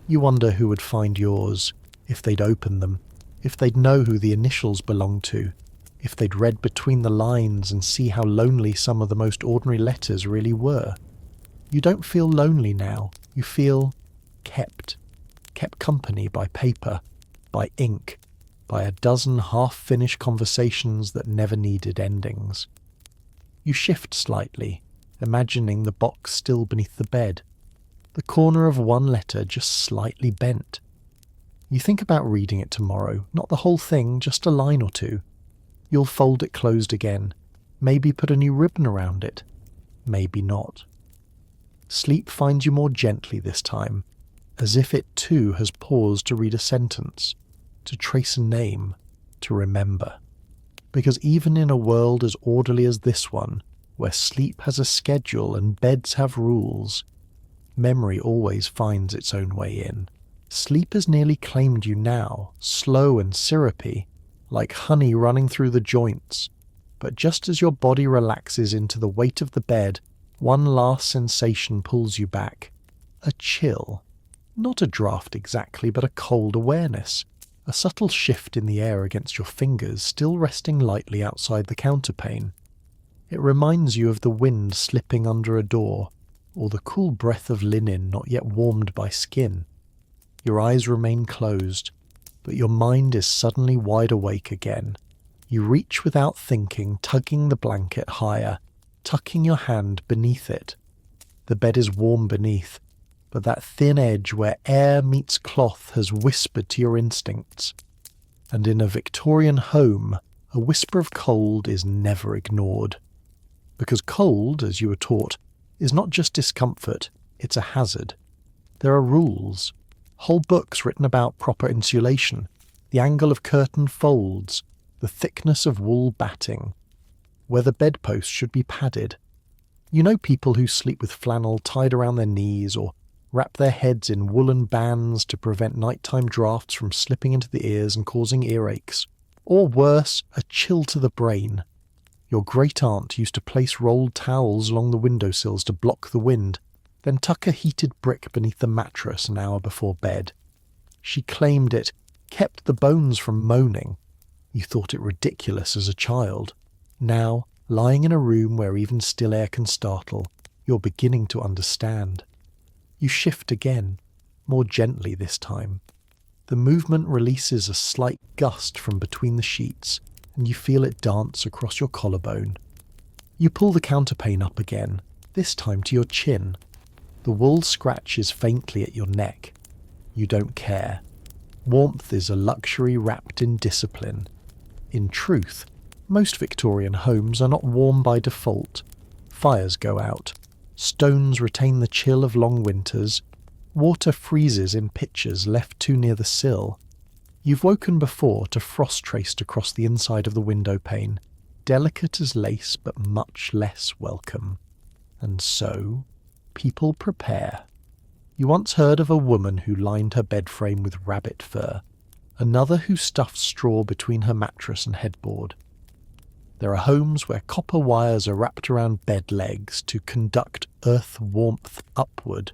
You wonder who would find yours, if they'd open them, if they'd know who the initials belonged to, if they'd read between the lines and see how lonely some of the most ordinary letters really were. You don't feel lonely now. You feel kept company by paper, by ink, by a dozen half-finished conversations that never needed endings. You shift slightly, imagining the box still beneath the bed, the corner of one letter just slightly bent. You think about reading it tomorrow, not the whole thing, just a line or two. You'll fold it closed again, maybe put a new ribbon around it, maybe not. Sleep finds you more gently this time, as if it too has paused to read a sentence, to trace a name, to remember. Because even in a world as orderly as this one, where sleep has a schedule and beds have rules, memory always finds its own way in. Sleep has nearly claimed you now, slow and syrupy, like honey running through the joints. But just as your body relaxes into the weight of the bed, one last sensation pulls you back. A chill. Not a draft exactly, but a cold awareness. A subtle shift in the air against your fingers, still resting lightly outside the counterpane. It reminds you of the wind slipping under a door, or the cool breath of linen not yet warmed by skin. Your eyes remain closed, but your mind is suddenly wide awake again. You reach without thinking, tugging the blanket higher, tucking your hand beneath it. The bed is warm beneath, but that thin edge where air meets cloth has whispered to your instincts. And in a Victorian home, a whisper of cold is never ignored. Because cold, as you were taught, is not just discomfort, it's a hazard. There are rules, whole books written about proper insulation, the angle of curtain folds, the thickness of wool batting, whether bedposts should be padded. You know people who sleep with flannel tied around their knees or wrap their heads in woolen bands to prevent nighttime drafts from slipping into the ears and causing earaches. Or worse, a chill to the brain. Your great-aunt used to place rolled towels along the windowsills to block the wind, then tuck a heated brick beneath the mattress an hour before bed. She claimed it kept the bones from moaning. You thought it ridiculous as a child. Now, lying in a room where even still air can startle, you're beginning to understand. You shift again, more gently this time. The movement releases a slight gust from between the sheets, and you feel it dance across your collarbone. You pull the counterpane up again, this time to your chin. The wool scratches faintly at your neck. You don't care. Warmth is a luxury wrapped in discipline. In truth, most Victorian homes are not warm by default. Fires go out. Stones retain the chill of long winters. Water freezes in pitchers left too near the sill. You've woken before to frost traced across the inside of the window pane, delicate as lace but much less welcome. And so, people prepare. You once heard of a woman who lined her bed frame with rabbit fur, another who stuffed straw between her mattress and headboard. There are homes where copper wires are wrapped around bed legs to conduct earth warmth upward.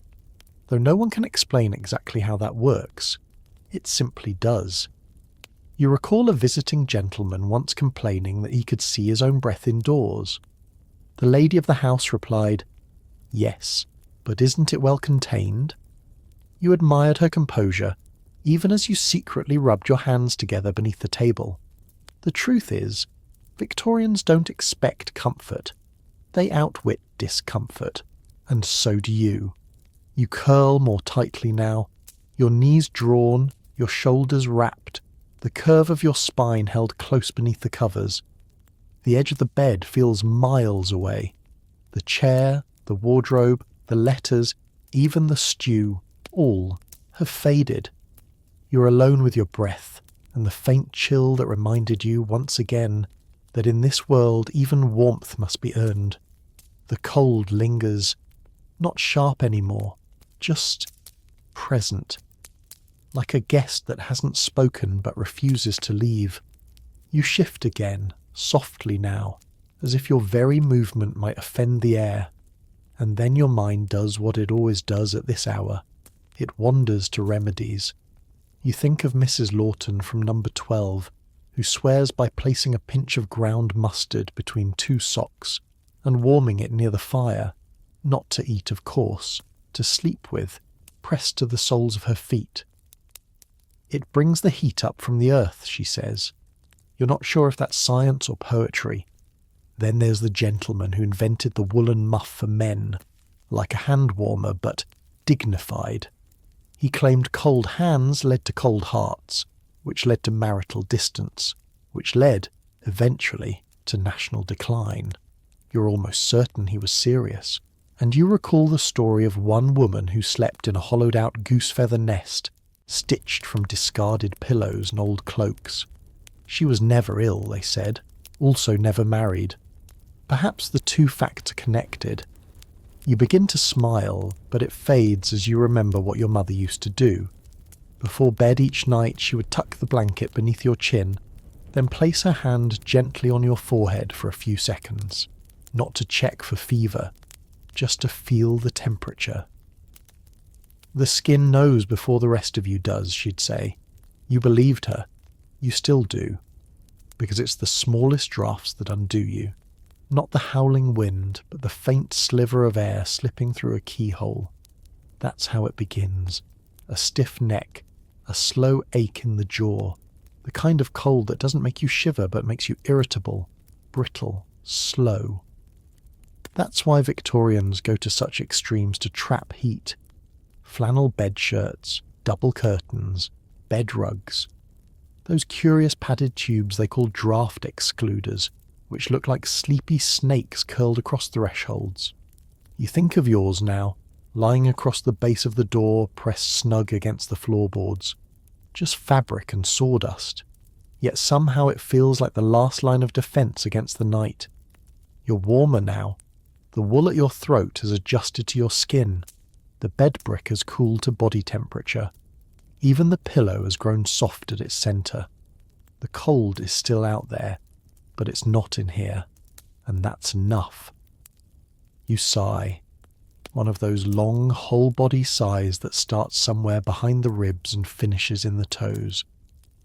Though no one can explain exactly how that works, it simply does. You recall a visiting gentleman once complaining that he could see his own breath indoors. The lady of the house replied, "Yes, but isn't it well contained?" You admired her composure, even as you secretly rubbed your hands together beneath the table. The truth is, Victorians don't expect comfort. They outwit discomfort, and so do you. You curl more tightly now, your knees drawn, your shoulders wrapped, the curve of your spine held close beneath the covers. The edge of the bed feels miles away. The chair, the wardrobe, the letters, even the stew, all have faded. You're alone with your breath and the faint chill that reminded you once again that in this world even warmth must be earned. The cold lingers, not sharp anymore, just present, like a guest that hasn't spoken but refuses to leave. You shift again, softly now, as if your very movement might offend the air, and then your mind does what it always does at this hour. It wanders to remedies. You think of Mrs. Lawton from number 12, who swears by placing a pinch of ground mustard between two socks and warming it near the fire, not to eat of course, to sleep with, pressed to the soles of her feet. It brings the heat up from the earth, she says. You're not sure if that's science or poetry. Then there's the gentleman who invented the woolen muff for men, like a hand warmer but dignified. He claimed cold hands led to cold hearts, which led to marital distance, which led, eventually, to national decline. You're almost certain he was serious, and you recall the story of one woman who slept in a hollowed-out goose-feather nest, stitched from discarded pillows and old cloaks. She was never ill, they said, also never married. Perhaps the two facts are connected. You begin to smile, but it fades as you remember what your mother used to do. Before bed each night she would tuck the blanket beneath your chin, then place her hand gently on your forehead for a few seconds, not to check for fever, just to feel the temperature. The skin knows before the rest of you does, she'd say. You believed her. You still do. Because it's the smallest drafts that undo you. Not the howling wind, but the faint sliver of air slipping through a keyhole. That's how it begins. A stiff neck, a slow ache in the jaw, the kind of cold that doesn't make you shiver but makes you irritable, brittle, slow. That's why Victorians go to such extremes to trap heat. Flannel bed shirts, double curtains, bed rugs. Those curious padded tubes they call draft excluders, which look like sleepy snakes curled across thresholds. You think of yours now, lying across the base of the door, pressed snug against the floorboards. Just fabric and sawdust. Yet somehow it feels like the last line of defence against the night. You're warmer now. The wool at your throat has adjusted to your skin. The bed brick has cooled to body temperature. Even the pillow has grown soft at its centre. The cold is still out there, but it's not in here, and that's enough. You sigh, one of those long whole-body sighs that starts somewhere behind the ribs and finishes in the toes.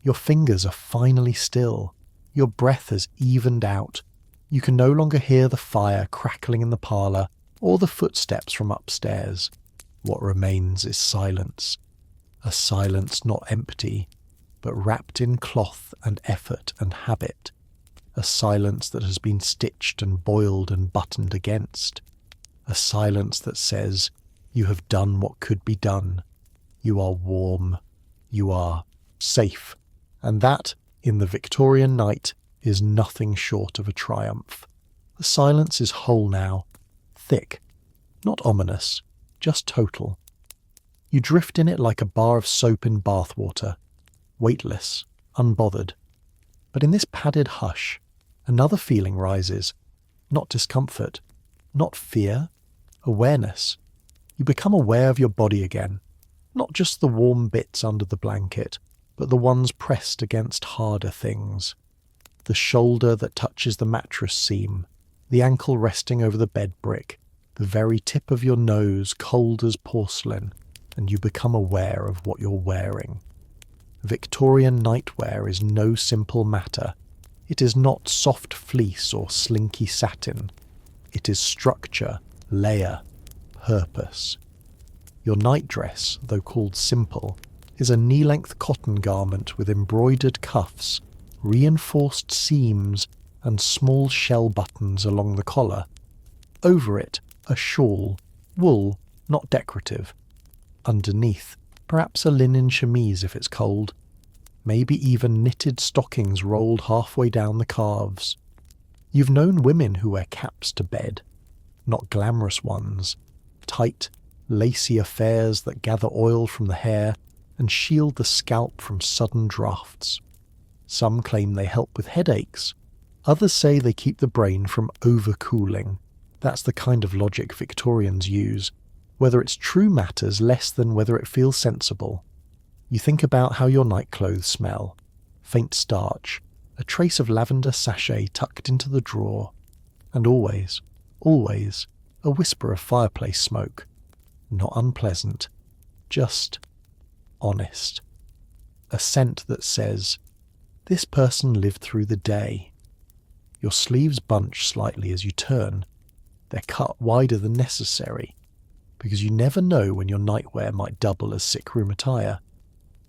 Your fingers are finally still. Your breath has evened out. You can no longer hear the fire crackling in the parlour or the footsteps from upstairs. What remains is silence. A silence not empty, but wrapped in cloth and effort and habit. A silence that has been stitched and boiled and buttoned against. A silence that says, you have done what could be done. You are warm. You are safe. And that, in the Victorian night, is nothing short of a triumph. The silence is whole now. Thick. Not ominous. Just total. You drift in it like a bar of soap in bathwater. weightless, unbothered. But in this padded hush, another feeling rises. Not discomfort, not fear, awareness. You become aware of your body again, not just the warm bits under the blanket, but the ones pressed against harder things. The shoulder that touches the mattress seam, the ankle resting over the bed brick, the very tip of your nose cold as porcelain, and you become aware of what you're wearing. Victorian nightwear is no simple matter. It is not soft fleece or slinky satin. It is structure, layer, purpose. Your nightdress, though called simple, is a knee-length cotton garment with embroidered cuffs, reinforced seams, and small shell buttons along the collar. Over it, a shawl, wool, not decorative. Underneath, perhaps a linen chemise if it's cold. Maybe even knitted stockings rolled halfway down the calves. You've known women who wear caps to bed. Not glamorous ones. Tight, lacy affairs that gather oil from the hair and shield the scalp from sudden drafts. Some claim they help with headaches. Others say they keep the brain from overcooling. That's the kind of logic Victorians use. Whether it's true matters less than whether it feels sensible. You think about how your nightclothes smell. Faint starch, a trace of lavender sachet tucked into the drawer, and always, always, a whisper of fireplace smoke. Not unpleasant, just honest. A scent that says, this person lived through the day. Your sleeves bunch slightly as you turn. They're cut wider than necessary, because you never know when your nightwear might double as sick room attire.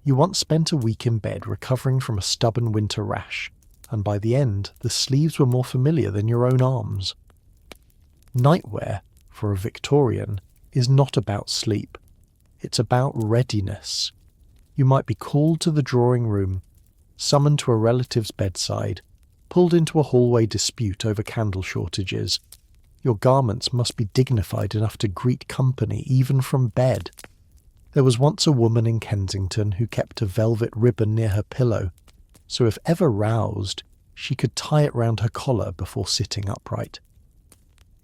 You once spent a week in bed recovering from a stubborn winter rash, and by the end, the sleeves were more familiar than your own arms. Nightwear, for a Victorian, is not about sleep. It's about readiness. You might be called to the drawing room, summoned to a relative's bedside, pulled into a hallway dispute over candle shortages. Your garments must be dignified enough to greet company even from bed. There was once a woman in Kensington who kept a velvet ribbon near her pillow, so if ever roused, she could tie it round her collar before sitting upright.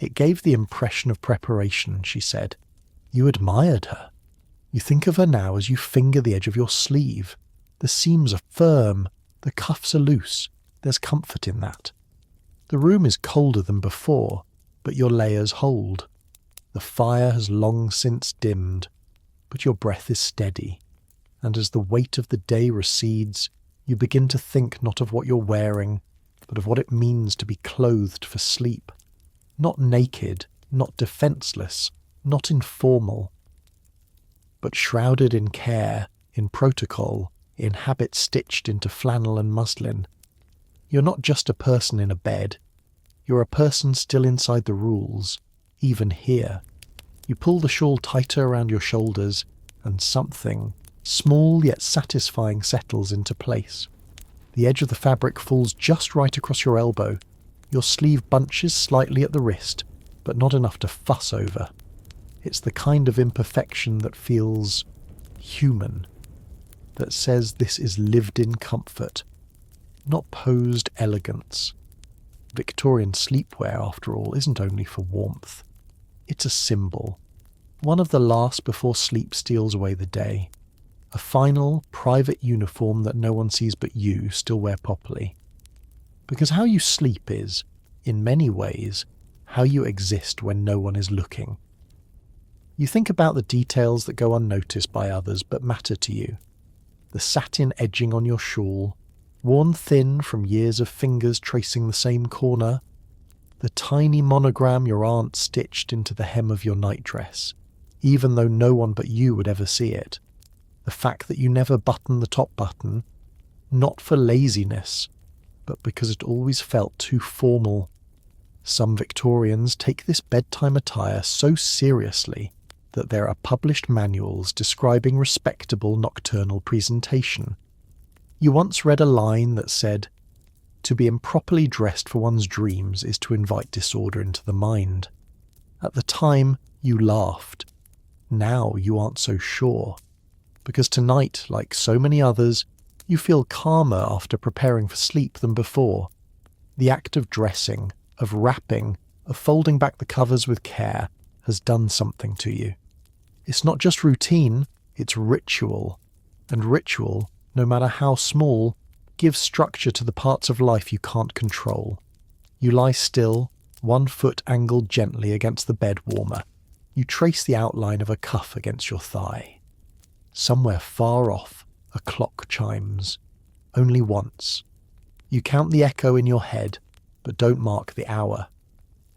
It gave the impression of preparation, she said. You admired her. You think of her now as you finger the edge of your sleeve. The seams are firm, the cuffs are loose. There's comfort in that. The room is colder than before, but your layers hold. The fire has long since dimmed, but your breath is steady, and as the weight of the day recedes, you begin to think not of what you're wearing, but of what it means to be clothed for sleep. Not naked, not defenceless, not informal, but shrouded in care, in protocol, in habit stitched into flannel and muslin. You're not just a person in a bed. You're a person still inside the rules, even here. You pull the shawl tighter around your shoulders, and something, small yet satisfying, settles into place. The edge of the fabric falls just right across your elbow. Your sleeve bunches slightly at the wrist, but not enough to fuss over. It's the kind of imperfection that feels human, that says this is lived-in comfort, not posed elegance. Victorian sleepwear, after all, isn't only for warmth. It's a symbol, one of the last before sleep steals away the day. A final, private uniform that no one sees but you still wear properly. Because how you sleep is, in many ways, how you exist when no one is looking. You think about the details that go unnoticed by others but matter to you. The satin edging on your shawl, worn thin from years of fingers tracing the same corner. The tiny monogram your aunt stitched into the hem of your nightdress, even though no one but you would ever see it. The fact that you never button the top button, not for laziness, but because it always felt too formal. Some Victorians take this bedtime attire so seriously that there are published manuals describing respectable nocturnal presentation. You once read a line that said, "To be improperly dressed for one's dreams is to invite disorder into the mind." At the time, you laughed. Now you aren't so sure. Because tonight, like so many others, You feel calmer after preparing for sleep than before. The act of dressing, of wrapping, of folding back the covers with care has done something to you. It's not just routine, it's ritual. And ritual, no matter how small, gives structure to the parts of life you can't control. You lie still, one foot angled gently against the bed warmer. You trace the outline of a cuff against your thigh. Somewhere far off, a clock chimes. Only once. You count the echo in your head, but don't mark the hour.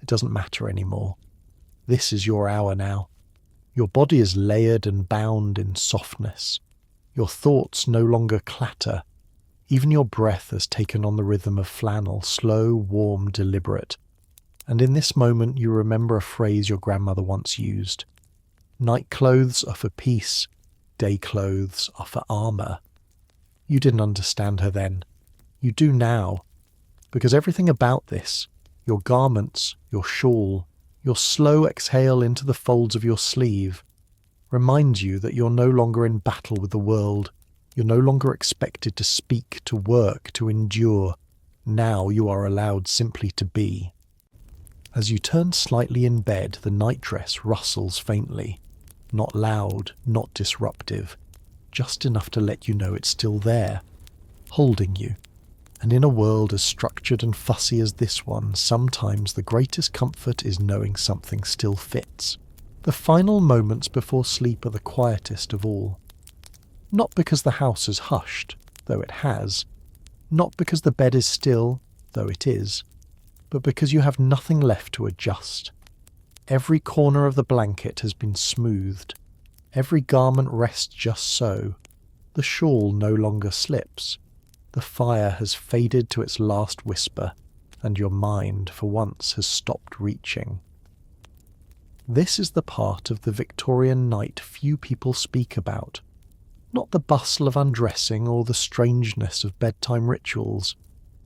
It doesn't matter anymore. This is your hour now. Your body is layered and bound in softness. Your thoughts no longer clatter. Even your breath has taken on the rhythm of flannel, slow, warm, deliberate. And in this moment you remember a phrase your grandmother once used. Night clothes are for peace, day clothes are for armour. You didn't understand her then. You do now. Because everything about this, your garments, your shawl, your slow exhale into the folds of your sleeve, reminds you that you're no longer in battle with the world. You're no longer expected to speak, to work, to endure. Now you are allowed simply to be. As you turn slightly in bed, the nightdress rustles faintly. Not loud, not disruptive, just enough to let you know it's still there, holding you. And in a world as structured and fussy as this one, sometimes the greatest comfort is knowing something still fits. The final moments before sleep are the quietest of all. Not because the house is hushed, though it has. Not because the bed is still, though it is. But because you have nothing left to adjust. Every corner of the blanket has been smoothed. Every garment rests just so. The shawl no longer slips. The fire has faded to its last whisper, and your mind, for once, has stopped reaching. This is the part of the Victorian night few people speak about. Not the bustle of undressing or the strangeness of bedtime rituals,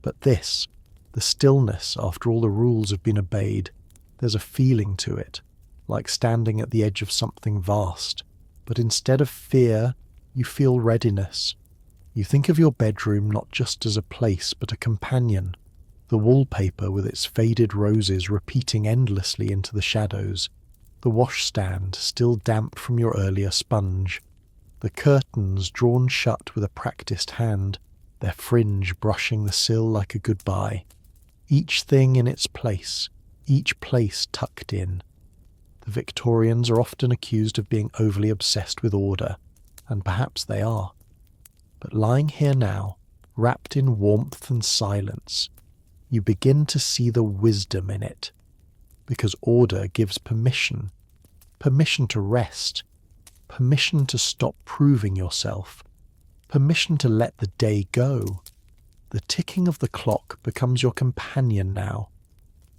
but this, the stillness after all the rules have been obeyed. There's a feeling to it, like standing at the edge of something vast, but instead of fear, you feel readiness. You think of your bedroom not just as a place but a companion, the wallpaper with its faded roses repeating endlessly into the shadows, the washstand still damp from your earlier sponge, the curtains drawn shut with a practised hand, their fringe brushing the sill like a goodbye. Each thing in its place, each place tucked in. The Victorians are often accused of being overly obsessed with order, and perhaps they are. But lying here now, wrapped in warmth and silence, you begin to see the wisdom in it, because order gives permission to rest, permission to stop proving yourself, permission to let the day go. The ticking of the clock becomes your companion now,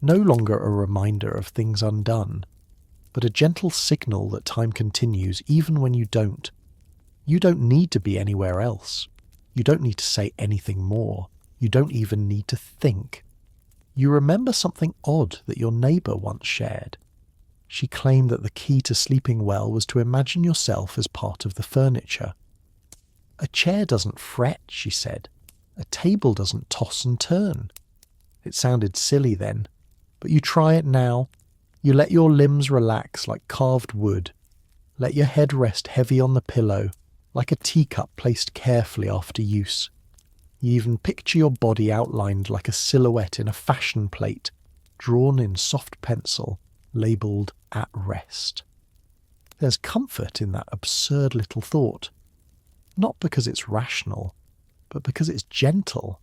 no longer a reminder of things undone, but a gentle signal that time continues even when you don't. You don't need to be anywhere else. You don't need to say anything more. You don't even need to think. You remember something odd that your neighbour once shared. She claimed that the key to sleeping well was to imagine yourself as part of the furniture. A chair doesn't fret, she said. A table doesn't toss and turn. It sounded silly then, but you try it now. You let your limbs relax like carved wood. Let your head rest heavy on the pillow, like a teacup placed carefully after use. You even picture your body outlined like a silhouette in a fashion plate, drawn in soft pencil, labelled "at rest." There's comfort in that absurd little thought, not because it's rational, but because it's gentle.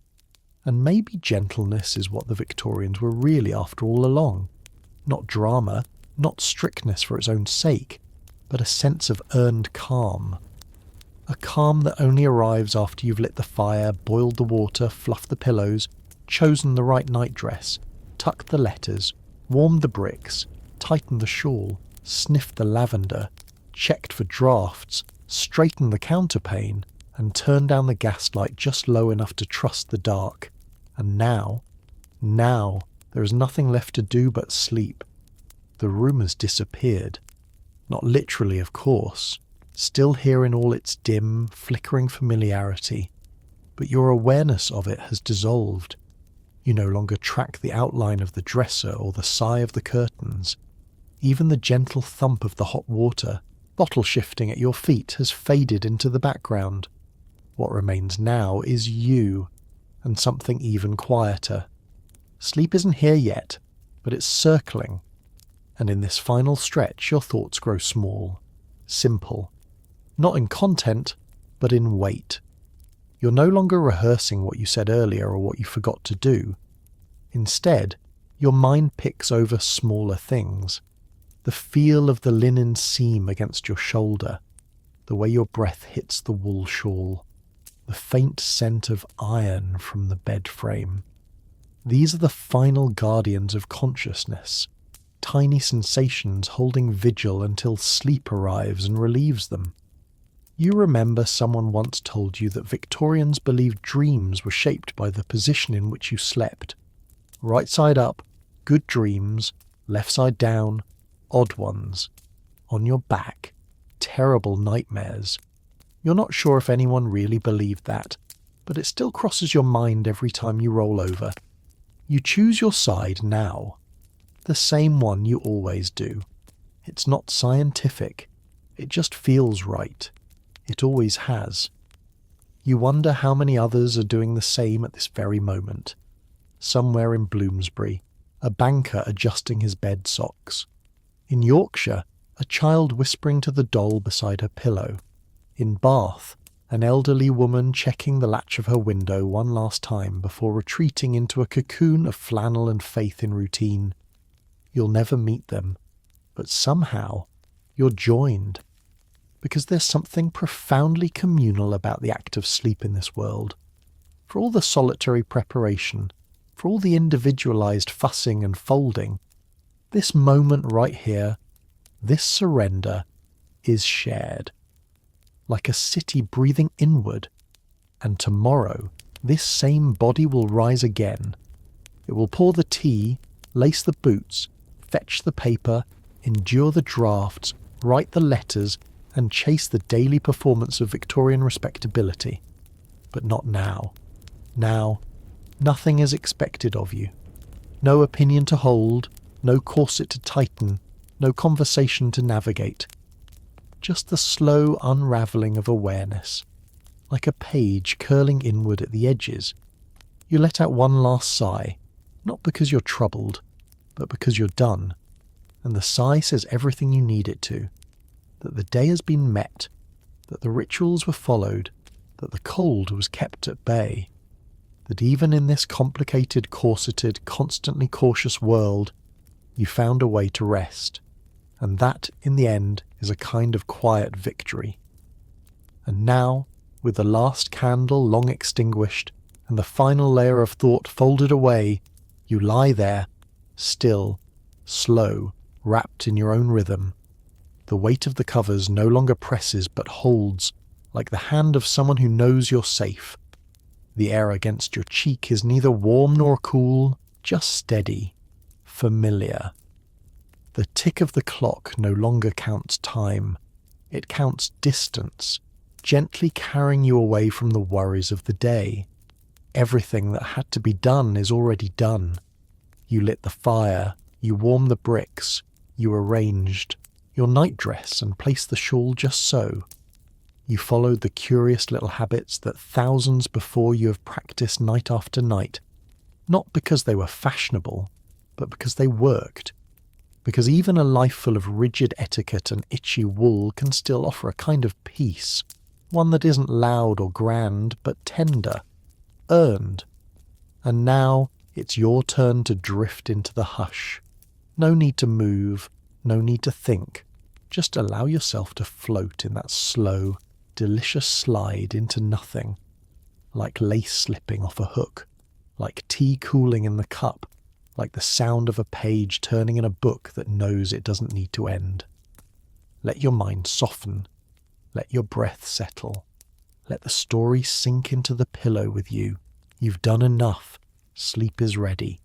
And maybe gentleness is what the Victorians were really after all along. Not drama, not strictness for its own sake, but a sense of earned calm. A calm that only arrives after you've lit the fire, boiled the water, fluffed the pillows, chosen the right nightdress, tucked the letters, warmed the bricks, tightened the shawl, sniffed the lavender, checked for drafts, straightened the counterpane, and turned down the gaslight just low enough to trust the dark. And now, there is nothing left to do but sleep. The room has disappeared. Not literally, of course. Still here in all its dim, flickering familiarity. but your awareness of it has dissolved. You no longer track the outline of the dresser or the sigh of the curtains. Even the gentle thump of the hot water, bottle shifting at your feet, has faded into the background. What remains now is you, and something even quieter. Sleep isn't here yet, but it's circling. And in this final stretch, your thoughts grow small, simple. Not in content, but in weight. You're no longer rehearsing what you said earlier or what you forgot to do. Instead, your mind picks over smaller things. The feel of the linen seam against your shoulder, the way your breath hits the wool shawl, the faint scent of iron from the bed frame. These are the final guardians of consciousness, tiny sensations holding vigil until sleep arrives and relieves them. You remember someone once told you that Victorians believed dreams were shaped by the position in which you slept. Right side up, good dreams, left side down, odd ones. On your back, terrible nightmares. You're not sure if anyone really believed that, but it still crosses your mind every time you roll over. You choose your side now. The same one you always do. It's not scientific. It just feels right. It always has. You wonder how many others are doing the same at this very moment. Somewhere in Bloomsbury, a banker adjusting his bed socks. In Yorkshire, a child whispering to the doll beside her pillow. In Bath, an elderly woman checking the latch of her window one last time before retreating into a cocoon of flannel and faith in routine. You'll never meet them, but somehow you're joined. Because there's something profoundly communal about the act of sleep in this world. For all the solitary preparation, for all the individualized fussing and folding, this moment right here, this surrender, is shared. Like a city breathing inward. And tomorrow, this same body will rise again. It will pour the tea, lace the boots, fetch the paper, endure the drafts, write the letters, and chase the daily performance of Victorian respectability. But not now. Now, nothing is expected of you. No opinion to hold, no corset to tighten, no conversation to navigate. Just the slow unravelling of awareness, like a page curling inward at the edges. You let out one last sigh, not because you're troubled, but because you're done. And the sigh says everything you need it to. That the day has been met, that the rituals were followed, that the cold was kept at bay, that even in this complicated, corseted, constantly cautious world, you found a way to rest, and that, in the end, is a kind of quiet victory. And now, with the last candle long extinguished, and the final layer of thought folded away, you lie there, still, slow, wrapped in your own rhythm. The weight of the covers no longer presses but holds, like the hand of someone who knows you're safe. The air against your cheek is neither warm nor cool, just steady, familiar. The tick of the clock no longer counts time. It counts distance, gently carrying you away from the worries of the day. Everything that had to be done is already done. You lit the fire, you warmed the bricks, you arranged your nightdress and placed the shawl just so. You followed the curious little habits that thousands before you have practiced night after night, not because they were fashionable, but because they worked. Because even a life full of rigid etiquette and itchy wool can still offer a kind of peace, one that isn't loud or grand, but tender, earned. And now it's your turn to drift into the hush. No need to move, no need to think. Just allow yourself to float in that slow, delicious slide into nothing. Like lace slipping off a hook, like tea cooling in the cup, like the sound of a page turning in a book that knows it doesn't need to end. Let your mind soften. Let your breath settle. Let the story sink into the pillow with you. You've done enough. Sleep is ready.